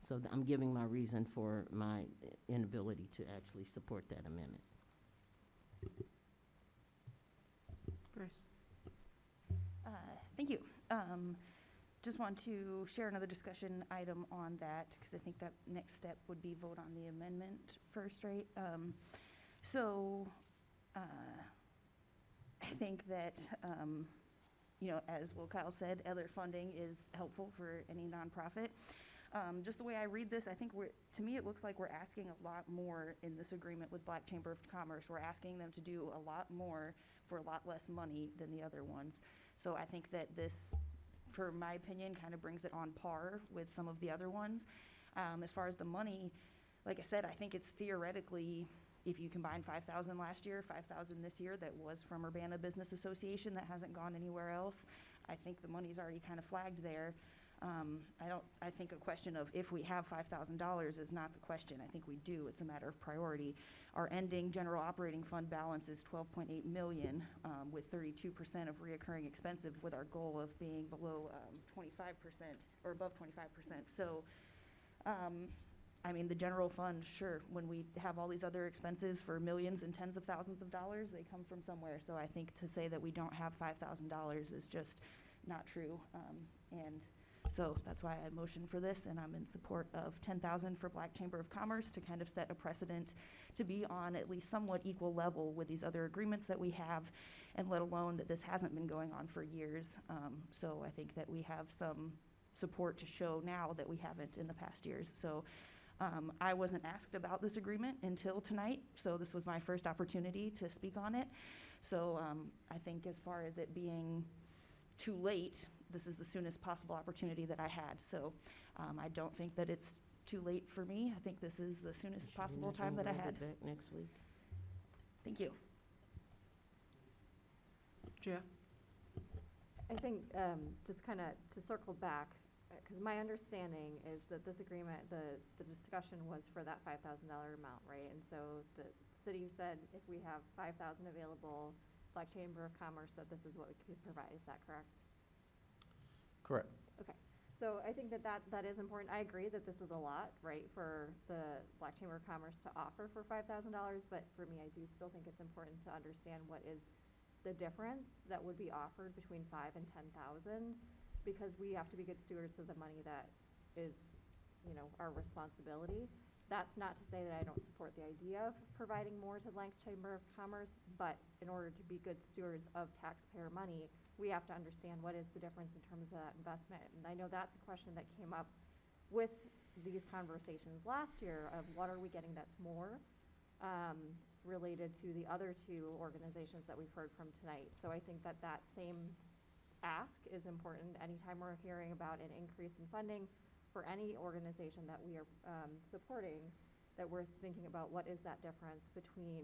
So I'm giving my reason for my inability to actually support that amendment. Grace? Thank you. just want to share another discussion item on that, because I think that next step would be vote on the amendment first, right? So, I think that, as Will Kyle said, other funding is helpful for any nonprofit. Just the way I read this, I think to me, it looks like we're asking a lot more in this agreement with Black Chamber of Commerce. We're asking them to do a lot more for a lot less money than the other ones. So I think that this, for my opinion, kind of brings it on par with some of the other ones. As far as the money, like I said, I think it's theoretically, if you combine 5,000 last year, 5,000 this year, that was from Urbana Business Association, that hasn't gone anywhere else. I think the money's already kind of flagged there. I think a question of if we have $5,000 is not the question. I think we do. It's a matter of priority. Our ending general operating fund balance is $12.8 million, with 32% of reoccurring expenses, with our goal of being below 25% or above 25%. So, the general fund, sure, when we have all these other expenses for millions and tens of thousands of dollars, they come from somewhere. So I think to say that we don't have $5,000 is just not true. And so that's why I motioned for this, and I'm in support of $10,000 for Black Chamber of Commerce to kind of set a precedent to be on at least somewhat equal level with these other agreements that we have, and let alone that this hasn't been going on for years. So I think that we have some support to show now that we haven't in the past years. So I wasn't asked about this agreement until tonight, so this was my first opportunity to speak on it. So I think as far as it being too late, this is the soonest possible opportunity that I had. So I don't think that it's too late for me. I think this is the soonest possible time that I had. Back next week. Thank you. Gia? I think, just kind of to circle back, because my understanding is that this agreement, the discussion was for that $5,000 amount, right? And so the city said if we have 5,000 available, Black Chamber of Commerce said this is what we could provide. Is that correct? Correct. Okay. So I think that is important. I agree that this is a lot, right, for the Black Chamber of Commerce to offer for $5,000, but for me, I do still think it's important to understand what is the difference that would be offered between 5,000 and 10,000, because we have to be good stewards of the money that is, our responsibility. That's not to say that I don't support the idea of providing more to the Black Chamber of Commerce, but in order to be good stewards of taxpayer money, we have to understand what is the difference in terms of that investment. And I know that's a question that came up with these conversations last year of what are we getting that's more, related to the other two organizations that we've heard from tonight. So I think that same ask is important anytime we're hearing about an increase in funding for any organization that we are supporting, that we're thinking about what is that difference between,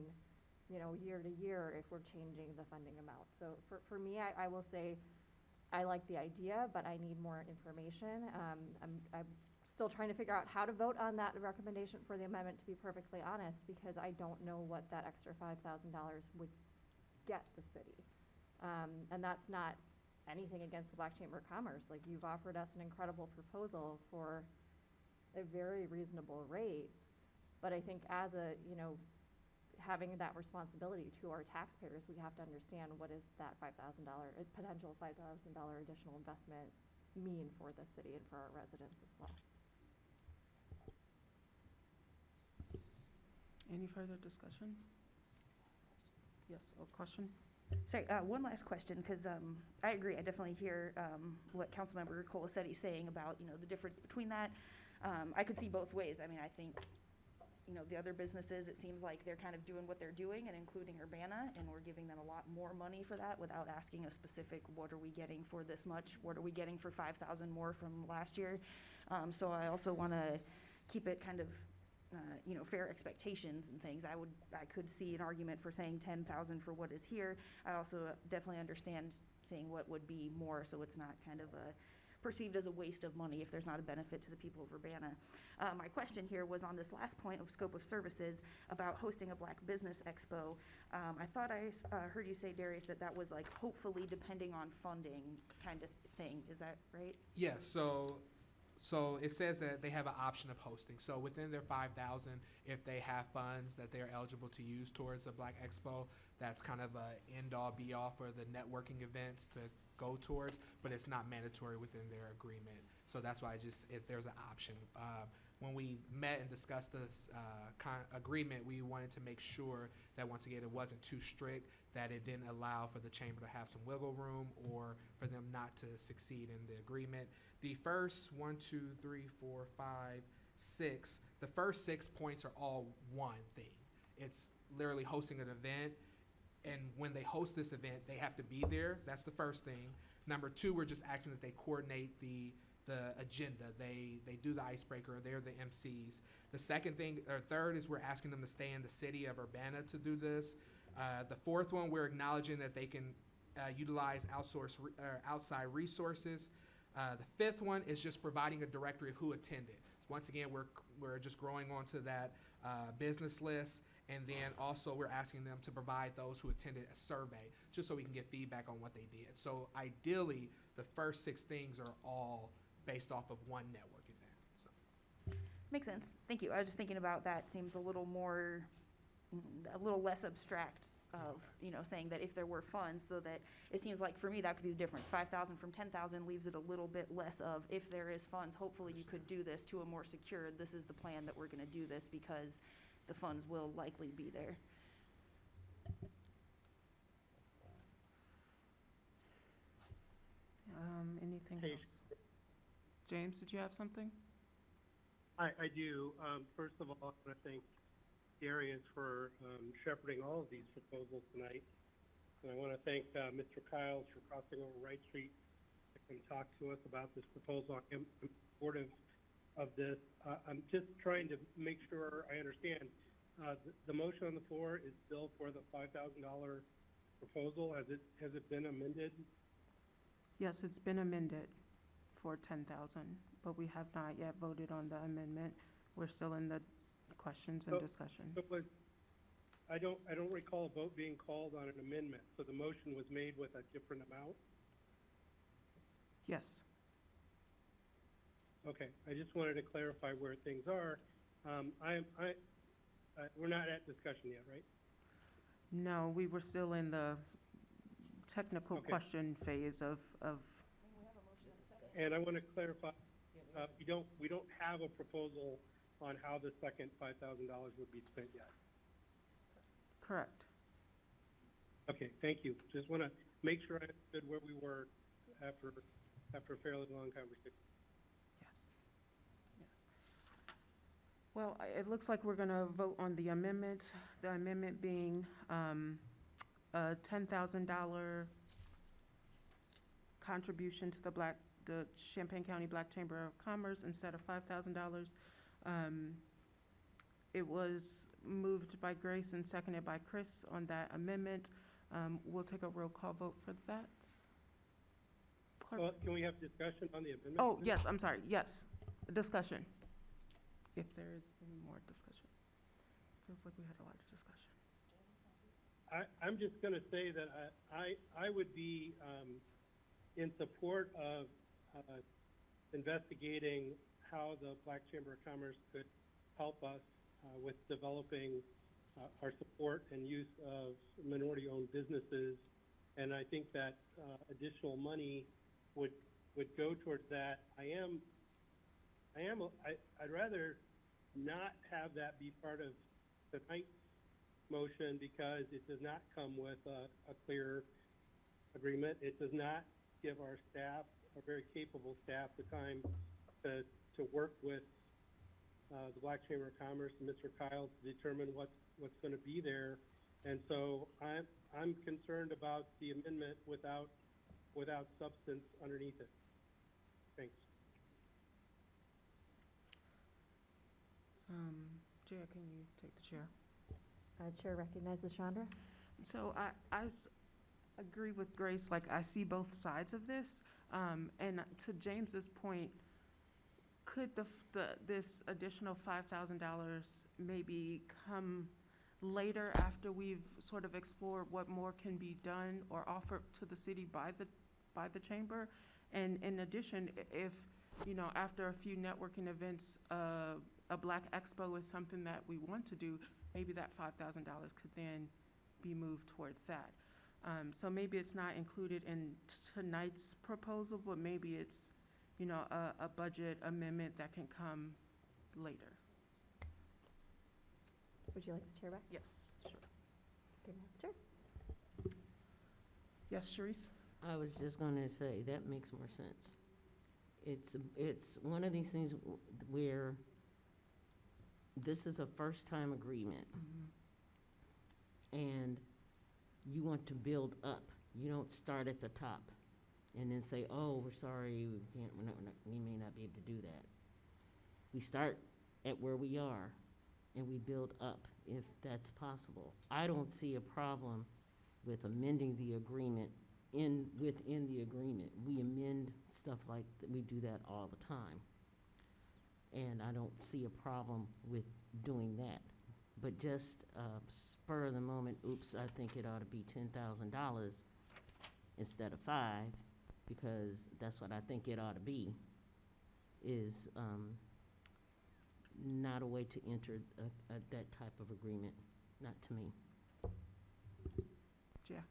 year to year if we're changing the funding amount. So for me, I will say I like the idea, but I need more information. I'm still trying to figure out how to vote on that recommendation for the amendment, to be perfectly honest, because I don't know what that extra $5,000 would get the city. And that's not anything against the Black Chamber of Commerce. Like, you've offered us an incredible proposal for a very reasonable rate, but I think as having that responsibility to our taxpayers, we have to understand what is that potential $5,000 additional investment mean for the city and for our residents as well. Any further discussion? Yes, or question? Sorry, one last question, because I agree. I definitely hear what Councilmember Colasetti saying about, the difference between that. I could see both ways. I think, the other businesses, it seems like they're kind of doing what they're doing, and including Urbana, and we're giving them a lot more money for that without asking a specific, what are we getting for this much? What are we getting for 5,000 more from last year? So I also want to keep it kind of fair expectations and things. I could see an argument for saying 10,000 for what is here. I also definitely understand saying what would be more, so it's not kind of perceived as a waste of money if there's not a benefit to the people of Urbana. My question here was on this last point of scope of services about hosting a Black Business Expo. I thought I heard you say, Darius, that was like hopefully depending on funding kind of thing. Is that right? Yeah, so So it says that they have an option of hosting. So within their 5,000, if they have funds that they're eligible to use towards a Black Expo, that's kind of a end-all be-all for the networking events to go towards, but it's not mandatory within their agreement. So that's why if there's an option. When we met and discussed this agreement, we wanted to make sure that, once again, it wasn't too strict, that it didn't allow for the chamber to have some wiggle room or for them not to succeed in the agreement. The first the first 6 points are all one thing. It's literally hosting an event, and when they host this event, they have to be there. That's the first thing. Number 2, we're just asking that they coordinate the agenda. They do the icebreaker. They're the MCs. The third is we're asking them to stay in the city of Urbana to do this. The fourth one, we're acknowledging that they can utilize outside resources. The fifth one is just providing a directory of who attended. Once again, we're just growing onto that business list. And then also we're asking them to provide those who attended a survey, just so we can get feedback on what they did. So ideally, the first 6 things are all based off of one network event. So. Makes sense. Thank you. I was just thinking about that. Seems a little less abstract of, saying that if there were funds, so that it seems like for me that could be the difference. 5,000 from 10,000 leaves it a little bit less of, if there is funds, hopefully you could do this to a more secure, this is the plan that we're going to do this because the funds will likely be there. Anything Hey. else? James, did you have something? I do. First of all, I want to thank Darius for shepherding all of these proposals tonight. And I want to thank Mr. Kiles for crossing over Wright Street to come talk to us about this proposal. I'm supportive of this. I'm just trying to make sure I understand. The motion on the floor is still for the $5,000 proposal. Has it been amended? Yes, it's been amended for 10,000, but we have not yet voted on the amendment. We're still in the questions and discussion. I don't recall a vote being called on an amendment, so the motion was made with a different amount? Yes. Okay, I just wanted to clarify where things are. We're not at discussion yet, right? No, we were still in the technical Okay. question phase of, And I want to clarify, we don't have a proposal on how the second $5,000 would be spent yet. correct. Okay, thank you. Just want to make sure I understood where we were after a fairly long conversation. Yes. Well, it looks like we're going to vote on the amendment being a $10,000 contribution to the Champaign County Black Chamber of Commerce instead of $5,000. It was moved by Grace and seconded by Chris on that amendment. We'll take a roll call vote for that. Clerk? Well, can we have discussion on the amendment? Oh, yes, I'm sorry, yes, discussion. If there is any more discussion. Feels like we had a lot of discussion. I'm just going to say that I would be in support of investigating how the Black Chamber of Commerce could help us with developing our support and use of minority-owned businesses. And I think that additional money would go towards that. I'd rather not have that be part of tonight's motion because it does not come with a clear agreement. It does not give our staff, our very capable staff, the time to work with the Black Chamber of Commerce and Mr. Kyle to determine what's going to be there. And so I'm concerned about the amendment without substance underneath it. Thanks. Chair, can you take the chair? Chair recognizes Chandra. So I agree with Grace, like I see both sides of this. And to James's point, could this additional $5,000 maybe come later after we've sort of explored what more can be done or offered to the city by the chamber? And in addition, if you know, after a few networking events, a Black Expo is something that we want to do, maybe that $5,000 could then be moved towards that. So maybe it's not included in tonight's proposal, but maybe it's, you know, a budget amendment that can come later. Would you like the chair back? Yes, sure. Okay, Madam Chair. Yes, Sharice? I was just gonna say, that makes more sense. It's one of these things where this is a first-time agreement, and you want to build up. You don't start at the top and then say, oh, we're sorry, we may not be able to do that. We start at where we are, and we build up if that's possible. I don't see a problem with amending the agreement within the agreement. We amend stuff like that, we do that all the time. And I don't see a problem with doing that. But just spur of the moment, oops, I think it ought to be $10,000 instead of $5,000, because that's what I think it ought to be, is not a way to enter that type of agreement, not to me. Yeah.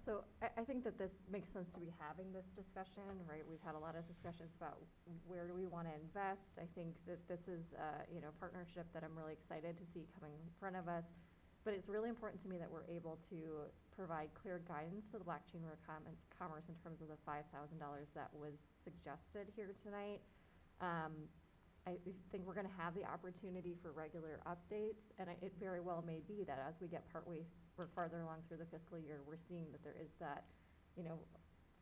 So I think that this makes sense to be having this discussion, right? We've had a lot of discussions about where do we want to invest. I think that this is, you know, a partnership that I'm really excited to see coming in front of us. But it's really important to me that we're able to provide clear guidance to the Black Chamber of Commerce in terms of the $5,000 that was suggested here tonight. I think we're going to have the opportunity for regular updates, and it very well may be that as we get partway or farther along through the fiscal year, we're seeing that there is that, you know,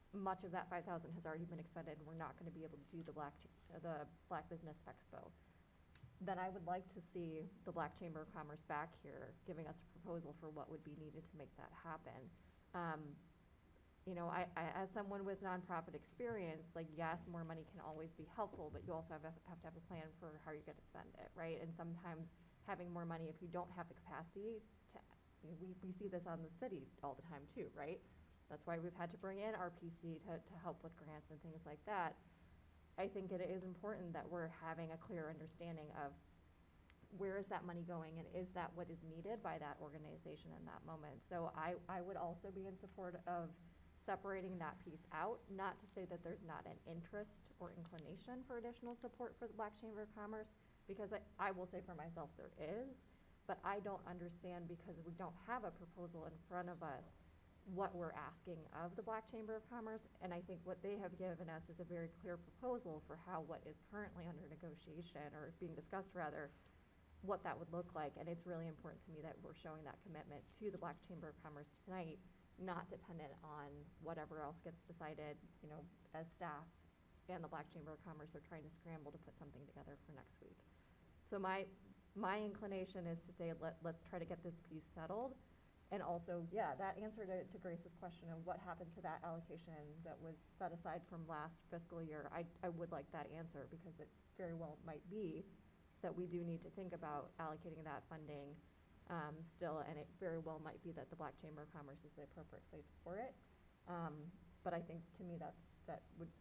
much of that $5,000 has already been expended, and we're not going to be able to do the Black Business Expo. Then I would like to see the Black Chamber of Commerce back here giving us a proposal for what would be needed to make that happen. You know, I as someone with nonprofit experience, like, yes, more money can always be helpful, but you also have to have a plan for how you're going to spend it, right? And sometimes having more money, if you don't have the capacity to, we see this on the city all the time too, right? That's why we've had to bring in RPC to help with grants and things like that. I think it is important that we're having a clear understanding of where is that money going, and is that what is needed by that organization in that moment? So I would also be in support of separating that piece out, not to say that there's not an interest or inclination for additional support for the Black Chamber of Commerce, because I will say for myself there is, but I don't understand, because we don't have a proposal in front of us, what we're asking of the Black Chamber of Commerce. And I think what they have given us is a very clear proposal for how what is currently under negotiation, or being discussed rather, what that would look like. And it's really important to me that we're showing that commitment to the Black Chamber of Commerce tonight, not dependent on whatever else gets decided, you know, as staff and the Black Chamber of Commerce are trying to scramble to put something together for next week. So my inclination is to say, let's try to get this piece settled. And also, yeah, that answer to Grace's question of what happened to that allocation that was set aside from last fiscal year, I would like that answer, because it very well might be that we do need to think about allocating that funding still, and it very well might be that the Black Chamber of Commerce is the appropriate place for it. But I think, to me,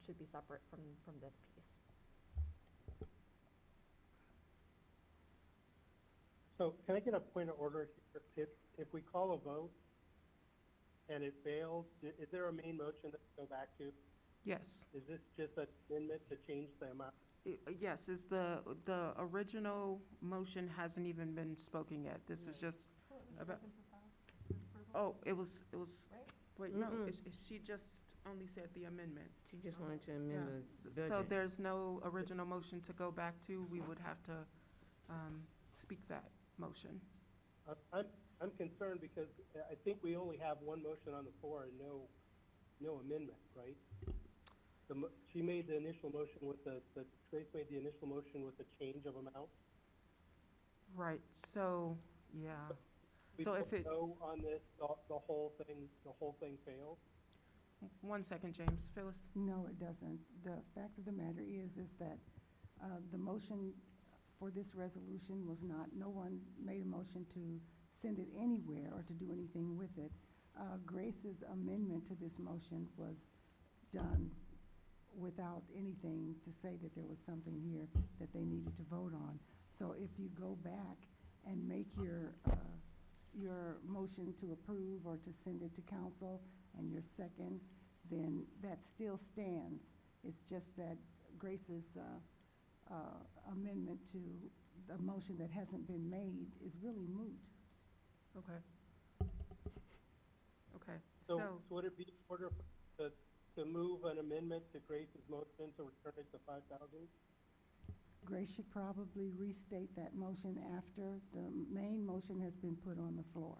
should be separate from this piece. So can I get a point of order here? If we call a vote and it fails, is there a main motion that we go back to? Yes. Is this just an amendment to change the amount? Yes, is the original motion hasn't even been spoken yet. This is just about, oh, it was, wait, no, she just only said the amendment. She just wanted to amend the budget. So there's no original motion to go back to. We would have to speak that motion. I'm concerned because I think we only have one motion on the floor and no amendment, right? She made the initial motion with Grace made the initial motion with the change of amount. Right, so, yeah. So if it, go on this, the whole thing fails? one second, James. Phyllis? No, it doesn't. The fact of the matter is that the motion for this resolution was not, no one made a motion to send it anywhere or to do anything with it. Grace's amendment to this motion was done without anything to say that there was something here that they needed to vote on. So if you go back and make your motion to approve or to send it to council and your second, then that still stands. It's just that Grace's amendment to the motion that hasn't been made is really moot. Okay. Okay, So so, would it be in order to move an amendment to Grace's motion to return it to 5,000? Grace should probably restate that motion after the main motion has been put on the floor.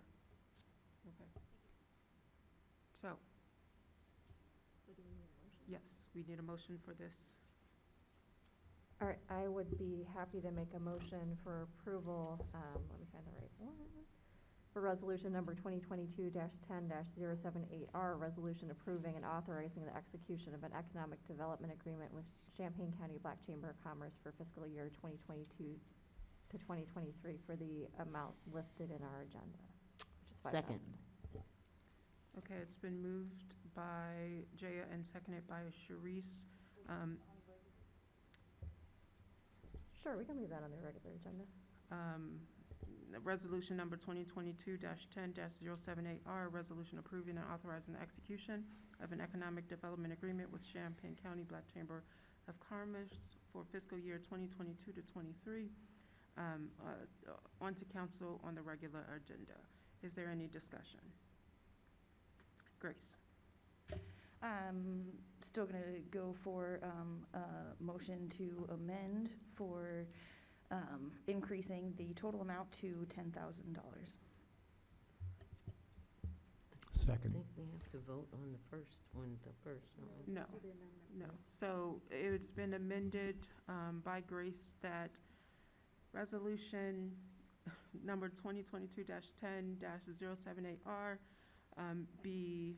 okay. So. Yes, we need a motion for this. All right, I would be happy to make a motion for approval, let me find the right one, for resolution number 2022-10-078R, resolution approving and authorizing the execution of an economic development agreement with Champaign County Black Chamber of Commerce for fiscal year 2022 to 2023 for the amount listed in our agenda, which is $5,000. Second. Okay, it's been moved by Jaya and seconded by Sharice. Sure, we can leave that on the regular agenda. Resolution number 2022-10-078R, resolution approving and authorizing the execution of an economic development agreement with Champaign County Black Chamber of Commerce for fiscal year 2022 to 23, onto council on the regular agenda. Is there any discussion? Grace? Still gonna go for a motion to amend for increasing the total amount to $10,000. I Second. think we have to vote on the first one, don't we? No, no. So it's been amended by Grace that resolution number 2022-10-078R be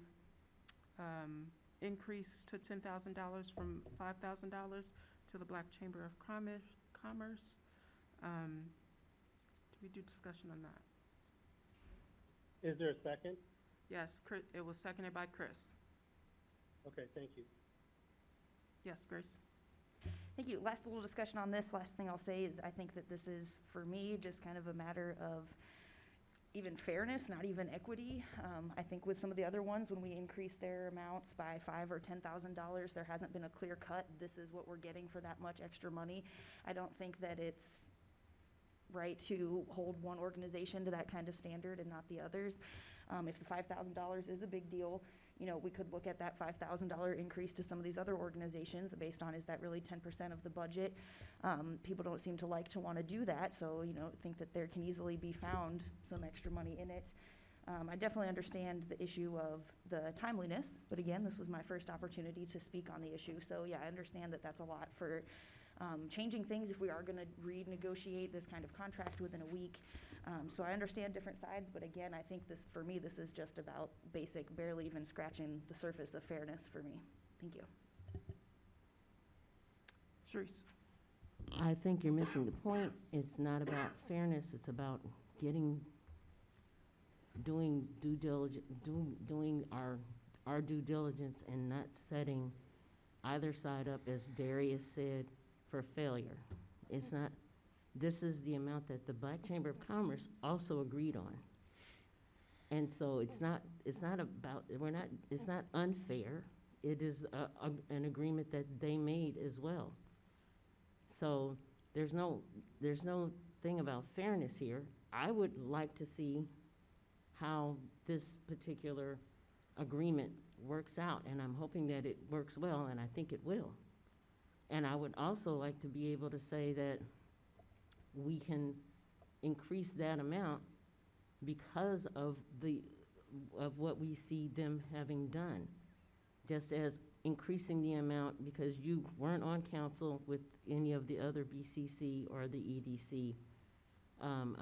increased to $10,000 from $5,000 to the Black Chamber of Commerce. Do we do discussion on that? Is there a second? Yes, it was seconded by Chris. Okay, thank you. Yes, Grace? Thank you. Last little discussion on this. Last thing I'll say is I think that this is, for me, just kind of a matter of even fairness, not even equity. I think with some of the other ones, when we increase their amounts by $5,000 or $10,000, there hasn't been a clear cut. This is what we're getting for that much extra money. I don't think that it's right to hold one organization to that kind of standard and not the others. If the $5,000 is a big deal, you know, we could look at that $5,000 increase to some of these other organizations based on, is that really 10% of the budget? People don't seem to like to want to do that, so, you know, think that there can easily be found some extra money in it. I definitely understand the issue of the timeliness, but again, this was my first opportunity to speak on the issue. So yeah, I understand that that's a lot for changing things if we are going to renegotiate this kind of contract within a week. So I understand different sides, but again, I think this, for me, this is just about basic, barely even scratching the surface of fairness for me. Thank you. Sharice? I think you're missing the point. It's not about fairness, it's about doing due diligence, doing our due diligence and not setting either side up, as Darius said, for failure. It's not, this is the amount that the Black Chamber of Commerce also agreed on. And so it's not about, it's not unfair. It is an agreement that they made as well. So there's no thing about fairness here. I would like to see how this particular agreement works out, and I'm hoping that it works well, and I think it will. And I would also like to be able to say that we can increase that amount because of what we see them having done. Just as increasing the amount because you weren't on council with any of the other BCC or the EDC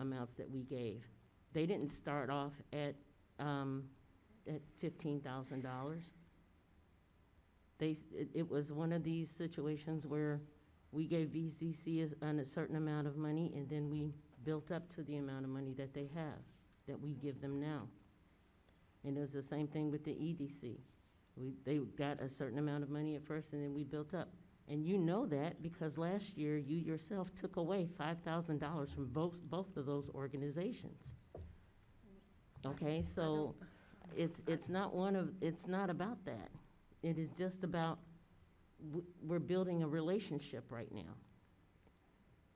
amounts that we gave. They didn't start off at $15,000. It was one of these situations where we gave VCC a certain amount of money, and then we built up to the amount of money that they have, that we give them now. And it was the same thing with the EDC. They got a certain amount of money at first, and then we built up. And you know that because last year, you yourself took away $5,000 from both of those organizations. Okay, so it's not about that. It is just about, we're building a relationship right now.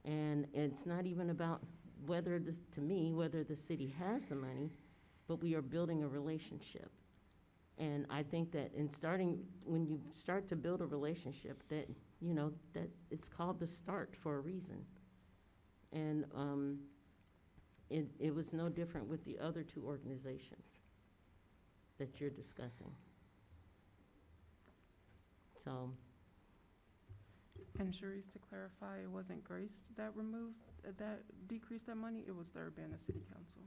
And it's not even about whether the city has the money, but we are building a relationship. And I think that when you start to build a relationship, that it's called the start for a reason. And it was no different with the other two organizations that you're discussing. So. And Sharice, to clarify, it wasn't Grace that decreased that money, it was the Urbana City Council.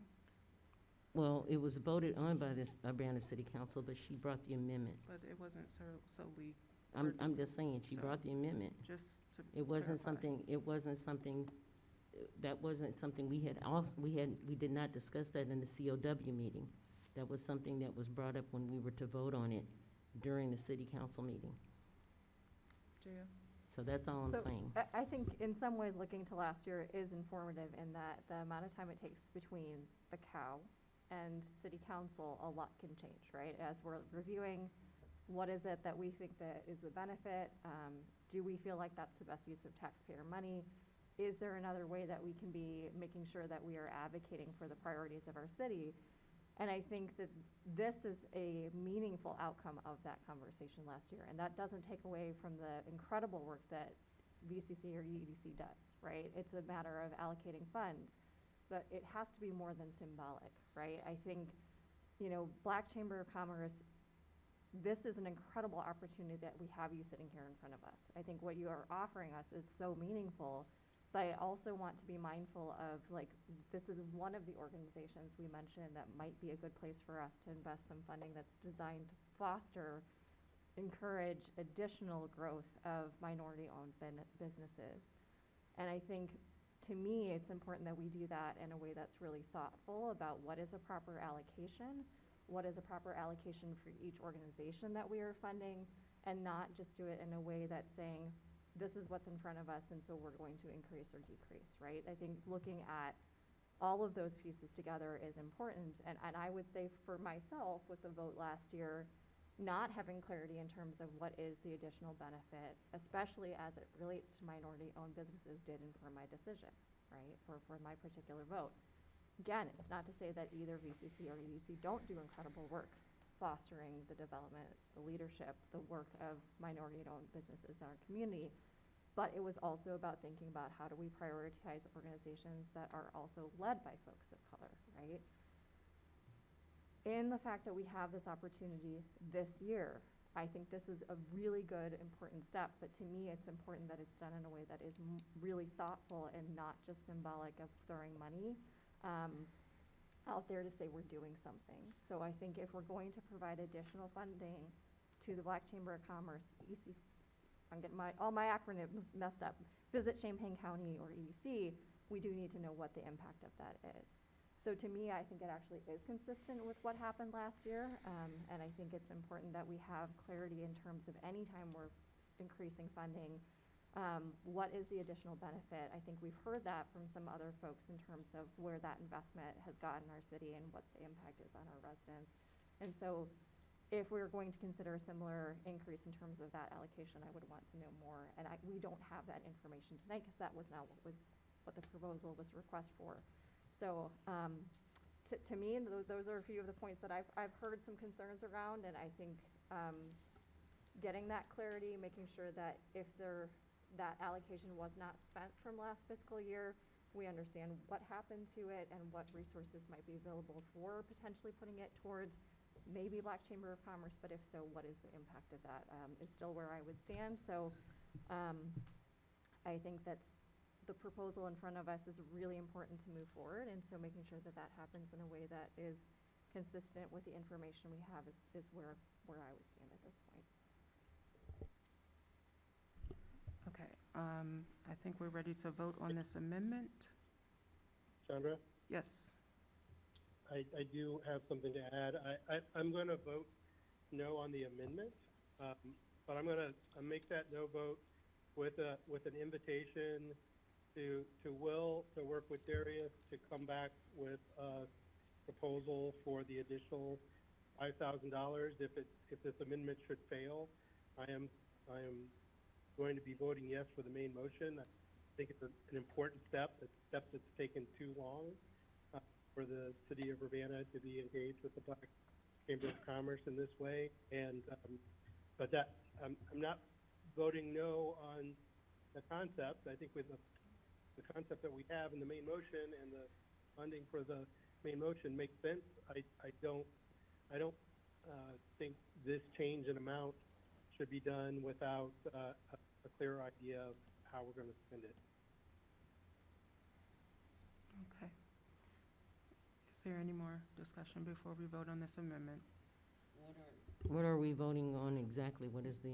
Well, it was voted on by the Urbana City Council, but she brought the amendment. But it wasn't solely. I'm just saying, she brought the amendment. Just to It wasn't clarify. that wasn't something we did not discuss that in the COW meeting. That was something that was brought up when we were to vote on it during the city council meeting. Jaya? So that's all I'm So, saying. I think in some ways, looking to last year is informative in that the amount of time it takes between the cow and city council, a lot can change, right? As we're reviewing, what is it that we think that is the benefit? Do we feel like that's the best use of taxpayer money? Is there another way that we can be making sure that we are advocating for the priorities of our city? And I think that this is a meaningful outcome of that conversation last year. And that doesn't take away from the incredible work that VCC or EDC does, right? It's a matter of allocating funds, but it has to be more than symbolic, right? I think, Black Chamber of Commerce, this is an incredible opportunity that we have you sitting here in front of us. I think what you are offering us is so meaningful. But I also want to be mindful of, this is one of the organizations we mentioned that might be a good place for us to invest some funding that's designed to foster, encourage additional growth of minority-owned businesses. And I think, to me, it's important that we do that in a way that's really thoughtful about what is a proper allocation, what is a proper allocation for each organization that we are funding, and not just do it in a way that's saying, this is what's in front of us, and so we're going to increase or decrease, right? I think looking at all of those pieces together is important, and I would say for myself, with the vote last year, not having clarity in terms of what is the additional benefit, especially as it relates to minority-owned businesses, did inform my decision, right, for my particular vote. Again, it's not to say that either VCC or EDC don't do incredible work fostering the development, the leadership, the work of minority-owned businesses in our community. But it was also about thinking about how do we prioritize organizations that are also led by folks of color, right? In the fact that we have this opportunity this year, I think this is a really good, important step. But to me, it's important that it's done in a way that is really thoughtful and not just symbolic of throwing money out there to say we're doing something. So I think if we're going to provide additional funding to the Black Chamber of Commerce, ECC, I'm getting all my acronyms messed up, Visit Champaign County or EDC, we do need to know what the impact of that is. So to me, I think it actually is consistent with what happened last year, and I think it's important that we have clarity in terms of any time we're increasing funding, what is the additional benefit? I think we've heard that from some other folks in terms of where that investment has gotten our city and what the impact is on our residents. And so if we're going to consider a similar increase in terms of that allocation, I would want to know more. And we don't have that information tonight because that was not what the proposal was request for. So to me, those are a few of the points that I've heard some concerns around, and I think getting that clarity, making sure that if that allocation was not spent from last fiscal year, we understand what happened to it and what resources might be available for potentially putting it towards maybe Black Chamber of Commerce, but if so, what is the impact of that, is still where I would stand. So I think that the proposal in front of us is really important to move forward, and so making sure that that happens in a way that is consistent with the information we have is where I would stand at this point. Okay, I think we're ready to vote on this amendment. Chandra? Yes. I do have something to add. I'm going to vote no on the amendment. But I'm gonna make that no vote with an invitation to Will to work with Darius to come back with a proposal for the additional $5,000 if this amendment should fail. I am going to be voting yes for the main motion. I think it's an important step, a step that's taken too long for the city of Urbana to be engaged with the Black Chamber of Commerce in this way. And but that I'm not voting no on the concept. I think with the concept that we have in the main motion and the funding for the main motion makes sense. I don't think this change in amount should be done without a clear idea of how we're going to spend it. Okay. Is there any more discussion before we vote on this amendment? What are we voting on exactly? What is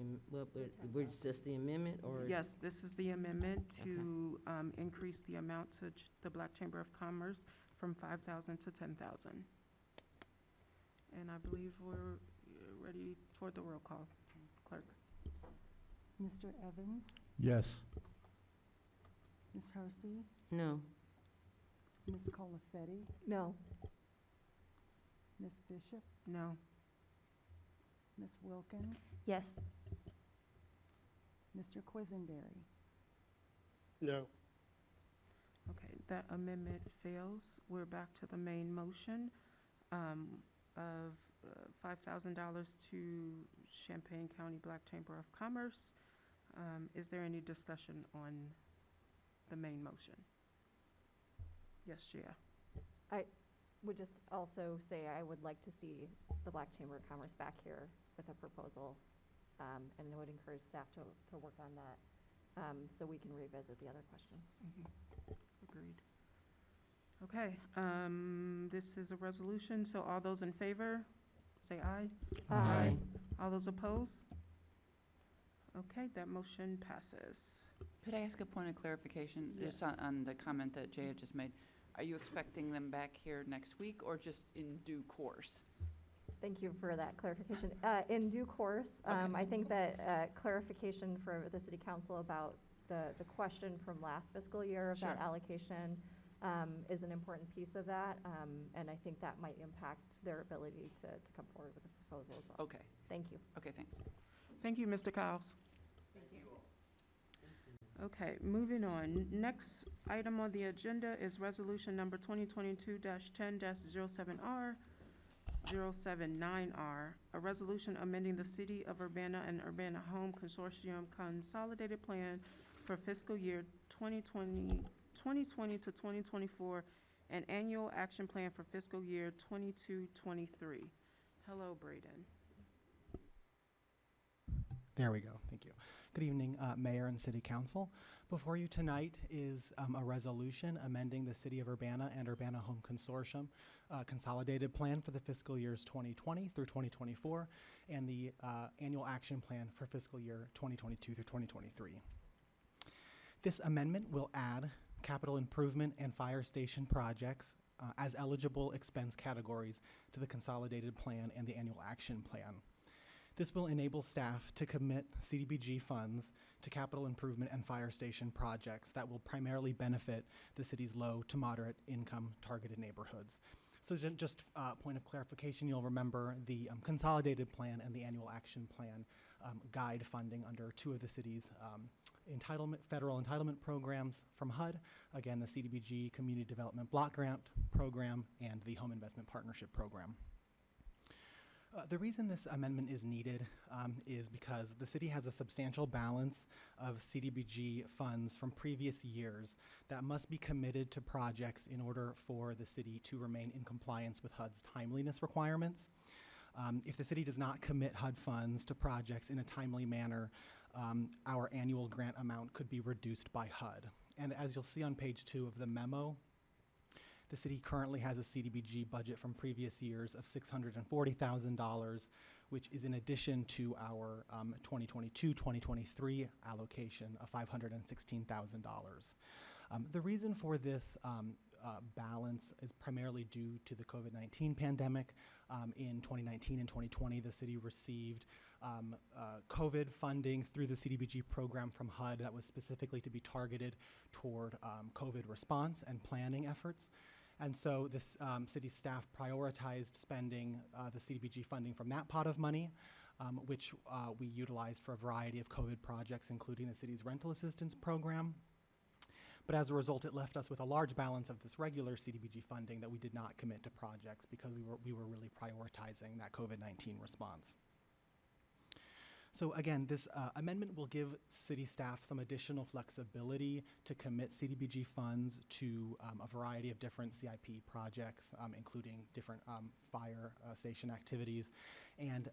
it's just the amendment, or? Yes, this is the amendment to increase the amount to the Black Chamber of Commerce from 5,000 to 10,000. And I believe we're ready for the roll call. Clerk. Mr. Evans? Yes. Ms. Hersey? No. Ms. Colacetti? No. Ms. Bishop? No. Ms. Wilkin? Yes. Mr. Quisenberry? No. Okay, that amendment fails. We're back to the main motion of $5,000 to Champaign County Black Chamber of Commerce. Is there any discussion on the main motion? Yes, Gia. I would just also say I would like to see the Black Chamber of Commerce back here with a proposal, and would encourage staff to work on that, so we can revisit the other question. Agreed. Okay, this is a resolution, so all those in favor, say aye. Aye. All those opposed? Okay, that motion passes. Could I ask a point of clarification? Yes. Just on the comment that Jay had just made? Are you expecting them back here next week or just in due course? Thank you for that clarification. In due course, I think that clarification for the city council about the question from last fiscal year of that Sure. allocation is an important piece of that, and I think that might impact their ability to come forward with a proposal as well. Okay. Thank you. Okay, thanks. Thank you, Mr. Cowles. Okay, moving on. Next item on the agenda is resolution number 2022-10-07R, 079R, a resolution amending the City of Urbana and Urbana Home Consortium Consolidated Plan for fiscal year 2020 to 2024, and annual action plan for fiscal year 22-23. Hello, Braden. There we go. Thank you. Good evening, Mayor and City Council. Before you tonight is a resolution amending the City of Urbana and Urbana Home Consortium consolidated plan for the fiscal years 2020 through 2024 and the annual action plan for fiscal year 2022 through 2023. This amendment will add capital improvement and fire station projects as eligible expense categories to the consolidated plan and the annual action plan. This will enable staff to commit CDBG funds to capital improvement and fire station projects that will primarily benefit the city's low to moderate income targeted neighborhoods. So just point of clarification, you'll remember the consolidated plan and the annual action plan guide funding under two of the city's federal entitlement programs from HUD. Again, the CDBG Community Development Block Grant Program and the Home Investment Partnership Program. The reason this amendment is needed is because the city has a substantial balance of CDBG funds from previous years that must be committed to projects in order for the city to remain in compliance with HUD's timeliness requirements. If the city does not commit HUD funds to projects in a timely manner, our annual grant amount could be reduced by HUD. And as you'll see on page 2 of the memo, the city currently has a CDBG budget from previous years of $640,000, which is in addition to our 2022-2023 allocation of $516,000. The reason for this balance is primarily due to the COVID-19 pandemic. In 2019 and 2020, the city received COVID funding through the CDBG program from HUD that was specifically to be targeted toward COVID response and planning efforts. And so this city staff prioritized spending the CDBG funding from that pot of money, which we utilized for a variety of COVID projects, including the city's rental assistance program. But as a result, it left us with a large balance of this regular CDBG funding that we did not commit to projects because we were really prioritizing that COVID-19 response. So again, this amendment will give city staff some additional flexibility to commit CDBG funds to a variety of different CIP projects, including different fire station activities. And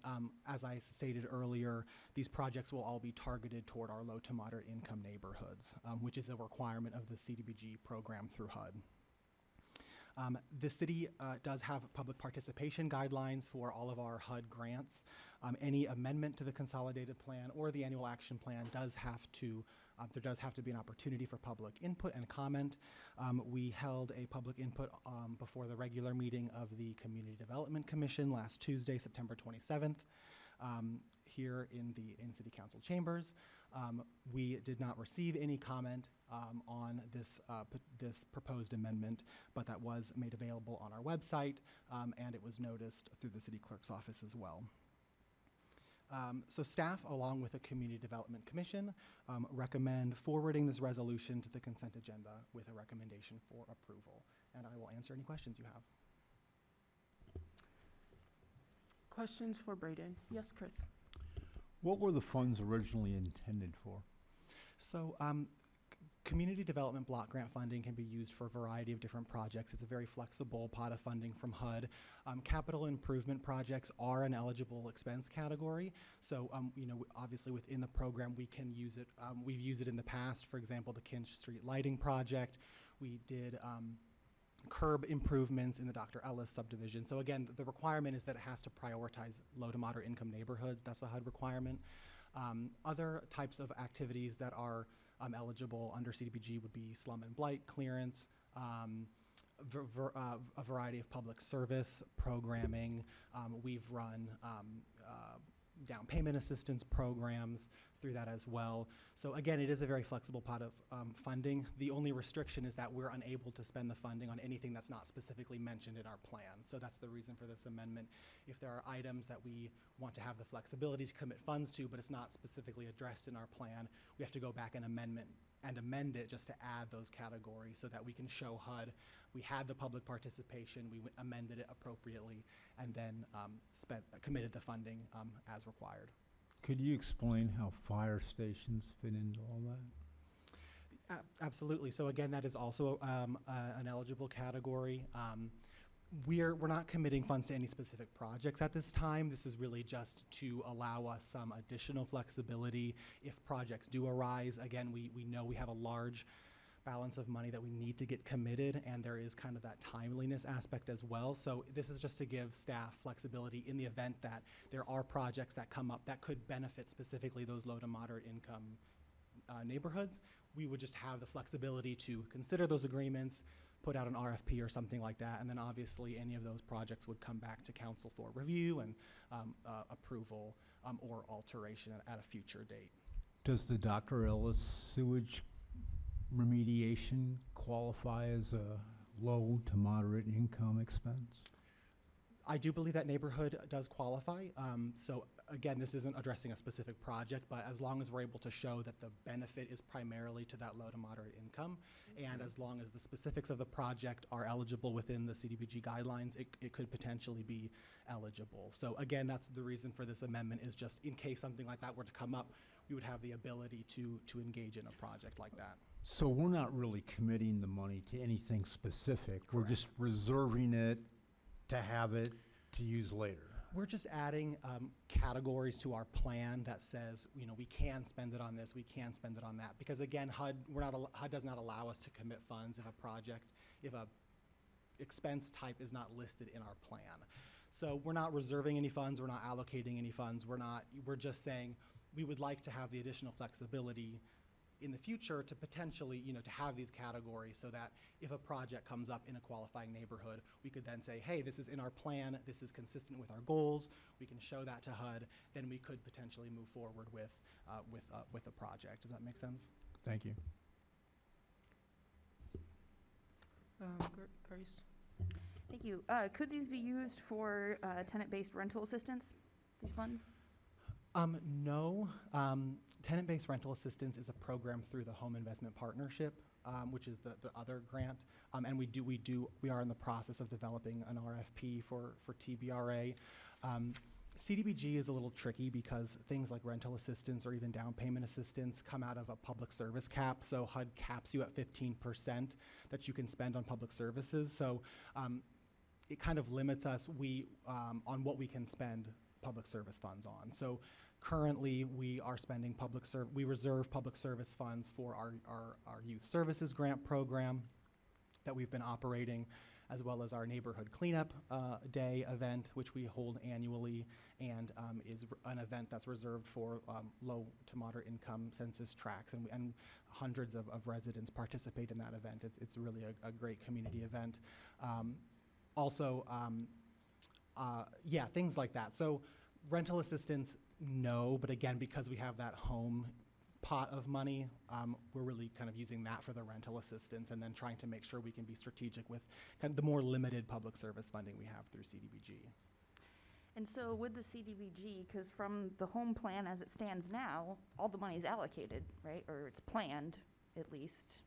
as I stated earlier, these projects will all be targeted toward our low to moderate income neighborhoods, which is a requirement of the CDBG program through HUD. The city does have public participation guidelines for all of our HUD grants. Any amendment to the consolidated plan or the annual action plan does have to, there does have to be an opportunity for public input and comment. We held a public input before the regular meeting of the Community Development Commission last Tuesday, September 27th, here in City Council chambers. We did not receive any comment on this proposed amendment, but that was made available on our website, and it was noticed through the city clerk's office as well. So staff, along with the Community Development Commission, recommend forwarding this resolution to the consent agenda with a recommendation for approval. And I will answer any questions you have. Questions for Braden? Yes, Chris? What were the funds originally intended for? So community development block grant funding can be used for a variety of different projects. It's a very flexible pot of funding from HUD. Capital improvement projects are an eligible expense category. So, you know, obviously within the program, we can use it. We've used it in the past. For example, the Kinch Street lighting project. We did curb improvements in the Dr. Ellis subdivision. So again, the requirement is that it has to prioritize low to moderate income neighborhoods. That's a HUD requirement. Other types of activities that are eligible under CDBG would be slum and blight clearance, a variety of public service programming. We've run down payment assistance programs through that as well. So again, it is a very flexible pot of funding. The only restriction is that we're unable to spend the funding on anything that's not specifically mentioned in our plan. So that's the reason for this amendment. If there are items that we want to have the flexibility to commit funds to, but it's not specifically addressed in our plan, we have to go back and amend it just to add those categories so that we can show HUD we had the public participation, we amended it appropriately, and then committed the funding as required. Could you explain how fire stations fit into all that? Absolutely. So again, that is also an eligible category. We're not committing funds to any specific projects at this time. This is really just to allow us some additional flexibility if projects do arise. Again, we know we have a large balance of money that we need to get committed, and there is kind of that timeliness aspect as well. So this is just to give staff flexibility in the event that there are projects that come up that could benefit specifically those low to moderate income neighborhoods. We would just have the flexibility to consider those agreements, put out an RFP or something like that, and then obviously any of those projects would come back to council for review and approval or alteration at a future date. Does the Dr. Ellis sewage remediation qualify as a low to moderate income expense? I do believe that neighborhood does qualify. So again, this isn't addressing a specific project, but as long as we're able to show that the benefit is primarily to that low to moderate income, and as long as the specifics of the project are eligible within the CDBG guidelines, it could potentially be eligible. So again, that's the reason for this amendment, is just in case something like that were to come up, we would have the ability to engage in a project like that. So we're not really committing the money to anything specific. Correct. We're just reserving it to have it to use later. We're just adding categories to our plan that says, you know, we can spend it on this, we can spend it on that. Because again, HUD does not allow us to commit funds if a expense type is not listed in our plan. So we're not reserving any funds, we're not allocating any funds, we're just saying we would like to have the additional flexibility in the future to potentially, to have these categories so that if a project comes up in a qualifying neighborhood, we could then say, hey, this is in our plan, this is consistent with our goals, we can show that to HUD, then we could potentially move forward with a project. Does that make sense? Thank you. Grace? Thank you. Could these be used for tenant-based rental assistance, these funds? No. Tenant-based rental assistance is a program through the Home Investment Partnership, which is the other grant. And we are in the process of developing an RFP for TBRA. CDBG is a little tricky because things like rental assistance or even down payment assistance come out of a public service cap. So HUD caps you at 15% that you can spend on public services. So it kind of limits us on what we can spend public service funds on. So currently we are spending we reserve public service funds for our youth services grant program that we've been operating, as well as our neighborhood cleanup day event, which we hold annually, and is an event that's reserved for low to moderate income census tracts, and hundreds of residents participate in that event. It's really a great community event. Yeah, things like that. So rental assistance, no, but again, because we have that home pot of money, we're really kind of using that for the rental assistance and then trying to make sure we can be strategic with kind of the more limited public service funding we have through CDBG. And so with the CDBG, because from the home plan as it stands now, all the money is allocated, right? Or it's planned, at least,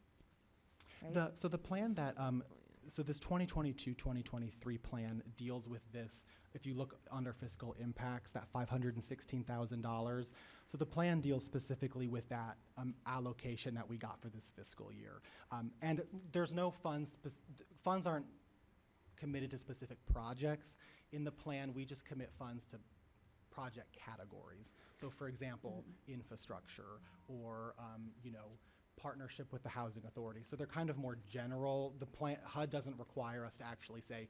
right? So the plan that, so this 2022-2023 plan deals with this. If you look under fiscal impacts, that $516,000. So the plan deals specifically with that allocation that we got for this fiscal year. And there's no funds aren't committed to specific projects. In the plan, we just commit funds to project categories. So for example, infrastructure or, partnership with the housing authority. So they're kind of more general. The plan, HUD doesn't require us to actually say,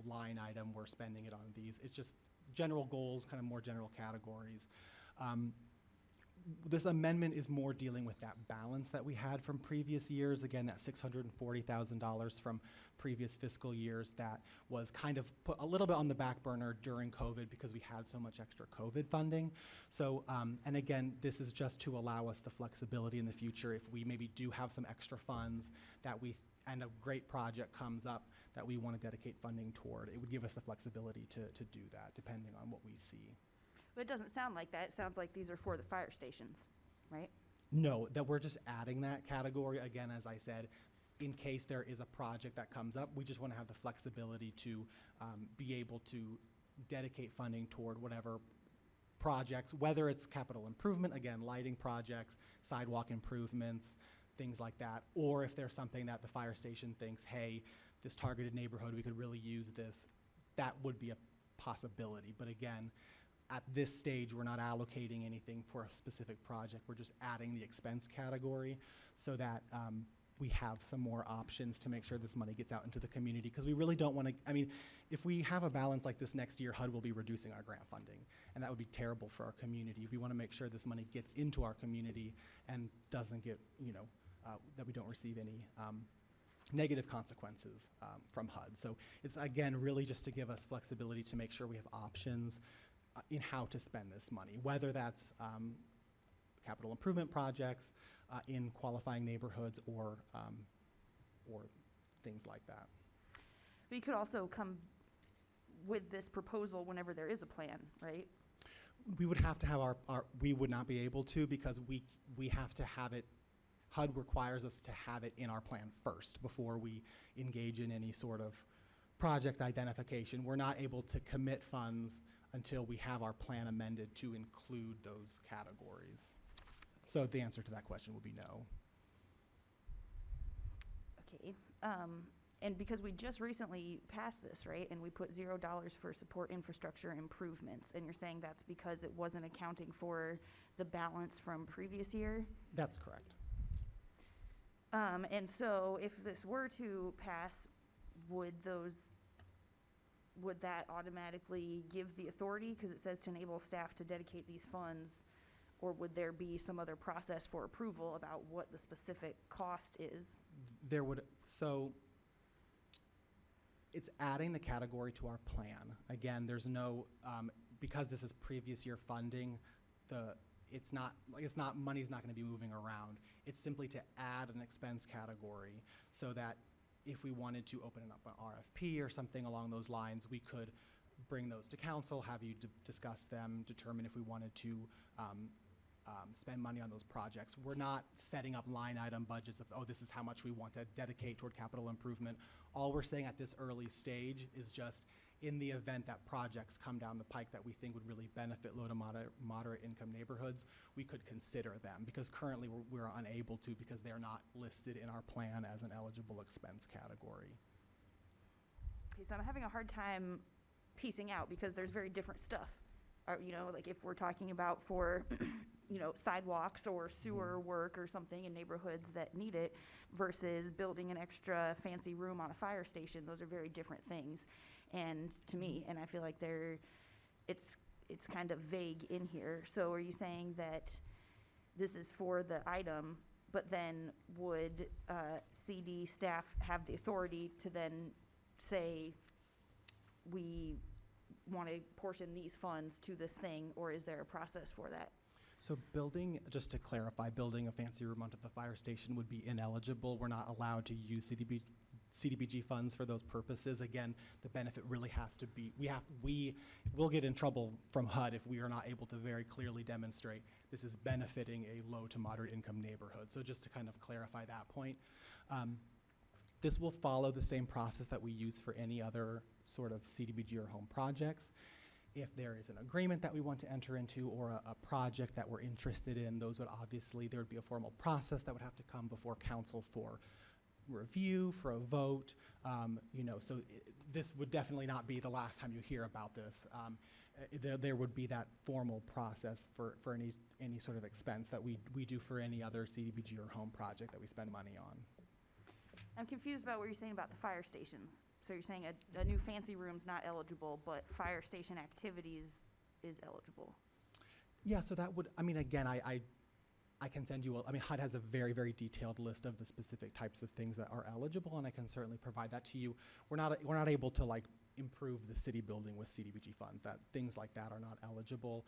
line item, we're spending it on these. It's just general goals, kind of more general categories. This amendment is more dealing with that balance that we had from previous years. Again, that $640,000 from previous fiscal years that was kind of put a little bit on the back burner during COVID because we had so much extra COVID funding. So, and again, this is just to allow us the flexibility in the future if we maybe do have some extra funds and a great project comes up that we want to dedicate funding toward. It would give us the flexibility to do that depending on what we see. But it doesn't sound like that. It sounds like these are for the fire stations, right? No, that we're just adding that category. Again, as I said, in case there is a project that comes up, we just want to have the flexibility to be able to dedicate funding toward whatever projects, whether it's capital improvement, again, lighting projects, sidewalk improvements, things like that, or if there's something that the fire station thinks, hey, this targeted neighborhood, we could really use this, that would be a possibility. But again, at this stage, we're not allocating anything for a specific project. We're just adding the expense category so that we have some more options to make sure this money gets out into the community. Because we really don't want to, if we have a balance like this next year, HUD will be reducing our grant funding. And that would be terrible for our community. We want to make sure this money gets into our community and doesn't get, that we don't receive any negative consequences from HUD. So it's, again, really just to give us flexibility to make sure we have options in how to spend this money, whether that's capital improvement projects in qualifying neighborhoods or things like that. But you could also come with this proposal whenever there is a plan, right? We would have to have we would not be able to because we have to have it, HUD requires us to have it in our plan first before we engage in any sort of project identification. We're not able to commit funds until we have our plan amended to include those categories. So the answer to that question would be no. Okay. And because we just recently passed this, right, and we put $0 for support infrastructure improvements, and you're saying that's because it wasn't accounting for the balance from previous year? That's correct. And so if this were to pass, would that automatically give the authority, because it says to enable staff to dedicate these funds, Or would there be some other process for approval about what the specific cost is? There would, so it's adding the category to our plan. Again, there's no, because this is previous year funding, money's not gonna be moving around. It's simply to add an expense category so that if we wanted to open up an RFP or something along those lines, we could bring those to council, have you discuss them, determine if we wanted to spend money on those projects. We're not setting up line item budgets of, oh, this is how much we want to dedicate toward capital improvement. All we're saying at this early stage is just in the event that projects come down the pike that we think would really benefit low to moderate income neighborhoods, we could consider them, because currently we're unable to, because they're not listed in our plan as an eligible expense category. Okay, so I'm having a hard time piecing out, because there's very different stuff. Or, like if we're talking about for, sidewalks or sewer work or something in neighborhoods that need it versus building an extra fancy room on a fire station, those are very different things. And to me, and I feel like it's kind of vague in here. So are you saying that this is for the item, but then would CD staff have the authority to then say, we want to portion these funds to this thing, or is there a process for that? So just to clarify, building a fancy room onto the fire station would be ineligible. We're not allowed to use CDBG funds for those purposes. Again, the benefit really has to be, we'll get in trouble from HUD if we are not able to very clearly demonstrate this is benefiting a low to moderate income neighborhood. So just to kind of clarify that point, this will follow the same process that we use for any other sort of CDBG or home projects. If there is an agreement that we want to enter into or a project that we're interested in, there would be a formal process that would have to come before council for review, for a vote. So this would definitely not be the last time you hear about this. There would be that formal process for any sort of expense that we do for any other CDBG or home project that we spend money on. I'm confused about what you're saying about the fire stations. So you're saying a new fancy room's not eligible, but fire station activities is eligible? Yeah, so that would, again, I can send you, HUD has a very, very detailed list of the specific types of things that are eligible, and I can certainly provide that to you. We're not able to improve the city building with CDBG funds. Things like that are not eligible.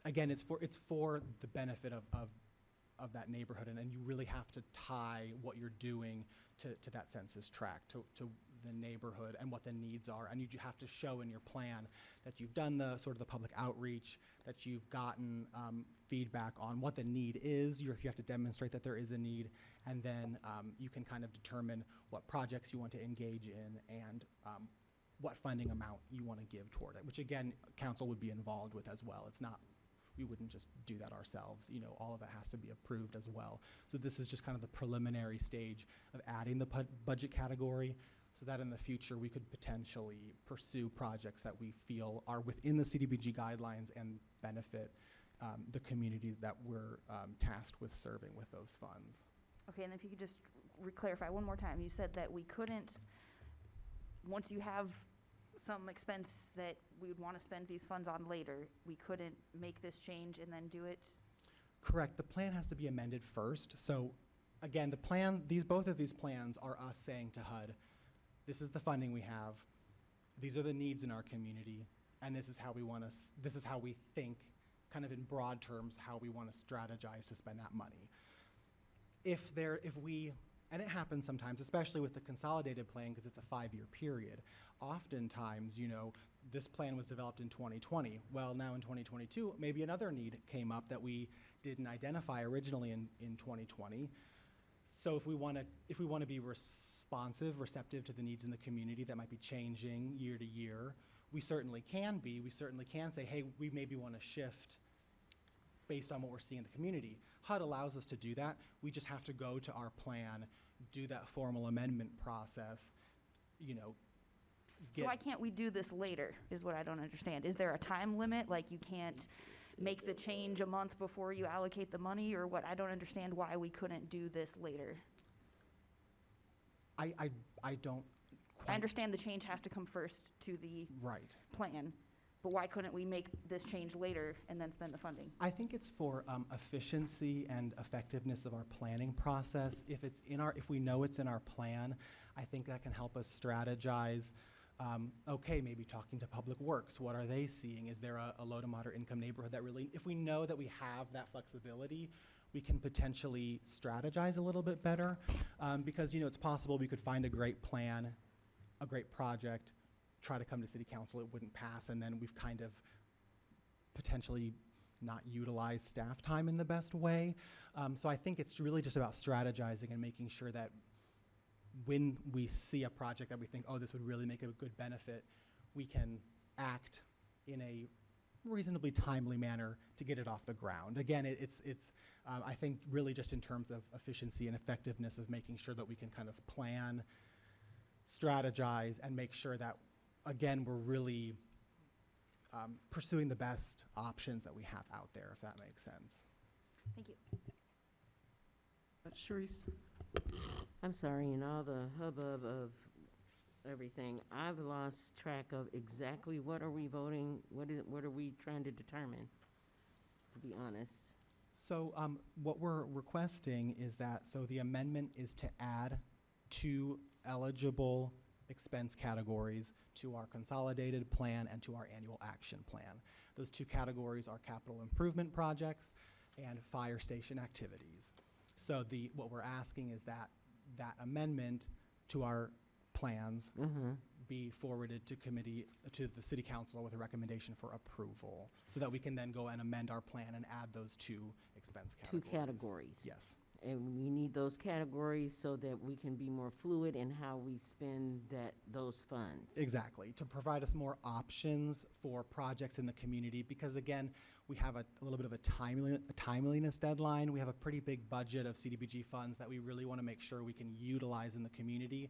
Again, it's for the benefit of that neighborhood, and you really have to tie what you're doing to that census tract, to the neighborhood and what the needs are. And you have to show in your plan that you've done the sort of the public outreach, that you've gotten feedback on what the need is. You have to demonstrate that there is a need, and then you can kind of determine what projects you want to engage in and what funding amount you want to give toward it, which again, council would be involved with as well. It's not, we wouldn't just do that ourselves. All of that has to be approved as well. So this is just kind of the preliminary stage of adding the budget category, so that in the future we could potentially pursue projects that we feel are within the CDBG guidelines and benefit the community that we're tasked with serving with those funds. Okay, and if you could just clarify one more time. You said that we couldn't, once you have some expense that we would want to spend these funds on later, we couldn't make this change and then do it? Correct. The plan has to be amended first. So again, the plan, both of these plans are us saying to HUD, this is the funding we have, these are the needs in our community, and this is how we think, kind of in broad terms, how we want to strategize to spend that money. And it happens sometimes, especially with the consolidated plan, because it's a 5-year period. Oftentimes, this plan was developed in 2020. Well, now in 2022, maybe another need came up that we didn't identify originally in 2020. So if we want to be receptive to the needs in the community that might be changing year to year, we certainly can be. We certainly can say, hey, we maybe want to shift based on what we're seeing in the community. HUD allows us to do that. We just have to go to our plan, do that formal amendment process, So why can't we do this later, is what I don't understand. Is there a time limit? Like you can't make the change a month before you allocate the money, or what? I don't understand why we couldn't do this later. I don't quite. I understand the change has to come first to the Right. plan, but why couldn't we make this change later and then spend the funding? I think it's for efficiency and effectiveness of our planning process. If we know it's in our plan, I think that can help us strategize. Okay, maybe talking to Public Works, what are they seeing? Is there a low to moderate income neighborhood that really, if we know that we have that flexibility, we can potentially strategize a little bit better. Because, it's possible we could find a great plan, a great project, try to come to city council, it wouldn't pass, and then we've kind of potentially not utilized staff time in the best way. So I think it's really just about strategizing and making sure that when we see a project that we think, oh, this would really make a good benefit, we can act in a reasonably timely manner to get it off the ground. Again, it's I think really just in terms of efficiency and effectiveness of making sure that we can kind of plan, strategize, and make sure that, again, we're really pursuing the best options that we have out there, if that makes sense. Thank you. Sharice? I'm sorry, in all the hubbub of everything, I've lost track of exactly what are we voting, what are we trying to determine, to be honest. So what we're requesting is that, so the amendment is to add 2 eligible expense categories to our consolidated plan and to our annual action plan. Those 2 categories are capital improvement projects and fire station activities. So what we're asking is that amendment to our plans be forwarded to the city council with a recommendation for approval, so that we can then go and amend our plan and add those 2 expense categories. 2 categories. Yes. And we need those categories so that we can be more fluid in how we spend those funds. Exactly, to provide us more options for projects in the community, because again, we have a little bit of a timeliness deadline. We have a pretty big budget of CDBG funds that we really want to make sure we can utilize in the community.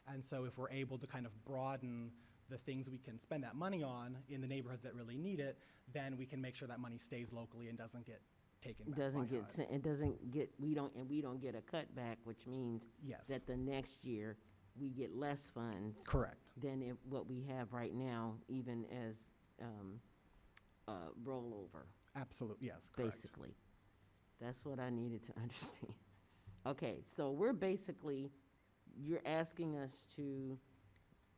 And so if we're able to kind of broaden the things we can spend that money on in the neighborhoods that really need it, then we can make sure that money stays locally and doesn't get taken back by HUD. We don't get a cutback, which means Yes. that the next year we get less funds. Correct. Than what we have right now, even as rollover. Absolutely, yes, correct. Basically. That's what I needed to understand. Okay, so we're basically, you're asking us to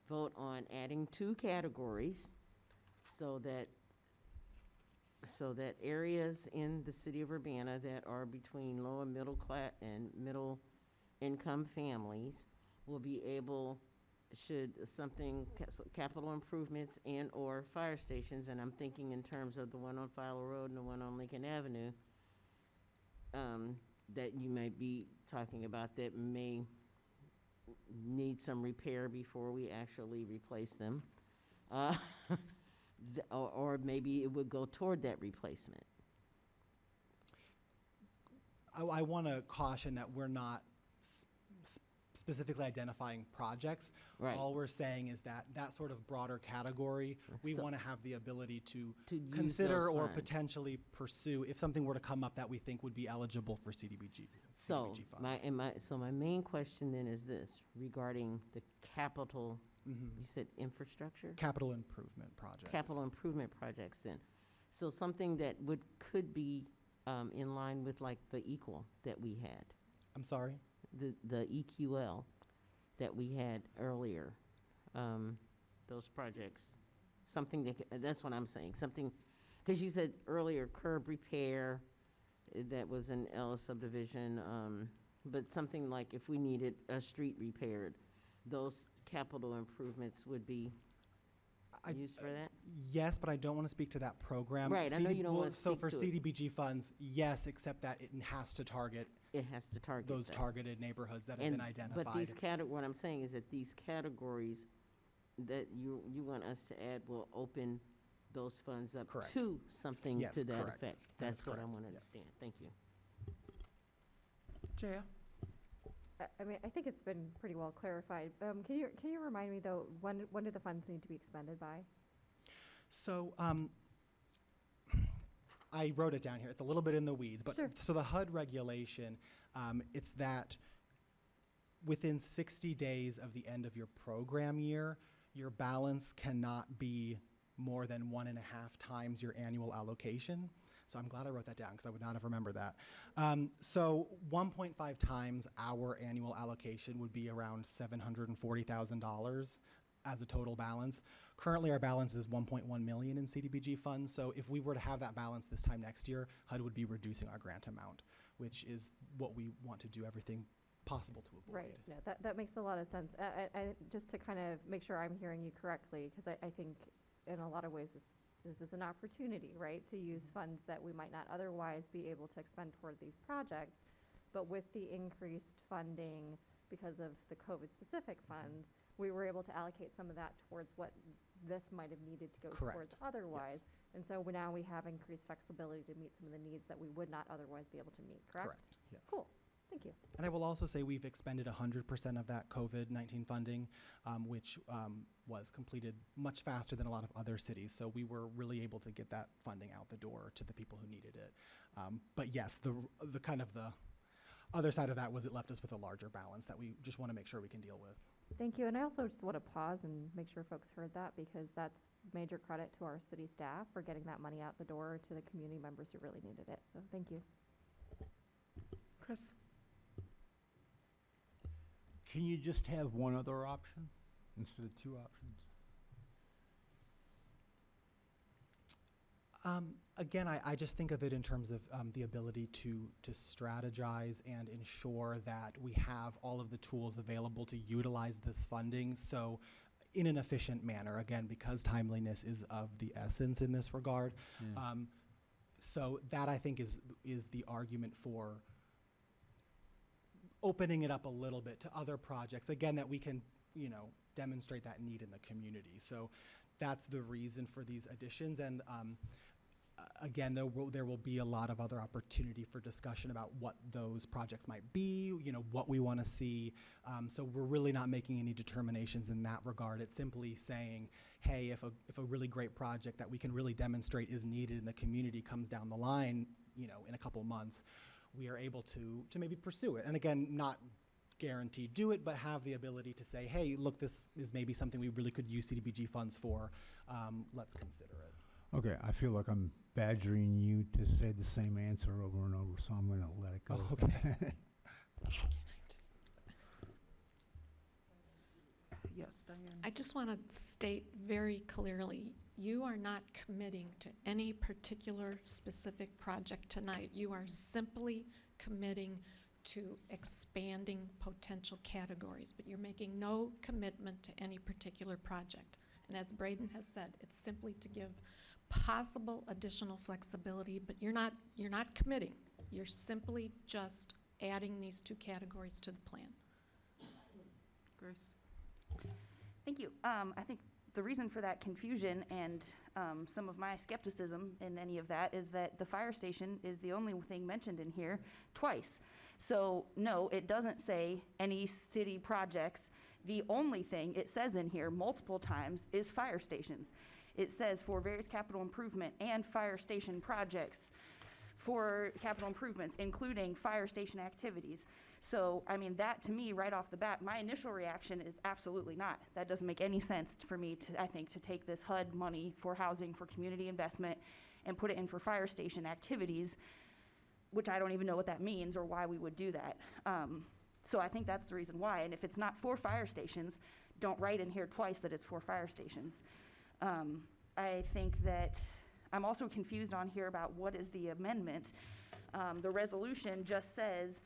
vote on adding 2 categories so that areas in the city of Urbana that are between low and middle class and middle income families will be able, should something, capital improvements and or fire stations, and I'm thinking in terms of the one on Fowler Road and the one on Lincoln Avenue, that you might be talking about that may need some repair before we actually replace them. Or maybe it would go toward that replacement. I want to caution that we're not specifically identifying projects. Right. All we're saying is that sort of broader category, we So- want to have the ability to use consider those or funds. potentially pursue if something were to come up that we think would be eligible for CDBG So funds. my main question then is this, regarding the capital, Mhm. you said infrastructure? Capital improvement projects. Capital improvement projects then. So something that could be in line with like the equal that we had, I'm sorry? the EQL that we had earlier, those projects. Something that's what I'm saying, something, because you said earlier curb repair, that was an Ellis subdivision, but something like if we needed a street repaired, those capital improvements would be used for that? Yes, but I don't want to speak to that program. Right, I know you don't wanna So speak for to it. CDBG funds, yes, except that it has to target It has to target those that. targeted neighborhoods that have been identified. But these what I'm saying is that these categories that you want us to add will open those funds up Correct. to something Yes, to that correct. effect. That is That's what I correct, want to yes. understand. Thank you. Jaya? I mean, I think it's been pretty well clarified. Can you remind me though, when do the funds need to be expended by? So I wrote it down here. It's a little bit in the weeds, but Sure. so the HUD regulation, it's that within 60 days of the end of your program year, your balance cannot be more than 1.5 times your annual allocation. So I'm glad I wrote that down because I would not have remembered that. So 1.5 times our annual allocation would be around $740,000 as a total balance. Currently, our balance is 1.1 million in CDBG funds. So if we were to have that balance this time next year, HUD would be reducing our grant amount, which is what we want to do everything possible to avoid. Right, no, that makes a lot of sense. Just to kind of make sure I'm hearing you correctly, because I think in a lot of ways this is an opportunity, right, to use funds that we might not otherwise be able to expend toward these projects. But with the increased funding because of the COVID-specific funds, we were able to allocate some of that towards what this might have needed to go Correct. towards otherwise. And so now we have increased flexibility to meet some of the needs that we would not otherwise be able to meet, correct? Correct, yes. Cool, thank you. And I will also say we've expended 100% of that COVID-19 funding, which was completed much faster than a lot of other cities. So we were really able to get that funding out the door to the people who needed it. But yes, the kind of the other side of that was it left us with a larger balance that we just want to make sure we can deal with. Thank you, and I also just want to pause and make sure folks heard that, because that's major credit to our city staff for getting that money out the door to the community members who really needed it, so thank you. Chris? Can you just have one other option instead of two options? Again, I just think of it in terms of the ability to strategize and ensure that we have all of the tools available to utilize this funding. So in an efficient manner, again, because timeliness is of the essence in this regard. Yeah. So that I think is the argument for opening it up a little bit to other projects, again, that we can, demonstrate that need in the community. So that's the reason for these additions. And again, there will be a lot of other opportunity for discussion about what those projects might be, what we want to see. So we're really not making any determinations in that regard. It's simply saying, hey, if a really great project that we can really demonstrate is needed in the community comes down the line, in a couple of months, we are able to maybe pursue it. And again, not guarantee do it, but have the ability to say, hey, look, this is maybe something we really could use CDBG funds for. Let's consider it. Okay, I feel like I'm badgering you to say the same answer over and over, so I'm going to let it go. Okay. Yes, Diane? I just want to state very clearly, you are not committing to any particular specific project tonight. You are simply committing to expanding potential categories, but you're making no commitment to any particular project. And as Braden has said, it's simply to give possible additional flexibility, but you're not committing. You're simply just adding these two categories to the plan. Grace? Thank you. I think the reason for that confusion and some of my skepticism in any of that is that the fire station is the only thing mentioned in here twice. So no, it doesn't say any city projects. The only thing it says in here multiple times is fire stations. It says for various capital improvement and fire station projects for capital improvements, including fire station activities. So, I mean, that to me, right off the bat, my initial reaction is absolutely not. That doesn't make any sense for me to, I think, to take this HUD money for housing, for community investment, and put it in for fire station activities, which I don't even know what that means or why we would do that. So I think that's the reason why. And if it's not for fire stations, don't write in here twice that it's for fire stations. I think that I'm also confused on here about what is the amendment. The resolution just says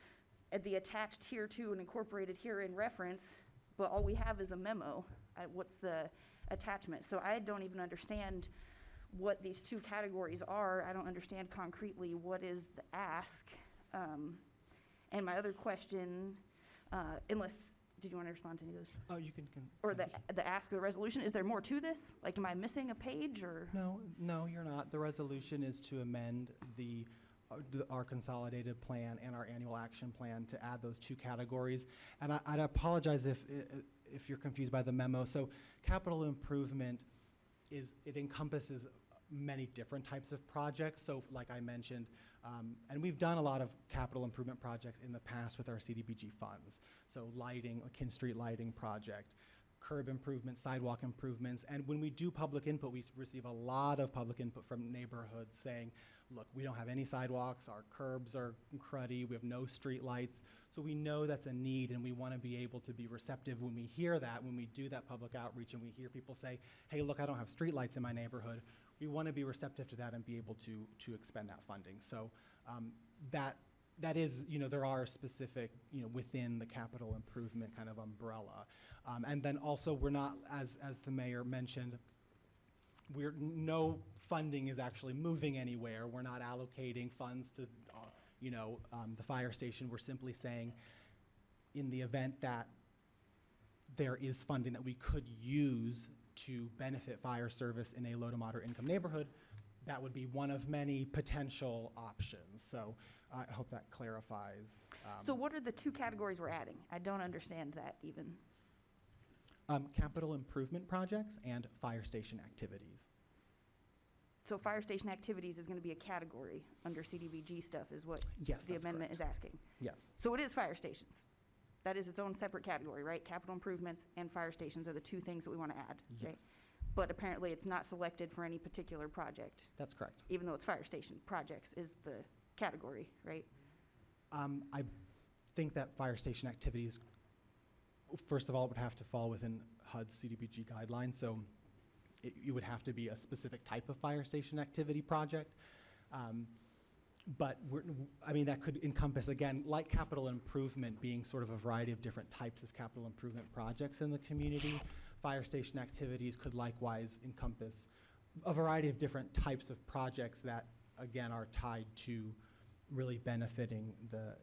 the attached here to and incorporated here in reference, but all we have is a memo. What's the attachment? So I don't even understand what these two categories are. I don't understand concretely what is the ask. And my other question, unless, did you want to respond to any of those? Oh, you can. Or the ask of the resolution, is there more to this? Like, am I missing a page or? No, you're not. The resolution is to amend our consolidated plan and our annual action plan to add those two categories. And I'd apologize if you're confused by the memo. So capital improvement it encompasses many different types of projects. So like I mentioned, and we've done a lot of capital improvement projects in the past with our CDBG funds. So lighting, a Kin Street lighting project, curb improvements, sidewalk improvements. And when we do public input, we receive a lot of public input from neighborhoods saying, look, we don't have any sidewalks, our curbs are cruddy, we have no street lights. So we know that's a need, and we want to be able to be receptive when we hear that, when we do that public outreach and we hear people say, hey, look, I don't have street lights in my neighborhood. We want to be receptive to that and be able to expend that funding. So that is, there are specific, within the capital improvement kind of umbrella. And then also, we're not, as the mayor mentioned, no funding is actually moving anywhere. We're not allocating funds to, the fire station. We're simply saying, in the event that there is funding that we could use to benefit fire service in a low to moderate income neighborhood, that would be one of many potential options. So I hope that clarifies. So what are the two categories we're adding? I don't understand that even. Capital improvement projects and fire station activities. So fire station activities is going to be a category under CDBG stuff is what Yes, the that's amendment correct. is asking. Yes. So it is fire stations. That is its own separate category, right? Capital improvements and fire stations are the two things that we want to add. right? Yes. But apparently it's not selected for any particular project, That's correct. even though it's fire station projects is the category, right? I think that fire station activities, first of all, would have to fall within HUD's CDBG guidelines, so it would have to be a specific type of fire station activity project. But that could encompass, again, like capital improvement being sort of a variety of different types of capital improvement projects in the community. Fire station activities could likewise encompass a variety of different types of projects that, again, are tied to really benefiting the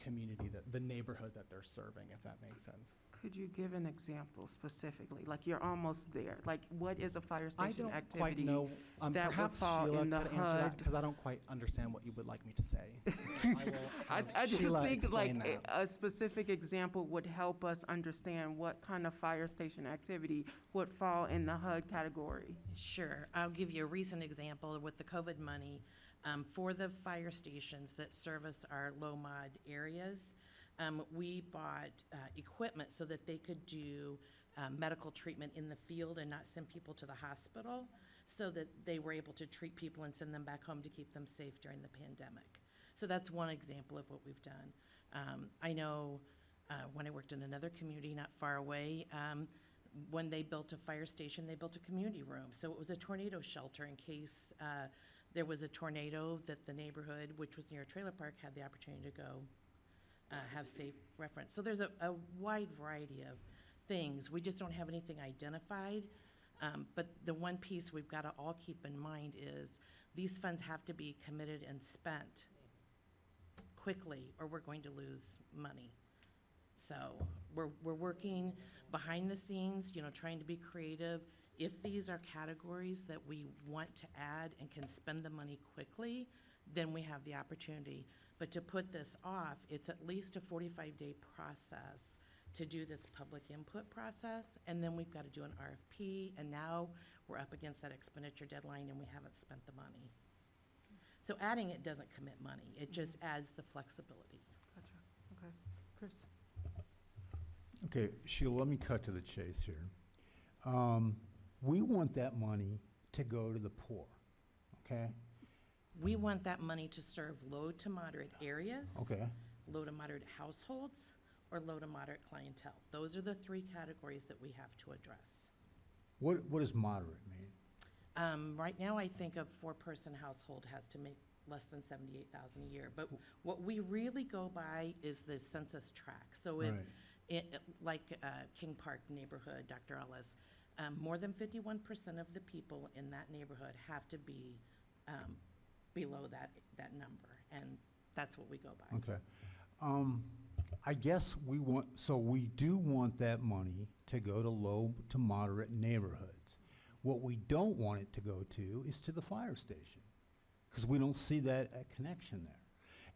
community, the neighborhood that they're serving, if that makes sense. Could you give an example specifically? Like, you're almost there. Like, what is a fire I station don't activity? quite know. that would Perhaps fall Sheila in the could answer that, HUD? because I don't quite understand what you would like me to say. I just Sheila think like explain that. a specific example would help us understand what kind of fire station activity would fall in the HUD category. Sure. I'll give you a recent example with the COVID money. For the fire stations that service our low-mod areas, we bought equipment so that they could do medical treatment in the field and not send people to the hospital, so that they were able to treat people and send them back home to keep them safe during the pandemic. So that's one example of what we've done. I know when I worked in another community not far away, when they built a fire station, they built a community room. So it was a tornado shelter in case there was a tornado, that the neighborhood, which was near a trailer park, had the opportunity to go have safe reference. So there's a wide variety of things. We just don't have anything identified. But the one piece we've got to all keep in mind is these funds have to be committed and spent quickly, or we're going to lose money. So we're working behind the scenes, trying to be creative. If these are categories that we want to add and can spend the money quickly, then we have the opportunity. But to put this off, it's at least a 45-day process to do this public input process, and then we've got to do an RFP, and now we're up against that expenditure deadline and we haven't spent the money. So adding it doesn't commit money, it just adds the flexibility. Gotcha. Okay. Chris? Okay, Sheila, let me cut to the chase here. We want that money to go to the poor, okay? We want that money to serve low to moderate areas. Okay. Low to moderate households, or low to moderate clientele. Those are the three categories that we have to address. What does moderate mean? Right now, I think a four-person household has to make less than $78,000 a year. But what we really go by is the census tract. So if, like King Park neighborhood, Dr. Ellis, more than 51% of the people in that neighborhood have to be below that number, and that's what we go by. Okay. I guess we do want that money to go to low to moderate neighborhoods. What we don't want it to go to is to the fire station, because we don't see that connection there.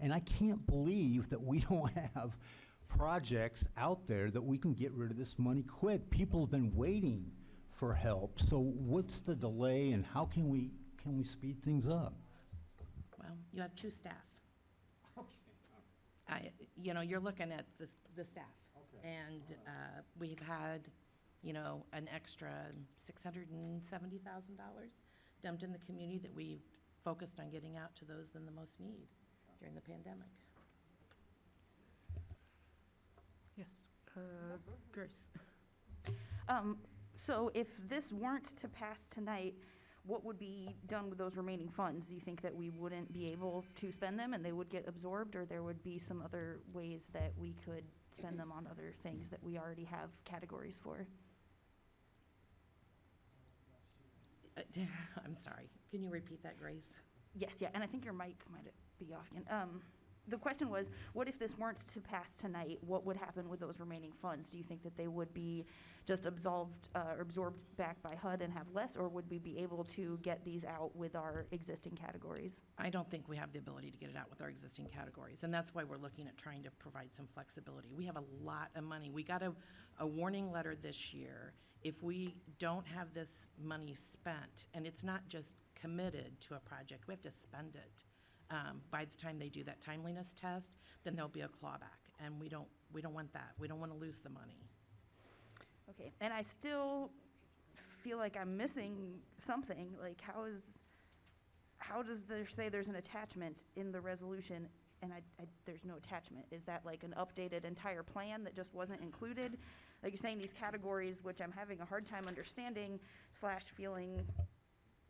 And I can't believe that we don't have projects out there that we can get rid of this money quick. People have been waiting for help. So what's the delay, and how can we speed things up? Well, you have two staff. Okay. You're looking at the staff. Okay. And we've had, you know, an extra $670,000 dumped in the community that we focused on getting out to those in the most need during the pandemic. Yes, Grace. So if this weren't to pass tonight, what would be done with those remaining funds? Do you think that we wouldn't be able to spend them and they would get absorbed, or there would be some other ways that we could spend them on other things that we already have categories for? I'm sorry. Can you repeat that, Grace? Yes, yeah, and I think your mic might be off again. The question was, what if this weren't to pass tonight? What would happen with those remaining funds? Do you think that they would be just absorbed back by HUD and have less, or would we be able to get these out with our existing categories? I don't think we have the ability to get it out with our existing categories, and that's why we're looking at trying to provide some flexibility. We have a lot of money. We got a warning letter this year. If we don't have this money spent, and it's not just committed to a project, we have to spend it. By the time they do that timeliness test, then there'll be a clawback, and we don't want that. We don't want to lose the money. Okay, and I still feel like I'm missing something. Like, how does there say there's an attachment in the resolution and there's no attachment? Is that like an updated entire plan that just wasn't included? Like, you're saying these categories, which I'm having a hard time understanding / feeling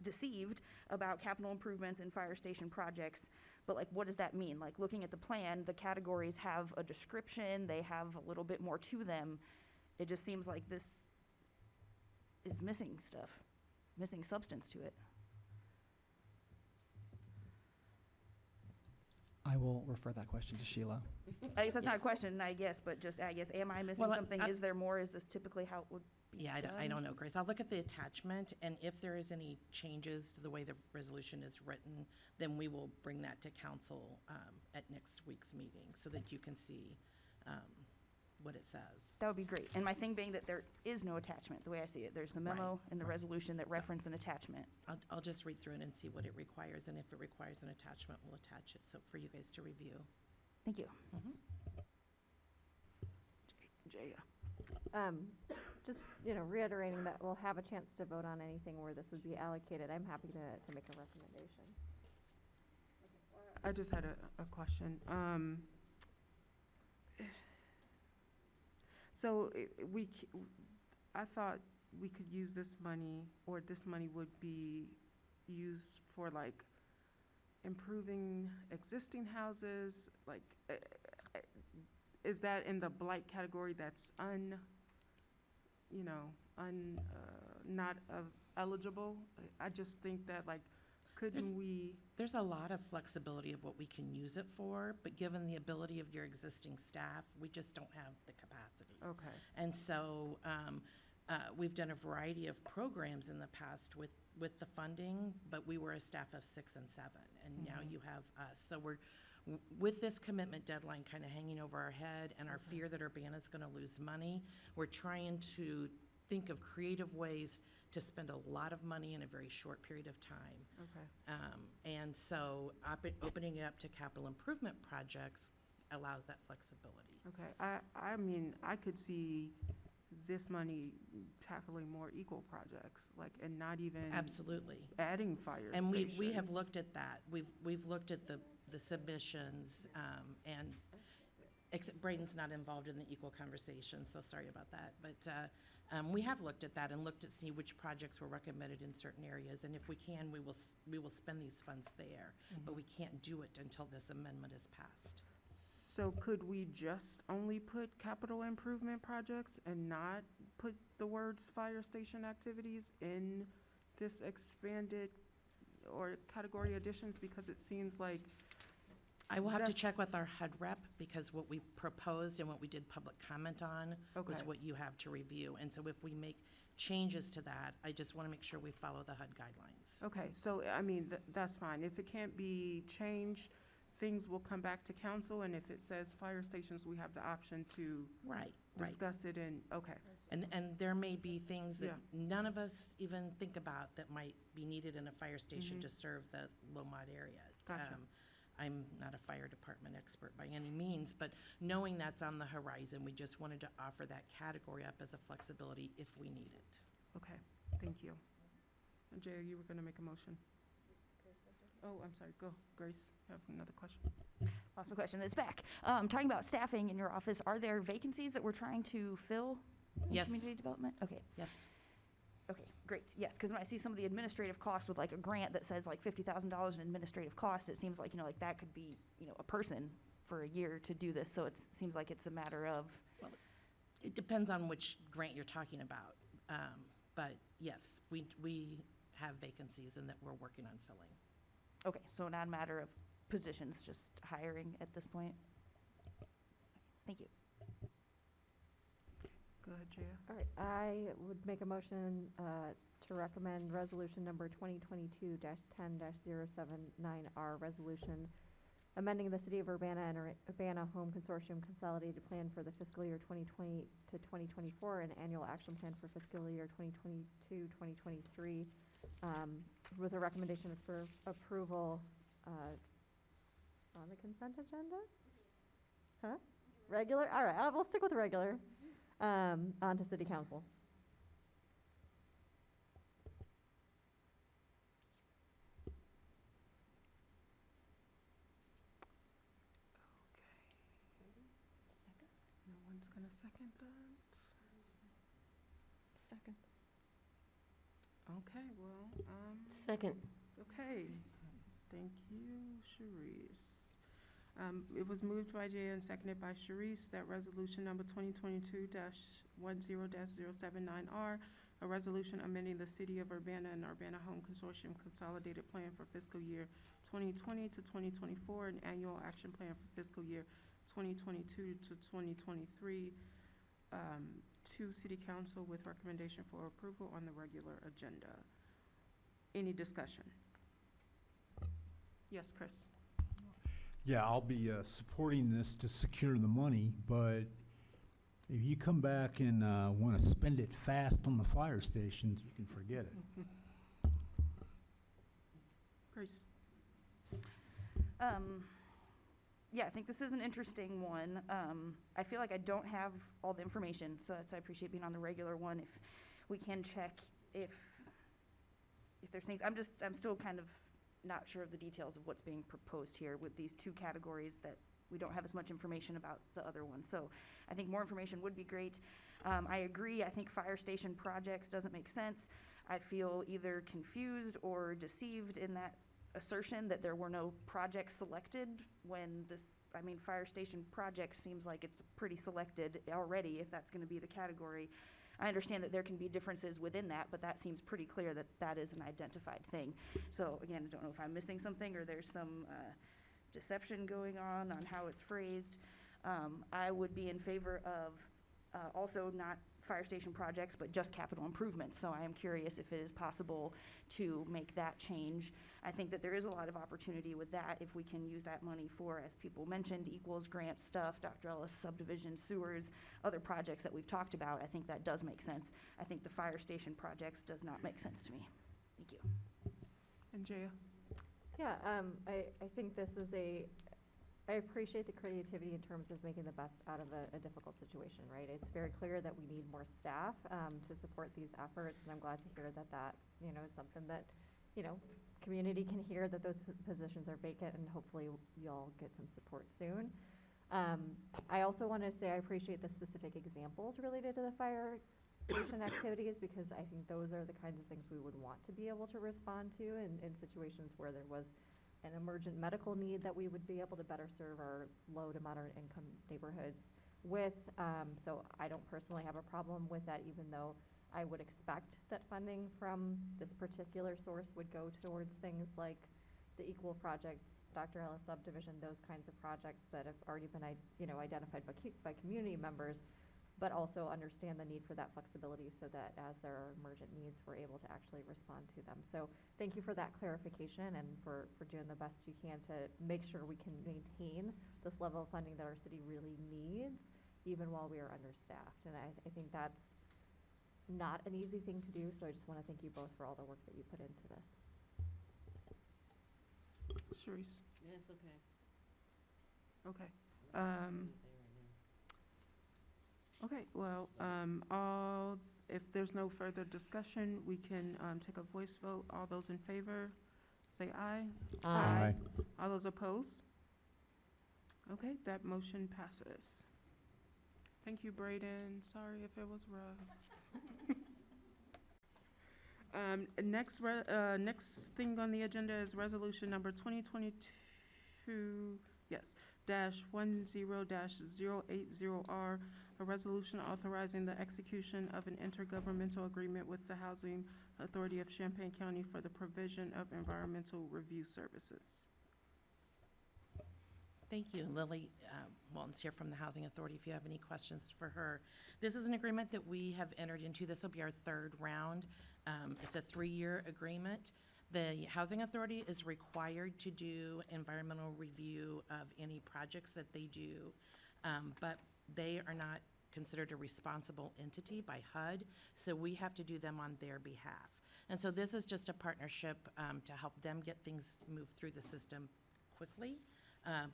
deceived about capital improvements and fire station projects, but like, what does that mean? Like, looking at the plan, the categories have a description, they have a little bit more to them. It just seems like this is missing stuff, missing substance to it. I will refer that question to Sheila. I guess that's not a question, I guess, but just, I guess, am I missing Well, something? Is there more? Is this typically how it would be Yeah, I done? don't know, Grace. I'll look at the attachment, and if there is any changes to the way the resolution is written, then we will bring that to council at next week's meeting so that you can see what it says. That would be great. And my thing being that there is no attachment, the way I see it. There's the memo and the resolution that reference an attachment. I'll just read through it and see what it requires, and if it requires an attachment, we'll attach it, so for you guys to review. Thank you. Jaya. Just, reiterating that we'll have a chance to vote on anything where this would be allocated. I'm happy to make a recommendation. I just had a question. So I thought we could use this money, or this money would be used for like improving existing houses, like, is that in the blight category that's not eligible? I just think that, like, couldn't we? There's a lot of flexibility of what we can use it for, but given the ability of your existing staff, we just don't have the capacity. Okay. And so we've done a variety of programs in the past with the funding, but we were a staff of 6 and 7, and now you have us. So we're, with this commitment deadline kind of hanging over our head and our fear that Urbana's going to lose money, we're trying to think of creative ways to spend a lot of money in a very short period of time. Okay. And so opening it up to capital improvement projects allows that flexibility. Okay, I mean, I could see this money tackling more equal projects, like, and not even Absolutely. adding fire And stations. we have looked at that. We've looked at the submissions, and except Braden's not involved in the equal conversation, so sorry about that. But we have looked at that and looked at see which projects were recommended in certain areas, and if we can, we will spend these funds there. But we can't do it until this amendment is passed. So could we just only put capital improvement projects and not put the words fire station activities in this expanded or category additions? Because it seems like I will have to that's- check with our HUD rep, because what we proposed and what we did public comment on was Okay. what you have to review. And so if we make changes to that, I just want to make sure we follow the HUD guidelines. Okay, so, I mean, that's fine. If it can't be changed, things will come back to council, and if it says fire stations, we have the option to Right. discuss it and, okay. And there may be things that Yeah. none of us even think about that might be needed in a fire station Mhm. to serve the low mod area. Gotcha. I'm not a fire department expert by any means, but knowing that's on the horizon, we just wanted to offer that category up as a flexibility if we need it. Okay, thank you. And Jay, you were gonna make a motion? Oh, I'm sorry, go, Grace, you have another question? Lost my question, it's back. Talking about staffing in your office, are there vacancies that we're trying to fill in Yes. community development? Okay. Yes. Okay, great, yes, because when I see some of the administrative costs with like a grant that says like $50,000 in administrative costs, it seems like, like that could be, a person for a year to do this, so it seems like it's a matter of, It depends on which grant you're talking about. But yes, we have vacancies and that we're working on filling. okay, so not a matter of positions, just hiring at this point? Thank you. Go ahead, Jaya. All right, I would make a motion to recommend resolution number 2022-10-079R, resolution amending the City of Urbana and Urbana Home Consortium Consolidated Plan for the fiscal year 2020 to 2024 and annual action plan for fiscal year 2022-2023, with a recommendation for approval on the consent agenda? Huh? Regular? All right, we'll stick with regular. On to City Council. No one's gonna second that? Second. Okay, well, Second. okay. Thank you, Sharice. It was moved by Jay and seconded by Sharice that resolution number 2022-10-079R, a resolution amending the City of Urbana and Urbana Home Consortium Consolidated Plan for fiscal year 2020 to 2024 and annual action plan for fiscal year 2022 to 2023, to City Council with recommendation for approval on the regular agenda. Any discussion? Yes, Chris? Yeah, I'll be supporting this to secure the money, but if you come back and want to spend it fast on the fire stations, you can forget it. Grace? Yeah, I think this is an interesting one. I feel like I don't have all the information, so I appreciate being on the regular one. If we can check if there's things, I'm still kind of not sure of the details of what's being proposed here with these two categories that we don't have as much information about the other one. So I think more information would be great. I agree, I think fire station projects doesn't make sense. I feel either confused or deceived in that assertion that there were no projects selected when fire station project seems like it's pretty selected already if that's gonna be the category. I understand that there can be differences within that, but that seems pretty clear that that is an identified thing. So again, I don't know if I'm missing something or there's some deception going on how it's phrased. I would be in favor of also not fire station projects, but just capital improvements. So I am curious if it is possible to make that change. I think that there is a lot of opportunity with that if we can use that money for, as people mentioned, equals grant stuff, Dr. Ellis subdivision, sewers, other projects that we've talked about. I think that does make sense. I think the fire station projects does not make sense to me. Thank you. And Jaya? Yeah, I think this is I appreciate the creativity in terms of making the best out of a difficult situation, right? It's very clear that we need more staff to support these efforts, and I'm glad to hear that is something that, community can hear that those positions are vacant, and hopefully you'll get some support soon. I also want to say I appreciate the specific examples related to the fire station activities, because I think those are the kinds of things we would want to be able to respond to in situations where there was an emergent medical need that we would be able to better serve our low to moderate income neighborhoods with. So I don't personally have a problem with that, even though I would expect that funding from this particular source would go towards things like the Equal projects, Dr. Ellis subdivision, those kinds of projects that have already been identified by community members, but also understand the need for that flexibility so that as there are emergent needs, we're able to actually respond to them. So thank you for that clarification and for doing the best you can to make sure we can maintain this level of funding that our city really needs, even while we are understaffed. And I think that's not an easy thing to do, so I just want to thank you both for all the work that you put into this. Sharice? That's okay. Okay. Okay, well, if there's no further discussion, we can take a voice vote. All those in favor, say aye. Aye. All those opposed? Okay, that motion passes. Thank you, Braden. Sorry if it was rough. Next thing on the agenda is resolution number 2022, -10-080R, a resolution authorizing the execution of an intergovernmental agreement with the Housing Authority of Champaign County for the provision of environmental review services. Thank you. Lily Walton's here from the Housing Authority if you have any questions for her. This is an agreement that we have entered into. This will be our third round. It's a 3-year agreement. The Housing Authority is required to do environmental review of any projects that they do, but they are not considered a responsible entity by HUD, so we have to do them on their behalf. And so this is just a partnership to help them get things moved through the system quickly,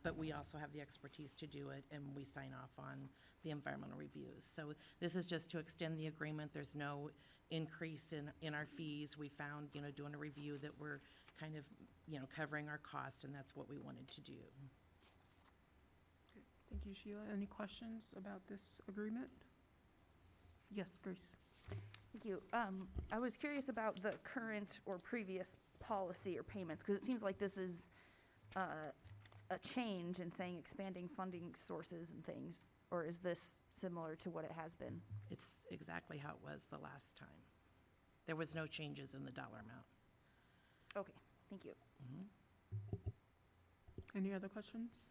but we also have the expertise to do it, and we sign off on the environmental reviews. So this is just to extend the agreement. There's no increase in our fees. We found, doing a review that we're kind of, covering our cost, and that's what we wanted to do. Thank you, Sheila. Any questions about this agreement? Yes, Grace. Thank you. I was curious about the current or previous policy or payments, because it seems like this is a change in saying expanding funding sources and things, or is this similar to what it has been? It's exactly how it was the last time. There was no changes in the dollar amount. Okay, thank you. Any other questions?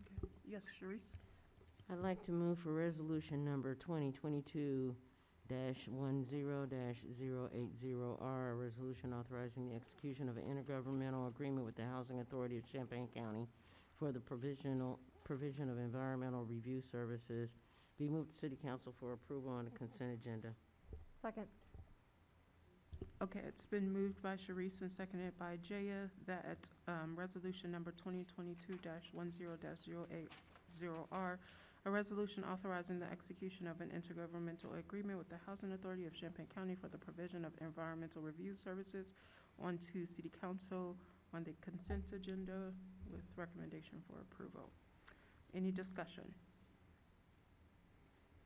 Okay. Yes, Sharice? I'd like to move for resolution number 2022-10-080R, a resolution authorizing the execution of an intergovernmental agreement with the Housing Authority of Champaign County for the provision of environmental review services, be moved to City Council for approval on the consent agenda. Second. Okay, it's been moved by Sharice and seconded by Jaya that resolution number 2022-10-080R, a resolution authorizing the execution of an intergovernmental agreement with the Housing Authority of Champaign County for the provision of environmental review services onto City Council on the consent agenda with recommendation for approval. Any discussion?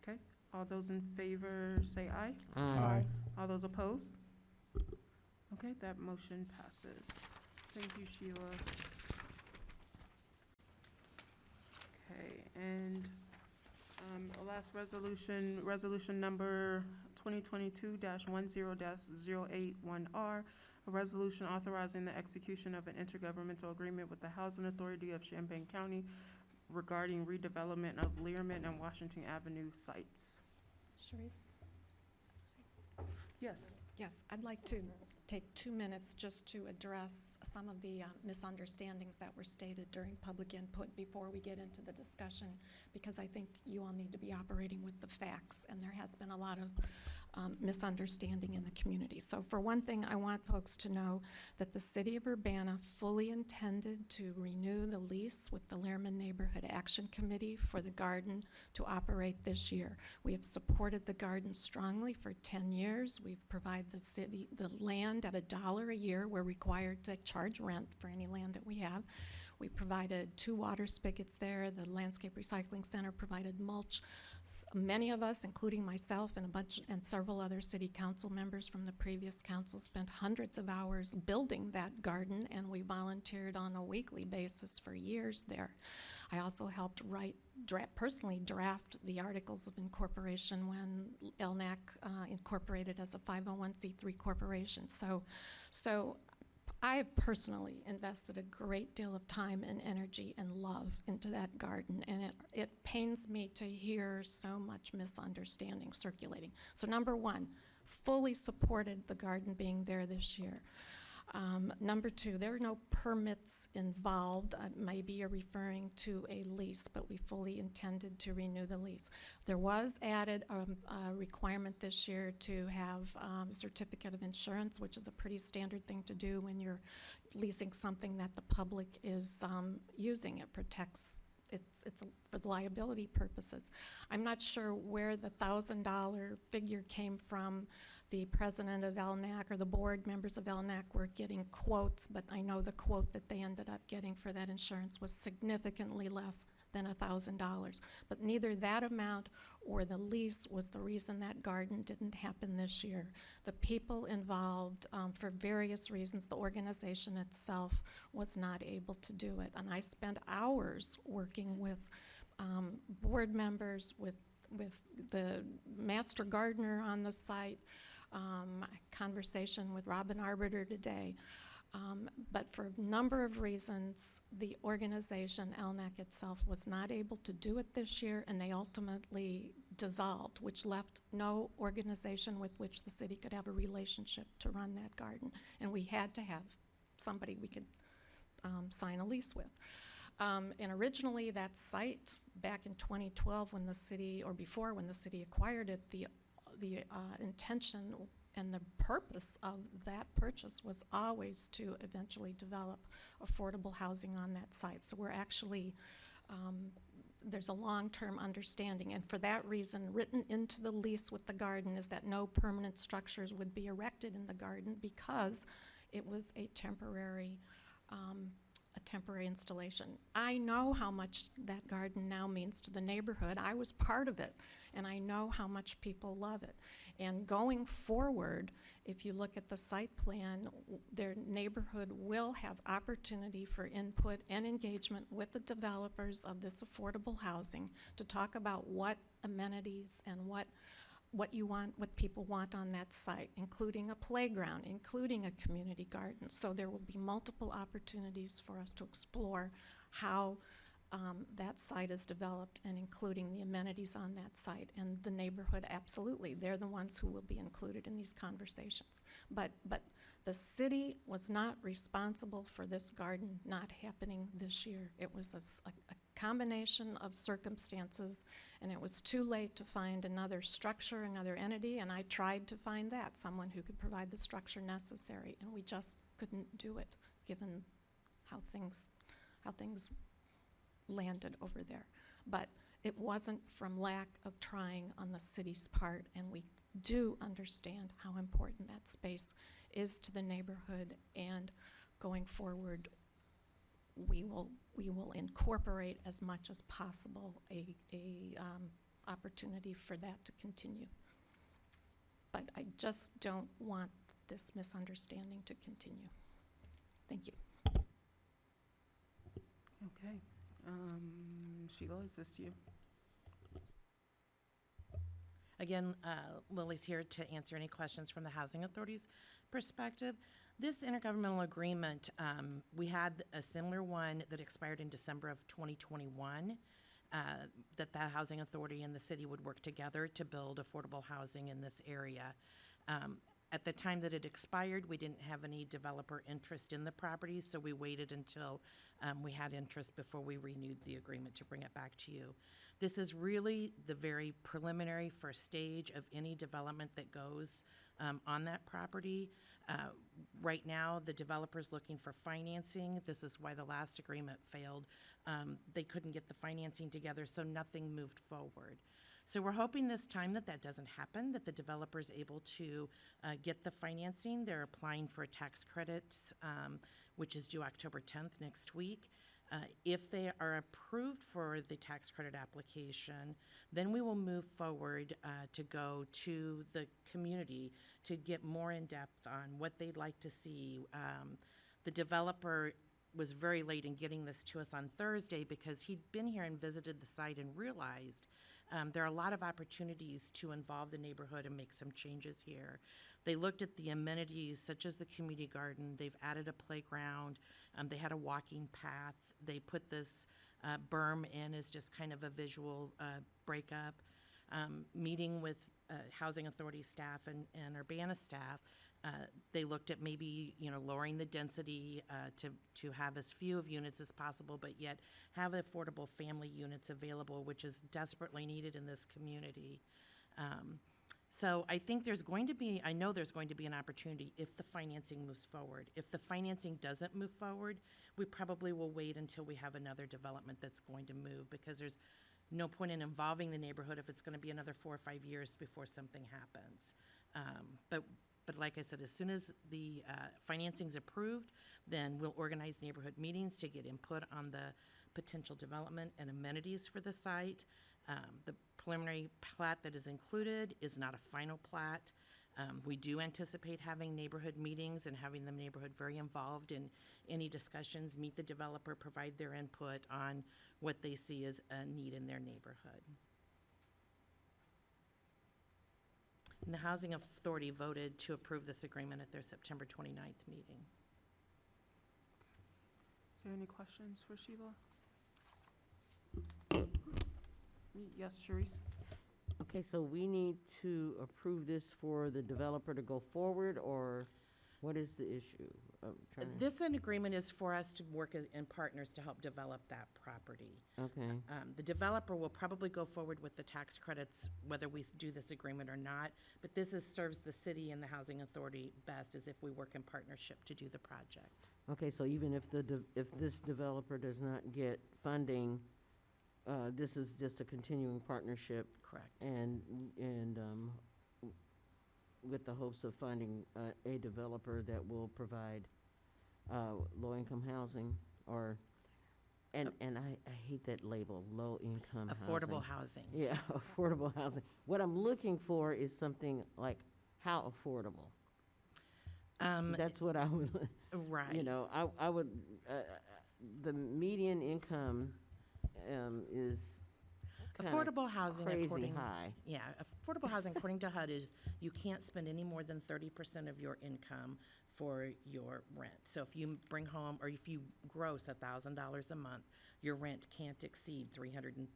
Okay, all those in favor say aye. Aye. All those opposed? Okay, that motion passes. Thank you, Sheila. Okay, and the last resolution, resolution number 2022-10-081R, a resolution authorizing the execution of an intergovernmental agreement with the Housing Authority of Champaign County regarding redevelopment of Learman and Washington Avenue sites. Sharice? Yes. Yes, I'd like to take 2 minutes just to address some of the misunderstandings that were stated during public input before we get into the discussion, because I think you all need to be operating with the facts, and there has been a lot of misunderstanding in the community. So for one thing, I want folks to know that the City of Urbana fully intended to renew the lease with the Learman Neighborhood Action Committee for the garden to operate this year. We have supported the garden strongly for 10 years. We've provided the city the land at $1 a year. We're required to charge rent for any land that we have. We provided 2 water spigots there. The Landscape Recycling Center provided mulch. Many of us, including myself and several other city council members from the previous council, spent hundreds of hours building that garden, and we volunteered on a weekly basis for years there. I also helped personally draft the articles of incorporation when LNAC incorporated as a 501c3 corporation. So I have personally invested a great deal of time and energy and love into that garden, and it pains me to hear so much misunderstanding circulating. So number one, fully supported the garden being there this year. Number two, there are no permits involved. Maybe you're referring to a lease, but we fully intended to renew the lease. There was added a requirement this year to have a certificate of insurance, which is a pretty standard thing to do when you're leasing something that the public is using. It protects, it's for liability purposes. I'm not sure where the $1,000 figure came from. The president of LNAC or the board members of LNAC were getting quotes, but I know the quote that they ended up getting for that insurance was significantly less than $1,000. But neither that amount or the lease was the reason that garden didn't happen this year. The people involved, for various reasons, the organization itself was not able to do it. And I spent hours working with board members, with the master gardener on the site, conversation with Robin Arbiter today. But for a number of reasons, the organization, LNAC itself, was not able to do it this year, and they ultimately dissolved, which left no organization with which the city could have a relationship to run that garden. And we had to have somebody we could sign a lease with. And originally, that site, back in 2012, when the city, or before when the city acquired it, the intention and the purpose of that purchase was always to eventually develop affordable housing on that site. So we're actually, there's a long-term understanding, and for that reason, written into the lease with the garden is that no permanent structures would be erected in the garden because it was a temporary installation. I know how much that garden now means to the neighborhood. I was part of it, and I know how much people love it. And going forward, if you look at the site plan, their neighborhood will have opportunity for input and engagement with the developers of this affordable housing to talk about what amenities and what people want on that site, including a playground, including a community garden. So there will be multiple opportunities for us to explore how that site is developed and including the amenities on that site. And the neighborhood, absolutely, they're the ones who will be included in these conversations. But the city was not responsible for this garden not happening this year. It was a combination of circumstances, and it was too late to find another structure, another entity, and I tried to find that, someone who could provide the structure necessary, and we just couldn't do it, given how things landed over there. But it wasn't from lack of trying on the city's part, and we do understand how important that space is to the neighborhood, and going forward, we will incorporate as much as possible a opportunity for that to continue. But I just don't want this misunderstanding to continue. Thank you. Okay. Sheila, is this you? Again, Lily's here to answer any questions from the Housing Authority's perspective. This intergovernmental agreement, we had a similar one that expired in December of 2021, that the Housing Authority and the city would work together to build affordable housing in this area. At the time that it expired, we didn't have any developer interest in the property, so we waited until we had interest before we renewed the agreement to bring it back to you. This is really the very preliminary first stage of any development that goes on that property. Right now, the developer's looking for financing. This is why the last agreement failed. They couldn't get the financing together, so nothing moved forward. So we're hoping this time that doesn't happen, that the developer's able to get the financing. They're applying for a tax credit, which is due October 10th, next week. If they are approved for the tax credit application, then we will move forward to go to the community to get more in depth on what they'd like to see. The developer was very late in getting this to us on Thursday because he'd been here and visited the site and realized there are a lot of opportunities to involve the neighborhood and make some changes here. They looked at the amenities such as the community garden. They've added a playground. They had a walking path. They put this berm in as just kind of a visual breakup. Meeting with Housing Authority staff and Urbana staff, They looked at maybe, lowering the density to have as few of units as possible, but yet have affordable family units available, which is desperately needed in this community. So I think I know there's going to be an opportunity if the financing moves forward. If the financing doesn't move forward, we probably will wait until we have another development that's going to move, because there's no point in involving the neighborhood if it's going to be another 4 or 5 years before something happens. But like I said, as soon as the financing's approved, then we'll organize neighborhood meetings to get input on the potential development and amenities for the site. The preliminary plat that is included is not a final plat. We do anticipate having neighborhood meetings and having the neighborhood very involved in any discussions, meet the developer, provide their input on what they see as a need in their neighborhood. And the Housing Authority voted to approve this agreement at their September 29th meeting. Is there any questions for Sheila? Yes, Sharice? Okay, so we need to approve this for the developer to go forward, or what is the issue? This agreement is for us to work in partners to help develop that property. Okay, The developer will probably go forward with the tax credits, whether we do this agreement or not, but this serves the city and the Housing Authority best, as if we work in partnership to do the project. okay, so even if if this developer does not get funding, this is just a continuing partnership? Correct. And with the hopes of finding a developer that will provide low-income housing, or, and I hate that label, low-income housing. Affordable housing. Yeah, affordable housing. What I'm looking for is something like, how affordable? That's what I would, Right. I would, the median income is kinda Affordable housing crazy according, high. yeah, affordable housing according to HUD is you can't spend any more than 30% of your income for your rent. So if you bring home, or if you gross $1,000 a month, your rent can't exceed $333.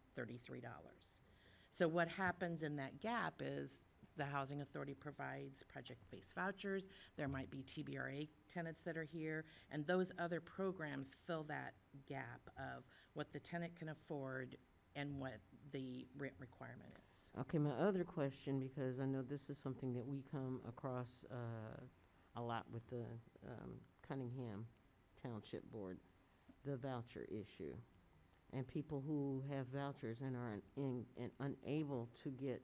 So what happens in that gap is the Housing Authority provides project-based vouchers. There might be TBRA tenants that are here, and those other programs fill that gap of what the tenant can afford and what the rent requirement is. Okay, my other question, because I know this is something that we come across a lot with the Cunningham Township Board, the voucher issue. And people who have vouchers and are unable to get,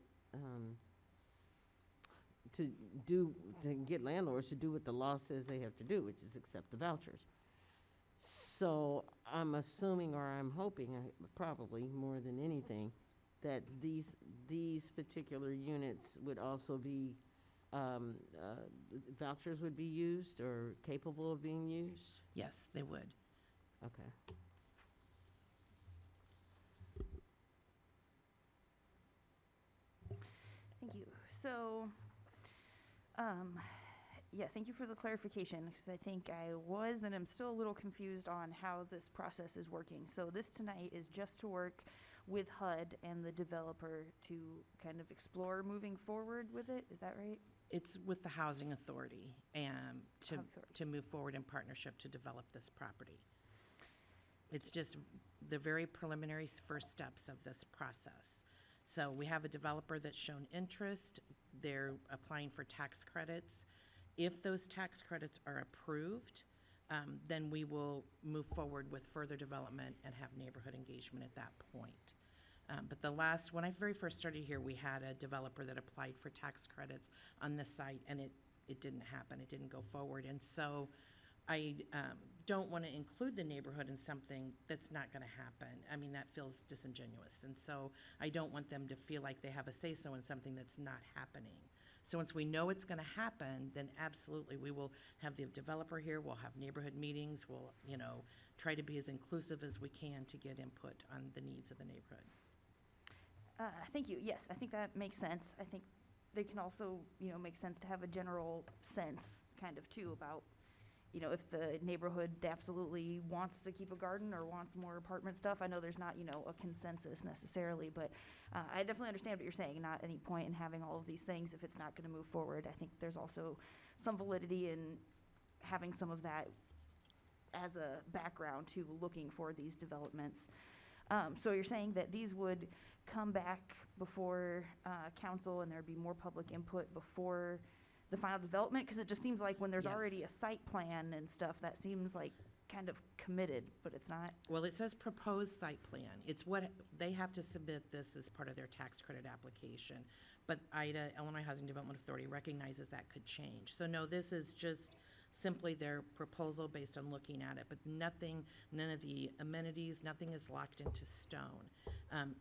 to get landlords to do what the law says they have to do, which is accept the vouchers. So I'm assuming, or I'm hoping, probably more than anything, that these particular units would also be, vouchers would be used or capable of being used? Yes, they would. Okay. Thank you. So, yeah, thank you for the clarification, because I think I was and I'm still a little confused on how this process is working. So this tonight is just to work with HUD and the developer to kind of explore moving forward with it, is that right? It's with the Housing Authority and Housing Authority. to move forward in partnership to develop this property. It's just the very preliminary first steps of this process. So we have a developer that's shown interest. They're applying for tax credits. If those tax credits are approved, then we will move forward with further development and have neighborhood engagement at that point. But when I very first started here, we had a developer that applied for tax credits on this site, and it didn't happen. It didn't go forward. And so I don't want to include the neighborhood in something that's not going to happen. I mean, that feels disingenuous. And so I don't want them to feel like they have a say-so in something that's not happening. So once we know it's going to happen, then absolutely, we will have the developer here, we'll have neighborhood meetings, we'll, try to be as inclusive as we can to get input on the needs of the neighborhood. Thank you. Yes, I think that makes sense. I think they can also, make sense to have a general sense kind of too about, you know, if the neighborhood absolutely wants to keep a garden or wants more apartment stuff. I know there's not, you know, a consensus necessarily, but I definitely understand what you're saying, not any point in having all of these things if it's not gonna move forward. I think there's also some validity in having some of that as a background to looking for these developments. So you're saying that these would come back before council and there'd be more public input before the final development? Because it just seems like when there's Yes. already a site plan and stuff, that seems like kind of committed, but it's not. Well, it says proposed site plan. It's what, they have to submit this as part of their tax credit application. But IDA, Illinois Housing Development Authority, recognizes that could change. So no, this is just simply their proposal based on looking at it, but nothing, none of the amenities, nothing is locked into stone.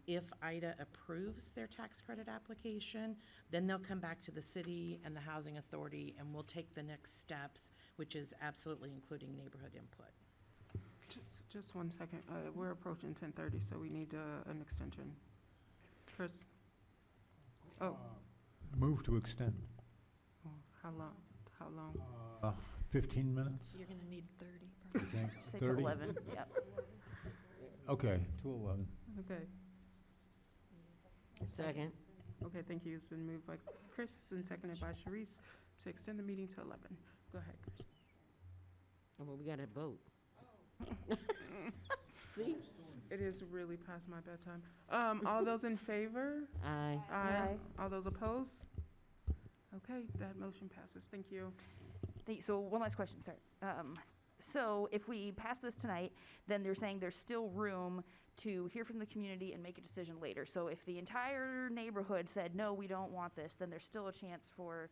If IDA approves their tax credit application, then they'll come back to the city and the housing authority, and we'll take the next steps, which is absolutely including neighborhood input. Just 1 second. We're approaching 10:30, so we need an extension. Chris? Oh, Move to extend. how long? How long? 15 minutes? You're gonna need 30, you think? Say to 30? 11, yep. Okay, to 11. Okay. Second. Okay, thank you. It's been moved by Chris and seconded by Sharice to extend the meeting to 11. Go ahead, Chris. Well, we gotta vote. See? It is really past my bedtime. All those in favor? Aye. Aye. All those opposed? Okay, that motion passes. Thank you. So one last question, sorry. So if we pass this tonight, then they're saying there's still room to hear from the community and make a decision later. So if the entire neighborhood said, no, we don't want this, then there's still a chance for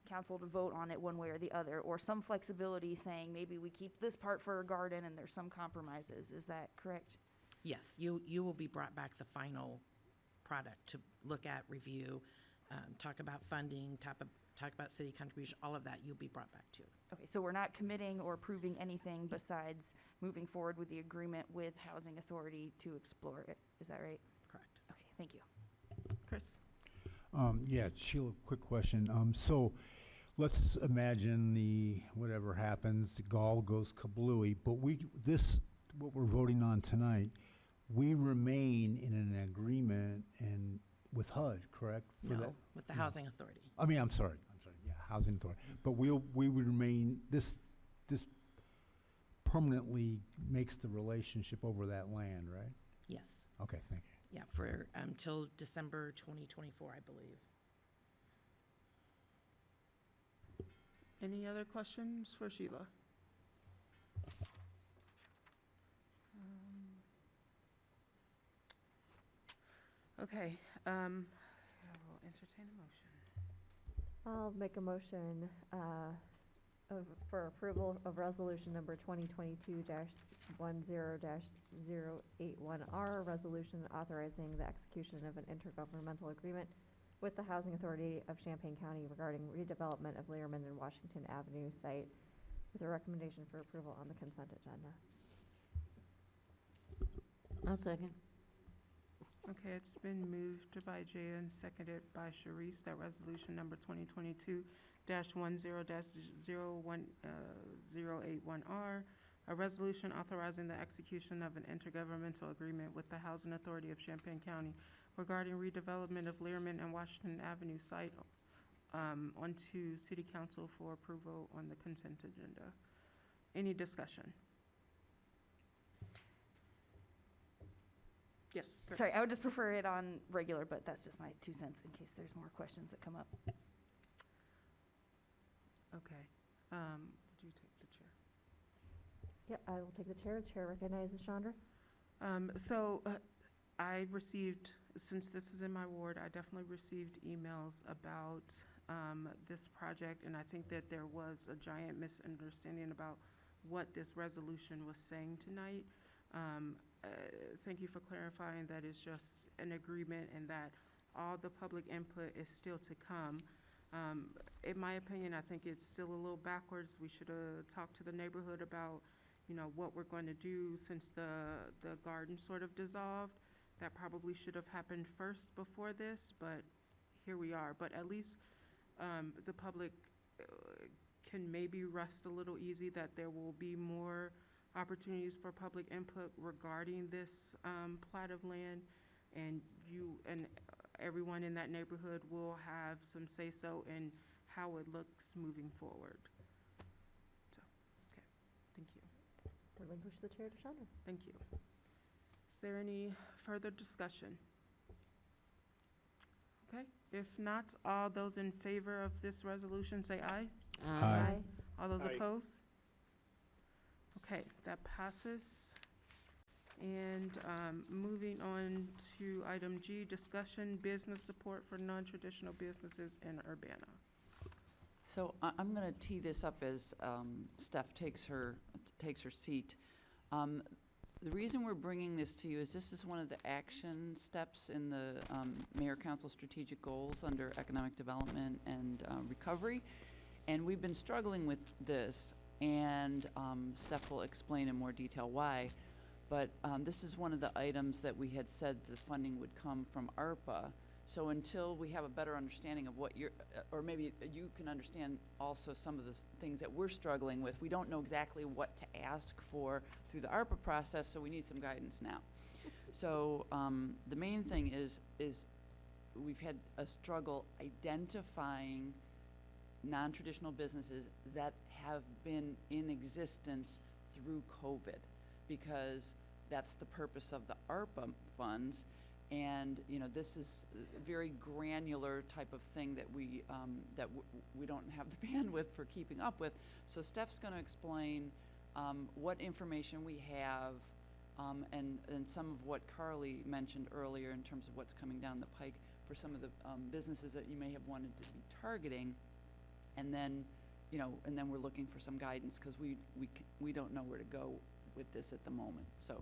council to vote on it one way or the other, or some flexibility saying maybe we keep this part for a garden and there's some compromises. Is that correct? Yes, you will be brought back the final product to look at, review, talk about funding, talk about city contribution, all of that you'll be brought back to. Okay, so we're not committing or approving anything besides moving forward with the agreement with Housing Authority to explore it. Is that right? Correct. Okay, thank you. Chris? Yeah, Sheila, quick question. So let's imagine whatever happens, the gall goes kablooey, but what we're voting on tonight, we remain in an agreement with HUD, correct? For No, that? with the housing authority. I mean, I'm sorry, yeah, Housing Authority. But we would remain, this permanently makes the relationship over that land, right? Yes. Okay, thank you. Yeah, for, till December 2024, I believe. Any other questions for Sheila? Okay, I will entertain a motion. I'll make a motion for approval of resolution number 2022-10-081R, resolution authorizing the execution of an intergovernmental agreement with the Housing Authority of Champaign County regarding redevelopment of Learman and Washington Avenue site, with a recommendation for approval on the consent agenda. I'll second. Okay, it's been moved by Jaya and seconded by Sharice that resolution number 2022-10-01081R, a resolution authorizing the execution of an intergovernmental agreement with the Housing Authority of Champaign County regarding redevelopment of Learman and Washington Avenue site, onto City Council for approval on the consent agenda. Any discussion? Yes. Chris. Sorry, I would just prefer it on regular, but that's just my 2 cents in case there's more questions that come up. Okay. Would you take the chair? Yep, I will take the chair. The chair recognizes Chandra. I received, since this is in my ward, I definitely received emails about this project, and I think that there was a giant misunderstanding about what this resolution was saying tonight. Thank you for clarifying that it's just an agreement and that all the public input is still to come. In my opinion, I think it's still a little backwards. We should have talked to the neighborhood about, what we're going to do since the garden sort of dissolved. That probably should have happened first before this, but here we are. But at least the public can maybe rest a little easy that there will be more opportunities for public input regarding this plat of land, and you and everyone in that neighborhood will have some say-so in how it looks moving forward. So, okay, thank you. Relinquish the chair to Chandra. Thank you. Is there any further discussion? Okay, if not, all those in favor of this resolution say aye. Aye. All those Aye. opposed? Okay, that passes. And moving on to item G, discussion business support for non-traditional businesses in Urbana. So I'm going to tee this up as Steph takes her seat. The reason we're bringing this to you is this is one of the action steps in the Mayor Council strategic goals under economic development and recovery. And we've been struggling with this, and Steph will explain in more detail why. But this is one of the items that we had said the funding would come from ARPA. So until we have a better understanding of what you're, or maybe you can understand also some of the things that we're struggling with, we don't know exactly what to ask for through the ARPA process, so we need some guidance now. So the main thing is we've had a struggle identifying non-traditional businesses that have been in existence through COVID, because that's the purpose of the ARPA funds. And this is a very granular type of thing that we don't have the bandwidth for keeping up with. So Steph's going to explain what information we have, and some of what Carly mentioned earlier in terms of what's coming down the pike for some of the businesses that you may have wanted to be targeting. And then, and then we're looking for some guidance, because we don't know where to go with this at the moment. So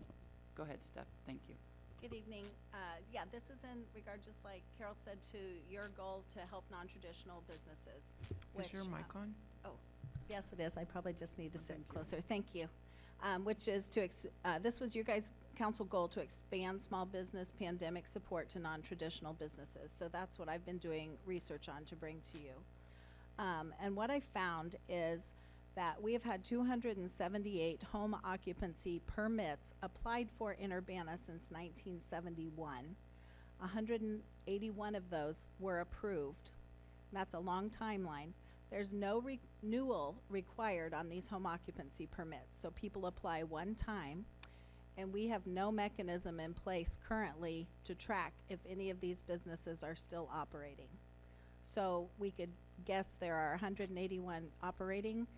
go ahead, Steph. Thank you. Good evening. Yeah, this is in regard, just like Carol said, to your goal to help non-traditional businesses. Is your mic on? Oh, yes, it is. I probably just need to sit closer. Thank you. Which is to, this was your guys' council goal, to expand small business pandemic support to non-traditional businesses. So that's what I've been doing research on to bring to you. And what I found is that we have had 278 home occupancy permits applied for in Urbana since 1971. 181 of those were approved. That's a long timeline. There's no renewal required on these home occupancy permits, so people apply one time, and we have no mechanism in place currently to track if any of these businesses are still operating. So we could guess there are 181 operating.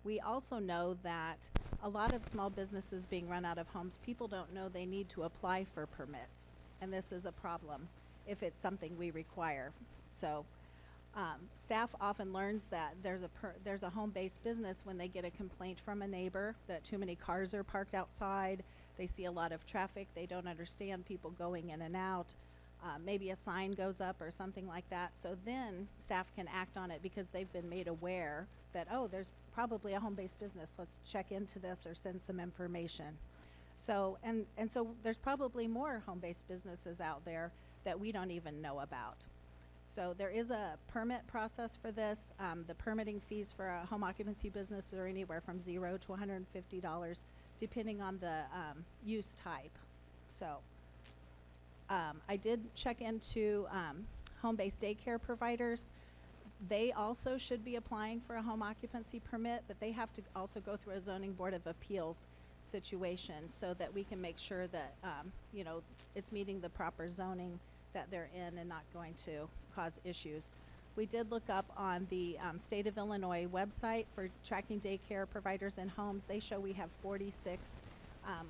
We also know that a lot of small businesses being run out of homes, people don't know they need to apply for permits. And this is a problem if it's something we require. So staff often learns that there's a home-based business when they get a complaint from a neighbor that too many cars are parked outside. They see a lot of traffic. They don't understand people going in and out. Maybe a sign goes up or something like that. So then staff can act on it because they've been made aware that, oh, there's probably a home-based business. Let's check into this or send some information. So, and so there's probably more home-based businesses out there that we don't even know about. So there is a permit process for this. The permitting fees for a home occupancy business are anywhere from $0 to $150, depending on the use type. So I did check into home-based daycare providers. They also should be applying for a home occupancy permit, but they have to also go through a zoning board of appeals situation so that we can make sure that it's meeting the proper zoning that they're in and not going to cause issues. We did look up on the State of Illinois website for tracking daycare providers in homes. They show we have 46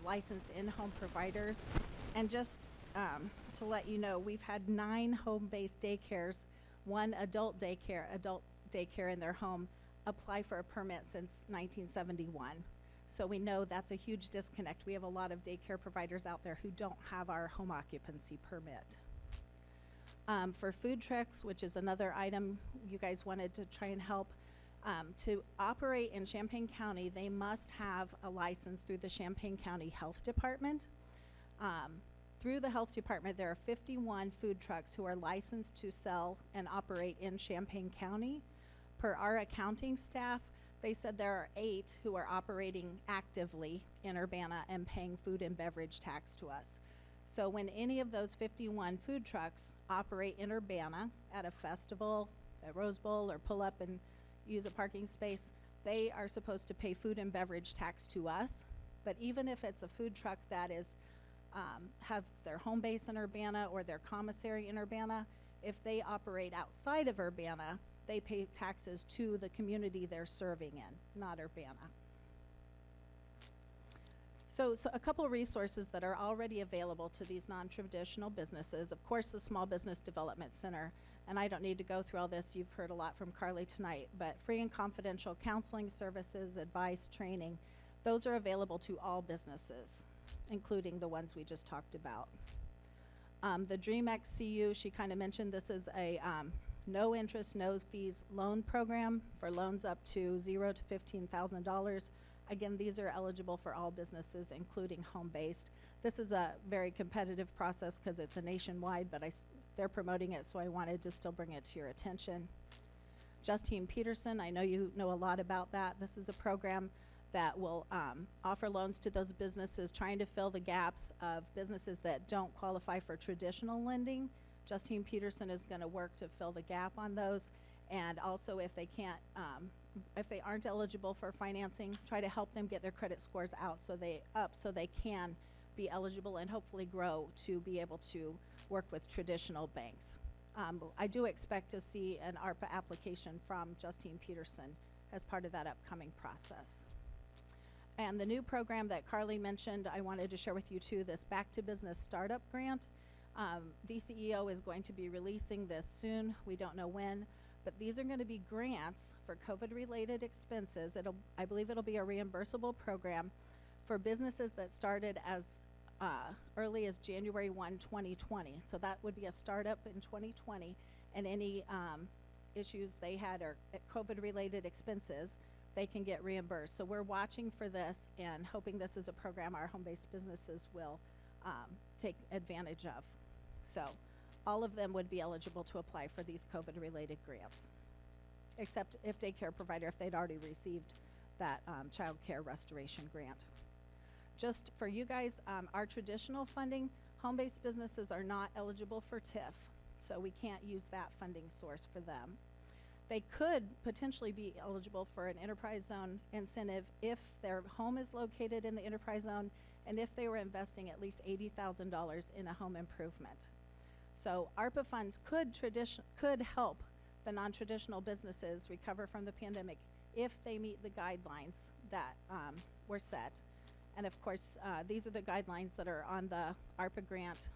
licensed in-home providers. And just to let you know, we've had 9 home-based daycares, 1 adult daycare in their home, apply for a permit since 1971. So we know that's a huge disconnect. We have a lot of daycare providers out there who don't have our home occupancy permit. For food trucks, which is another item you guys wanted to try and help, to operate in Champaign County, they must have a license through the Champaign County Health Department. Through the Health Department, there are 51 food trucks who are licensed to sell and operate in Champaign County. Per our accounting staff, They said there are 8 who are operating actively in Urbana and paying food and beverage tax to us. So when any of those 51 food trucks operate in Urbana at a festival, at Rose Bowl, or pull up and use a parking space, they are supposed to pay food and beverage tax to us. But even if it's a food truck that is has their home base in Urbana or their commissary in Urbana, if they operate outside of Urbana, they pay taxes to the community they're serving in, not Urbana. So a couple resources that are already available to these non-traditional businesses. Of course, the Small Business Development Center, and I don't need to go through all this, you've heard a lot from Carly tonight, but free and confidential counseling services, advice, training, those are available to all businesses, including the ones we just talked about. The DreamX CU, she kind of mentioned, this is a no interest, no fees loan program for loans up to $0 to $15,000. Again, these are eligible for all businesses, including home-based. This is a very competitive process because it's a nationwide, but they're promoting it, so I wanted to still bring it to your attention. Justine Peterson, I know you know a lot about that. This is a program that will offer loans to those businesses trying to fill the gaps of businesses that don't qualify for traditional lending. Justine Peterson is going to work to fill the gap on those, and also if they can't, if they aren't eligible for financing, try to help them get their credit scores so they can be eligible and hopefully grow to be able to work with traditional banks. I do expect to see an ARPA application from Justine Peterson as part of that upcoming process. And the new program that Carly mentioned, I wanted to share with you too, this Back to Business Startup Grant. DCEO is going to be releasing this soon. We don't know when, but these are going to be grants for COVID-related expenses. I believe it'll be a reimbursable program for businesses that started as early as January 1, 2020. So that would be a startup in 2020, and any issues they had or COVID-related expenses, they can get reimbursed. So we're watching for this and hoping this is a program our home-based businesses will take advantage of. So all of them would be eligible to apply for these COVID-related grants, except if daycare provider, if they'd already received that child care restoration grant. Just for you guys, our traditional funding, home-based businesses are not eligible for TIF, so we can't use that funding source for them. They could potentially be eligible for an enterprise zone incentive if their home is located in the enterprise zone and if they were investing at least $80,000 in a home improvement. So ARPA funds could help the non-traditional businesses recover from the pandemic if they meet the guidelines that were set. And of course, these are the guidelines that are on the ARPA grant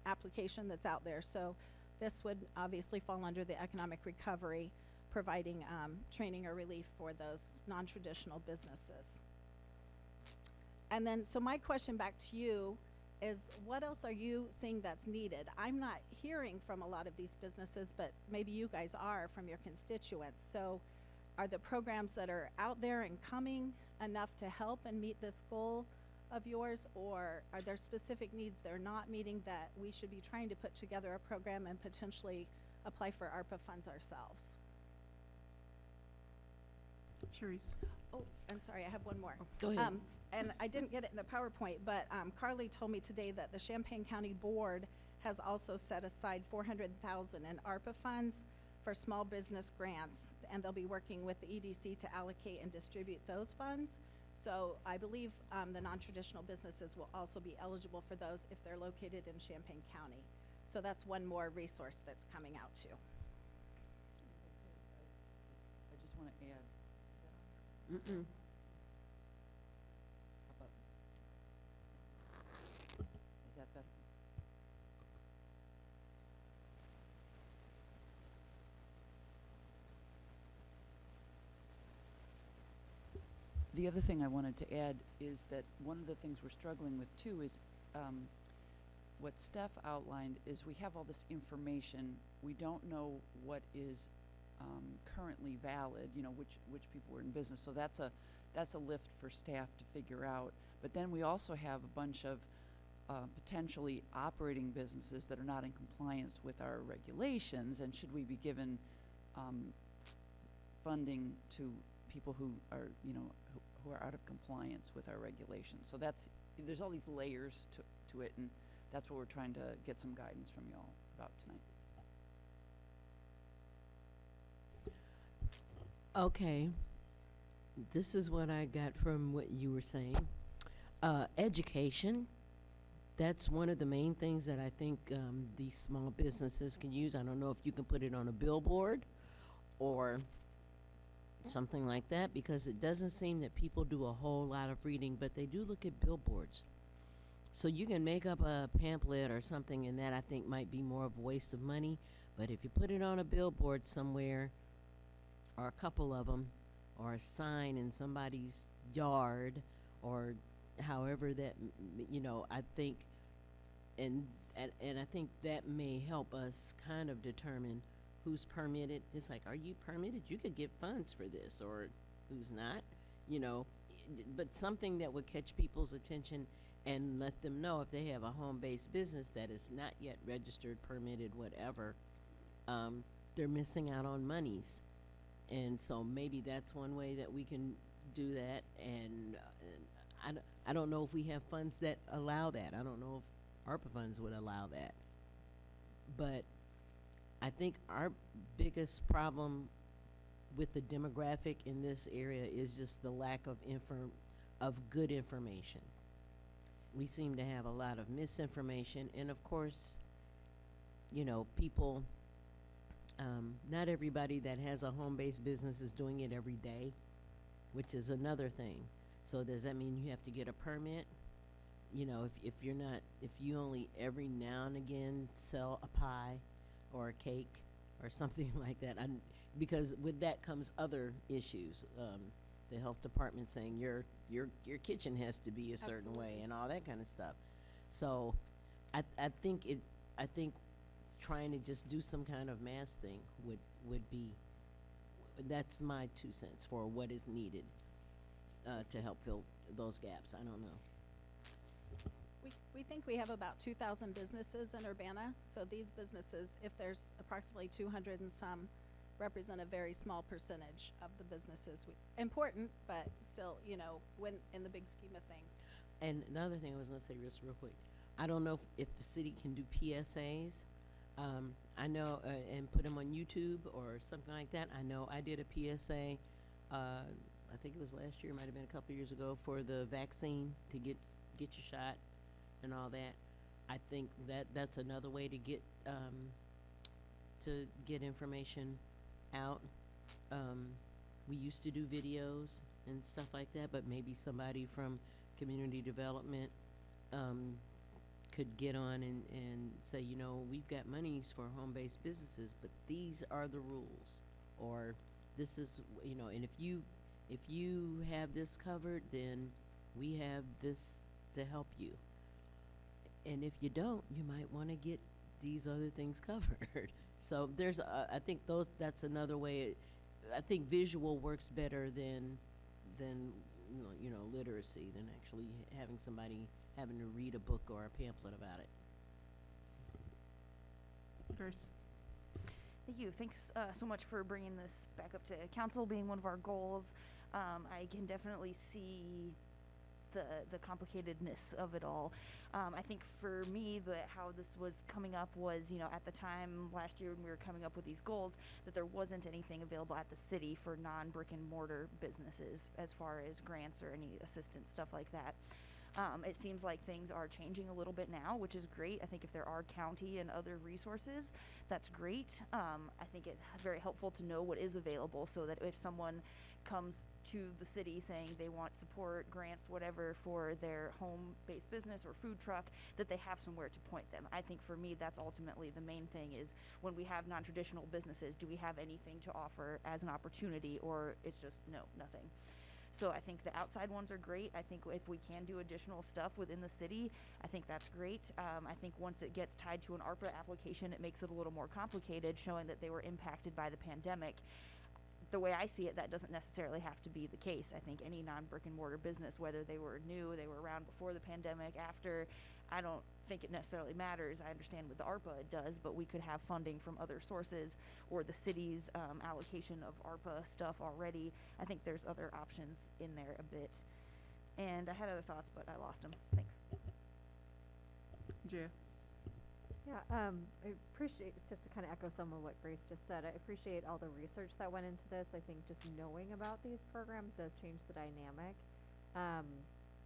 application that's out there. So this would obviously fall under the economic recovery, providing training or relief for those non-traditional businesses. And then, so my question back to you is, what else are you seeing that's needed? I'm not hearing from a lot of these businesses, but maybe you guys are from your constituents. So are the programs that are out there and coming enough to help and meet this goal of yours, or are there specific needs they're not meeting that we should be trying to put together a program and potentially apply for ARPA funds ourselves? Cherise. Oh, I'm sorry, I have one more. Go ahead. And I didn't get it in the PowerPoint, but Carly told me today that the Champaign County Board has also set aside $400,000 in ARPA funds for small business grants, and they'll be working with the EDC to allocate and distribute those funds. So I believe the non-traditional businesses will also be eligible for those if they're located in Champaign County. So that's one more resource that's coming out too. I just want to add, is that on? How about, is that better? The other thing I wanted to add is that one of the things we're struggling with too is what Steph outlined is we have all this information. We don't know what is currently valid, you know, which people are in business. So that's a lift for staff to figure out. But then we also have a bunch of potentially operating businesses that are not in compliance with our regulations, and should we be given funding to people who are, you know, who are out of compliance with our regulations. So there's all these layers to it, and that's what we're trying to get some guidance from you all about tonight. Okay, this is what I got from what you were saying. Education, that's one of the main things that I think these small businesses can use. I don't know if you can put it on a billboard or something like that, because it doesn't seem that people do a whole lot of reading, but they do look at billboards. So you can make up a pamphlet or something, and that I think might be more of a waste of money. But if you put it on a billboard somewhere, or a couple of them, or a sign in somebody's yard, or however that, you know, I think, and I think that may help us kind of determine who's permitted. It's like, are you permitted? You could get funds for this, or who's not, you know, but something that would catch people's attention and let them know if they have a home-based business that is not yet registered, permitted, whatever, they're missing out on monies. And so maybe that's one way that we can do that. And I don't know if we have funds that allow that. I don't know if ARPA funds would allow that. But I think our biggest problem with the demographic in this area is just the lack of good information. We seem to have a lot of misinformation, and of course, you know, people, not everybody that has a home-based business is doing it every day, which is another thing. So does that mean you have to get a permit? You know, if you only every now and again sell a pie or a cake or something like that, because with that comes other issues. The health department saying your kitchen has to be a certain way and all that kind of stuff. So I think trying to just do some kind of mass thing would be, that's my 2 cents for what is needed to help fill those gaps. I don't know. We think we have about 2,000 businesses in Urbana, so these businesses, if there's approximately 200 and some, represent a very small percentage of the businesses. Important, but still, you know, when in the big scheme of things. And the other thing I was going to say just real quick, I don't know if the city can do PSAs. I know, and put them on YouTube or something like that. I know I did a PSA, I think it was last year, might have been a couple years ago, for the vaccine to get your shot and all that. I think that's another way to get information out. We used to do videos and stuff like that, but maybe somebody from community development could get on and say, you know, we've got monies for home-based businesses, but these are the rules, or this is, you know, and if you have this covered, then we have this to help you. And if you don't, you might want to get these other things covered. So there's, I think that's another way. I think visual works better than you know, literacy, than actually having somebody having to read a book or a pamphlet about it. Grace. Thank you. Thanks so much for bringing this back up to council, being one of our goals. I can definitely see the complicatedness of it all. I think for me, how this was coming up was, you know, at the time last year when we were coming up with these goals, that there wasn't anything available at the city for non-brick and mortar businesses as far as grants or any assistance, stuff like that. It seems like things are changing a little bit now, which is great. I think if there are county and other resources, that's great. I think it's very helpful to know what is available, so that if someone comes to the city saying they want support, grants, whatever, for their home-based business or food truck, that they have somewhere to point them. I think for me, that's ultimately the main thing, is when we have non-traditional businesses, do we have anything to offer as an opportunity, or it's just no, nothing. So I think the outside ones are great. I think if we can do additional stuff within the city, I think that's great. I think once it gets tied to an ARPA application, it makes it a little more complicated, showing that they were impacted by the pandemic. The way I see it, that doesn't necessarily have to be the case. I think any non-brick and mortar business, whether they were new, they were around before the pandemic, after, I don't think it necessarily matters. I understand with the ARPA it does, but we could have funding from other sources or the city's allocation of ARPA stuff already. I think there's other options in there a bit. And I had other thoughts, but I lost them. Thanks. Jeff? Yeah, I appreciate, just to kind of echo some of what Grace just said, I appreciate all the research that went into this. I think just knowing about these programs does change the dynamic,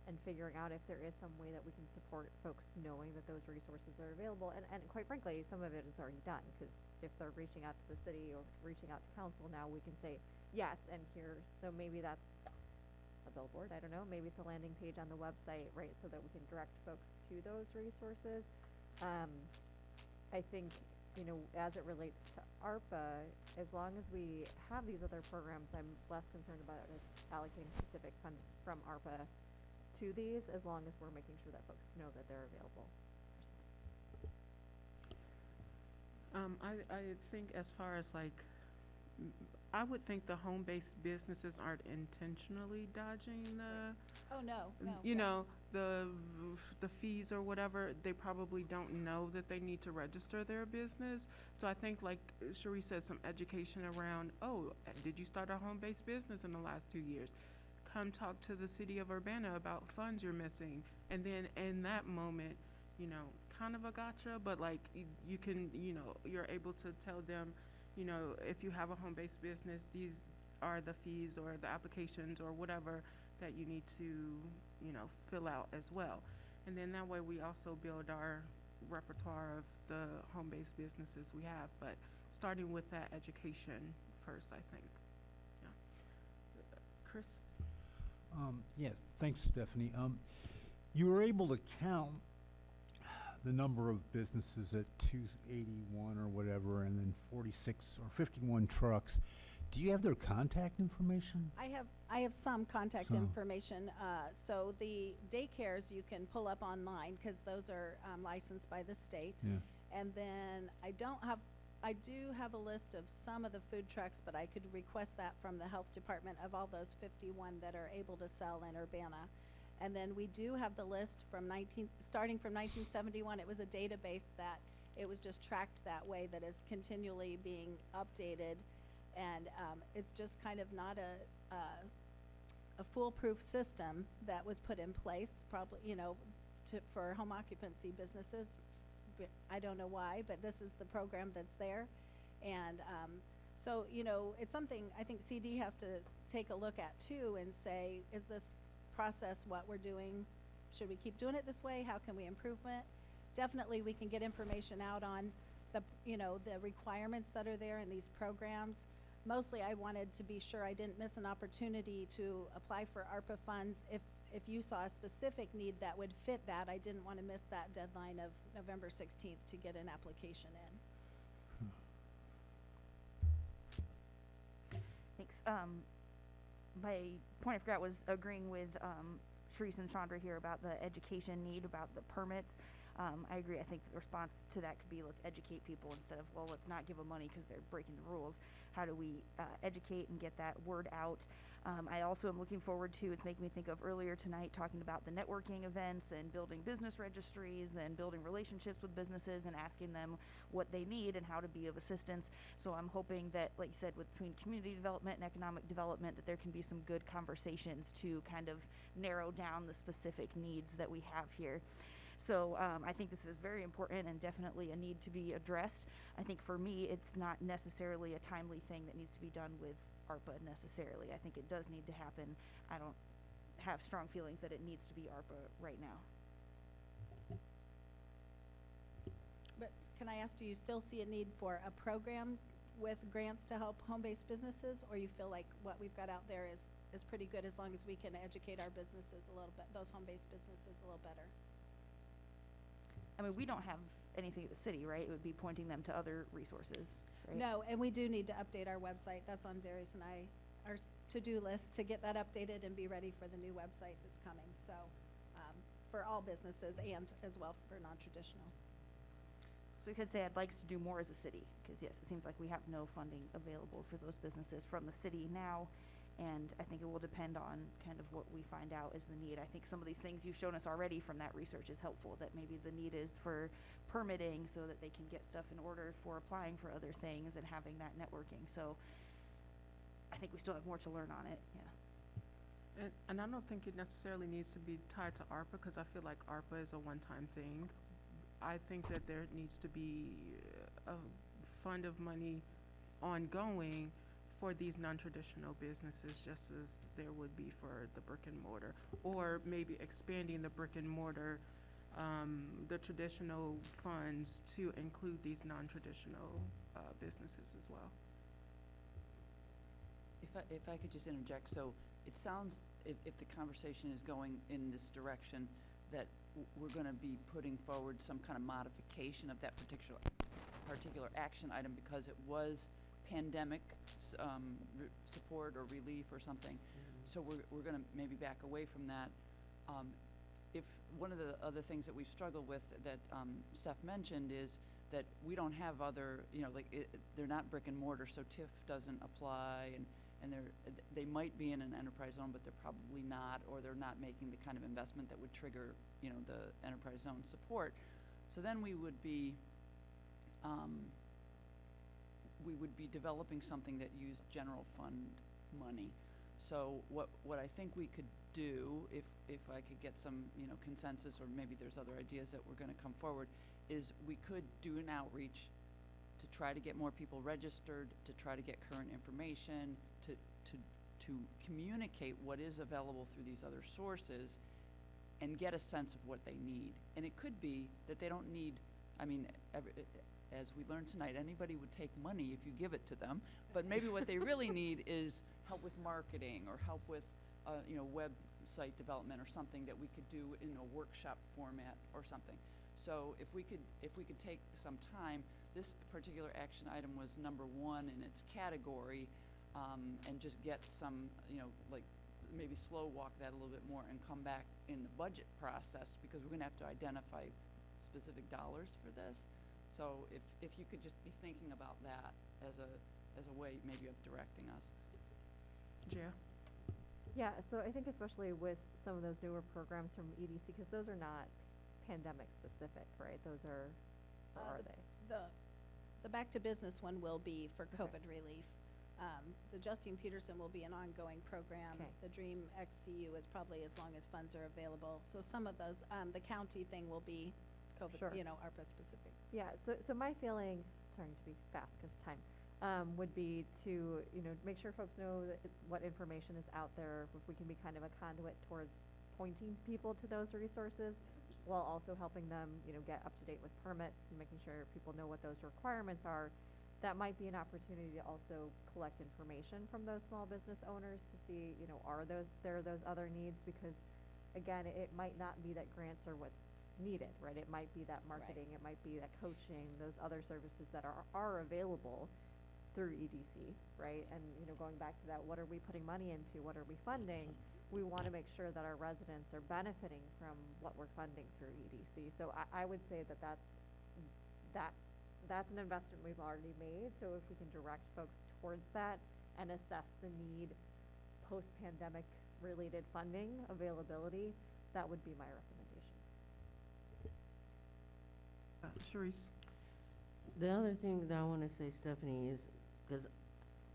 and figuring out if there is some way that we can support folks knowing that those resources are available. And quite frankly, some of it is already done, because if they're reaching out to the city or reaching out to council, now we can say, yes, and here, so maybe that's a billboard, I don't know, maybe it's a landing page on the website, right, so that we can direct folks to those resources. I think, you know, as it relates to ARPA, as long as we have these other programs, I'm less concerned about us allocating specific funds from ARPA to these, as long as we're making sure that folks know that they're available. I think as far as like, I would think the home-based businesses aren't intentionally dodging the, Oh, no. you know, the fees or whatever. They probably don't know that they need to register their business. So I think, like Cherie said, some education around, oh, did you start a home-based business in the last 2 years? Come talk to the city of Urbana about funds you're missing. And then in that moment, you know, kind of a gotcha, but like you can, you know, you're able to tell them, you know, if you have a home-based business, these are the fees or the applications or whatever that you need to, you know, fill out as well. And then that way we also build our repertoire of the home-based businesses we have, but starting with that education first, I think. Yeah. Chris? Yes, thanks, Stephanie. You were able to count the number of businesses at 281 or whatever, and then 46 or 51 trucks. Do you have their contact information? I have some contact information. So the daycares you can pull up online, because those are licensed by the state. Yeah. And then I do have a list of some of the food trucks, but I could request that from the health department of all those 51 that are able to sell in Urbana. And then we do have the list from starting from 1971. It was a database that it was just tracked that way, that is continually being updated. And it's just kind of not a foolproof system that was put in place, probably, you know, for home occupancy businesses. I don't know why, but this is the program that's there. And so, you know, it's something I think CD has to take a look at too and say, is this process what we're doing? Should we keep doing it this way? How can we improve it? Definitely we can get information out on the, you know, the requirements that are there in these programs. Mostly I wanted to be sure I didn't miss an opportunity to apply for ARPA funds. If you saw a specific need that would fit that, I didn't want to miss that deadline of November 16th to get an application in. Thanks. My point I forgot was agreeing with Sharice and Chandra here about the education need, about the permits. I agree. I think the response to that could be, let's educate people instead of, well, let's not give them money because they're breaking the rules. How do we educate and get that word out? I also am looking forward to, it's making me think of earlier tonight, talking about the networking events and building business registries and building relationships with businesses and asking them what they need and how to be of assistance. So I'm hoping that, like you said, between community development and economic development, that there can be some good conversations to kind of narrow down the specific needs that we have here. So I think this is very important and definitely a need to be addressed. I think for me, it's not necessarily a timely thing that needs to be done with ARPA necessarily. I think it does need to happen. I don't have strong feelings that it needs to be ARPA right now. But can I ask, do you still see a need for a program with grants to help home-based businesses, or you feel like what we've got out there is pretty good as long as we can educate our businesses a little bit, those home-based businesses a little better? I mean, we don't have anything at the city, right? It would be pointing them to other resources, right? No, and we do need to update our website. That's on Darius and our to-do list, to get that updated and be ready for the new website that's coming. So for all businesses and as well for non-traditional. So you could say I'd like to do more as a city, because yes, it seems like we have no funding available for those businesses from the city now. And I think it will depend on kind of what we find out is the need. I think some of these things you've shown us already from that research is helpful, that maybe the need is for permitting so that they can get stuff in order for applying for other things and having that networking. So I think we still have more to learn on it, yeah. And I don't think it necessarily needs to be tied to ARPA, because I feel like ARPA is a one-time thing. I think that there needs to be a fund of money ongoing for these non-traditional businesses, just as there would be for the brick and mortar, or maybe expanding the brick and mortar, the traditional funds to include these non-traditional businesses as well. If I could just interject, so it sounds, if the conversation is going in this direction, that we're gonna be putting forward some kind of modification of that particular action item because it was pandemic support or relief or something. So we're gonna maybe back away from that. If one of the other things that we've struggled with that Steph mentioned is that we don't have other, they're not brick and mortar, so TIF doesn't apply, and they might be in an enterprise zone, but they're probably not, or they're not making the kind of investment that would trigger, the enterprise zone support. So then we would be developing something that used general fund money. So what I think we could do, if I could get some, consensus, or maybe there's other ideas that were gonna come forward, is we could do an outreach to try to get more people registered, to try to get current information, to communicate what is available through these other sources, and get a sense of what they need. And it could be that they don't need, as we learned tonight, anybody would take money if you give it to them, but maybe what they really need is help with marketing, or help with, website development, or something that we could do in a workshop format or something. So if we could take some time, this particular action item was number 1 in its category, and just get some, maybe slow walk that a little bit more and come back in the budget process, because we're gonna have to identify specific dollars for this. So if you could just be thinking about that as a way maybe of directing us. Yeah. Yeah, so I think especially with some of those newer programs from EDC, because those are not pandemic specific, right? Those are, or are they? The Back to Business one will be for COVID relief. The Justine Peterson will be an ongoing program. Okay. The Dream XCU is probably as long as funds are available. So some of those, the county thing will be COVID, Sure. ARPA specific. Yeah, so my feeling, sorry to be fast because time, would be to, make sure folks know what information is out there, if we can be kind of a conduit towards pointing people to those resources, while also helping them, get up to date with permits and making sure people know what those requirements are. That might be an opportunity to also collect information from those small business owners to see, are there those other needs? Because again, it might not be that grants are what's needed, right? It might be that marketing, It might be that coaching, those other services that are available through EDC, right? And, going back to that, what are we putting money into? What are we funding? We want to make sure that our residents are benefiting from what we're funding through EDC. So I would say that's an investment we've already made. So if we can direct folks towards that and assess the need post-pandemic related funding availability, that would be my recommendation. Sharice? The other thing that I want to say, Stephanie, is because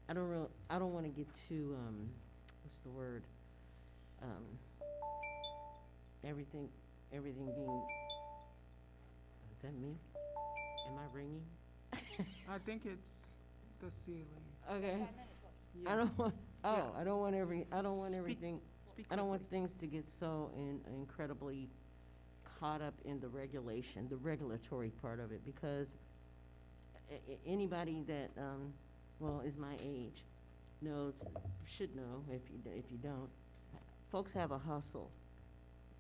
I don't want to get too what's the word? Everything being. Is that me? Am I ringing? I think it's the ceiling. Okay. Yeah. I don't want. Oh, Yeah. I don't want everything. Speak I don't want quickly. things to get so incredibly caught up in the regulatory part of it, because anybody that is my age should know, if you don't, folks have a hustle,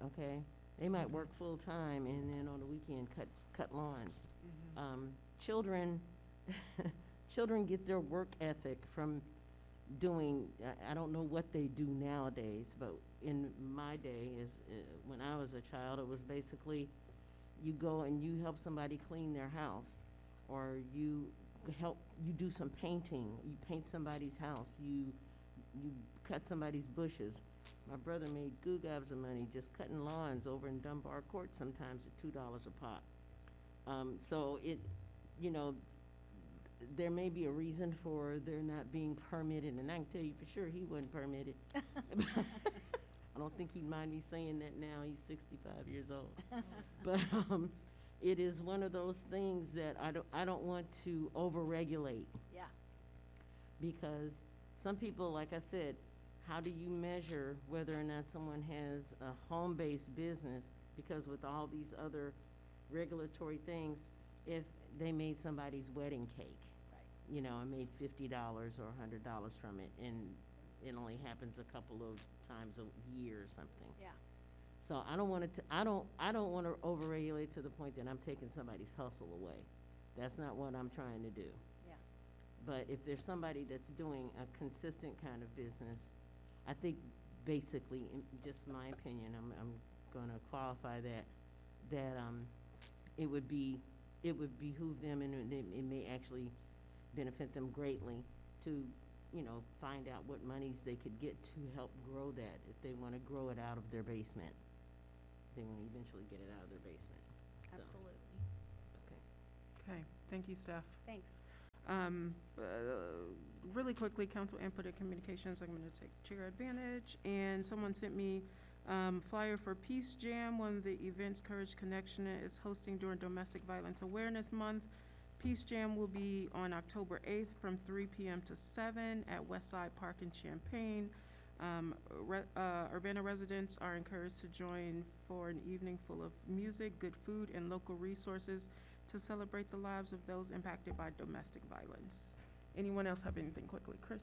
okay? They might work full time and then on the weekend cut lawns. Children get their work ethic from doing, I don't know what they do nowadays, but in my day, when I was a child, it was basically you go and you help somebody clean their house, or you do some painting, you paint somebody's house, you you cut somebody's bushes. My brother made goo gobs of money just cutting lawns over in Dunbar Court sometimes at $2 a pop. So it, you know, there may be a reason for there not being permitted, and I can tell you for sure he wasn't permitted. I don't think he'd mind me saying that now, he's 65 years old. But it is one of those things that I don't want to overregulate. Yeah. Because some people, like I said, how do you measure whether or not someone has a home-based business? Because with all these other regulatory things, if they made somebody's wedding cake, you know, and made $50 or $100 from it, and it only happens a couple of times a year or something. Yeah. So I don't want to, I don't want to overregulate to the point that I'm taking somebody's hustle away. That's not what I'm trying to do. Yeah. But if there's somebody that's doing a consistent kind of business, I think basically, in just my opinion, I'm gonna qualify that it would behoove them, and it may actually benefit them greatly to, you know, find out what monies they could get to help grow that, if they wanna grow it out of their basement. They wanna eventually get it out of their basement. So, Absolutely. okay. Okay, thank you, Steph. Thanks. Really quickly, council input and communications, I'm gonna take chair advantage, and someone sent me flyer for Peace Jam, one of the events Courage Connection is hosting during Domestic Violence Awareness Month. Peace Jam will be on October 8th from 3 p.m. to 7 at Westside Park in Champaign. Urbana residents are encouraged to join for an evening full of music, good food, and local resources to celebrate the lives of those impacted by domestic violence. Anyone else have anything quickly? Chris?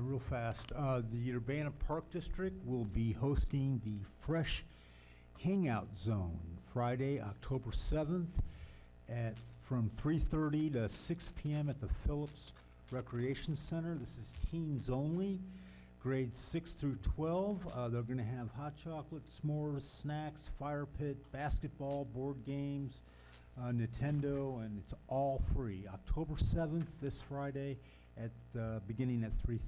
Real fast, the Urbana Park District will be hosting the Fresh Hangout Zone Friday, October 7th from 3:30 to 6 p.m. at the Phillips Recreation Center. This is teens only, grades 6 through 12. They're going to have hot chocolate, s'mores, snacks, fire pit, basketball, board games, Nintendo, and it's all free. October 7th, this Friday, beginning at 3:30.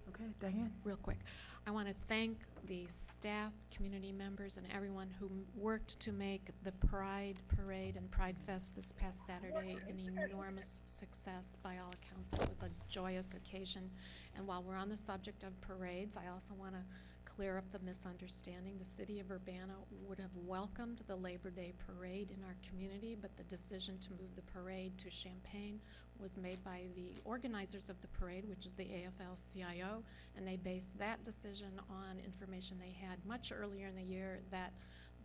Okay, Diane? Real quick, I want to thank the staff, community members, and everyone who worked to make the Pride Parade and Pride Fest this past Saturday an enormous success by all accounts. It was a joyous occasion. And while we're on the subject of parades, I also want to clear up the misunderstanding. The city of Urbana would have welcomed the Labor Day parade in our community, but the decision to move the parade to Champaign was made by the organizers of the parade, which is the AFL-CIO, and they based that decision on information they had much earlier in the year that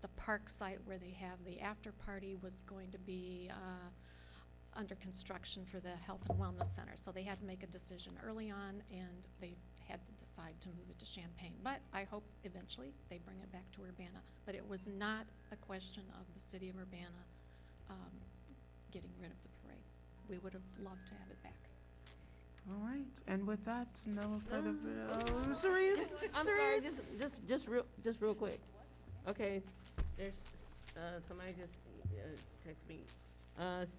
the park site where they have the after party was going to be under construction for the Health and Wellness Center. So they had to make a decision early on, and they had to decide to move it to Champaign. But I hope eventually they bring it back to Urbana. But it was not a question of the city of Urbana getting rid of the parade. We would have loved to have it back. All right, and with that, no further, Sharice? I'm sorry, just real quick. Okay, there's, somebody just text me.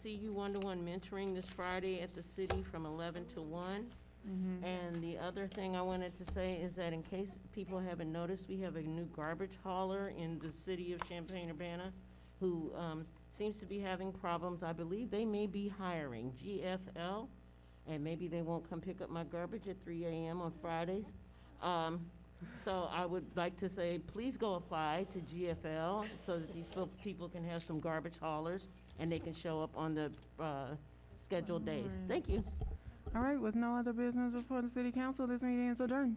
CU one-to-one mentoring this Friday at the city from 11 to 1. And the other thing I wanted to say is that in case people haven't noticed, we have a new garbage hauler in the city of Champaign-Urbana who seems to be having problems. I believe they may be hiring GFL, and maybe they won't come pick up my garbage at 3 a.m. on Fridays. So I would like to say, please go apply to GFL so that these people can have some garbage haulers and they can show up on the scheduled days. Thank you. All right, with no other business before the city council, this meeting is adjourned.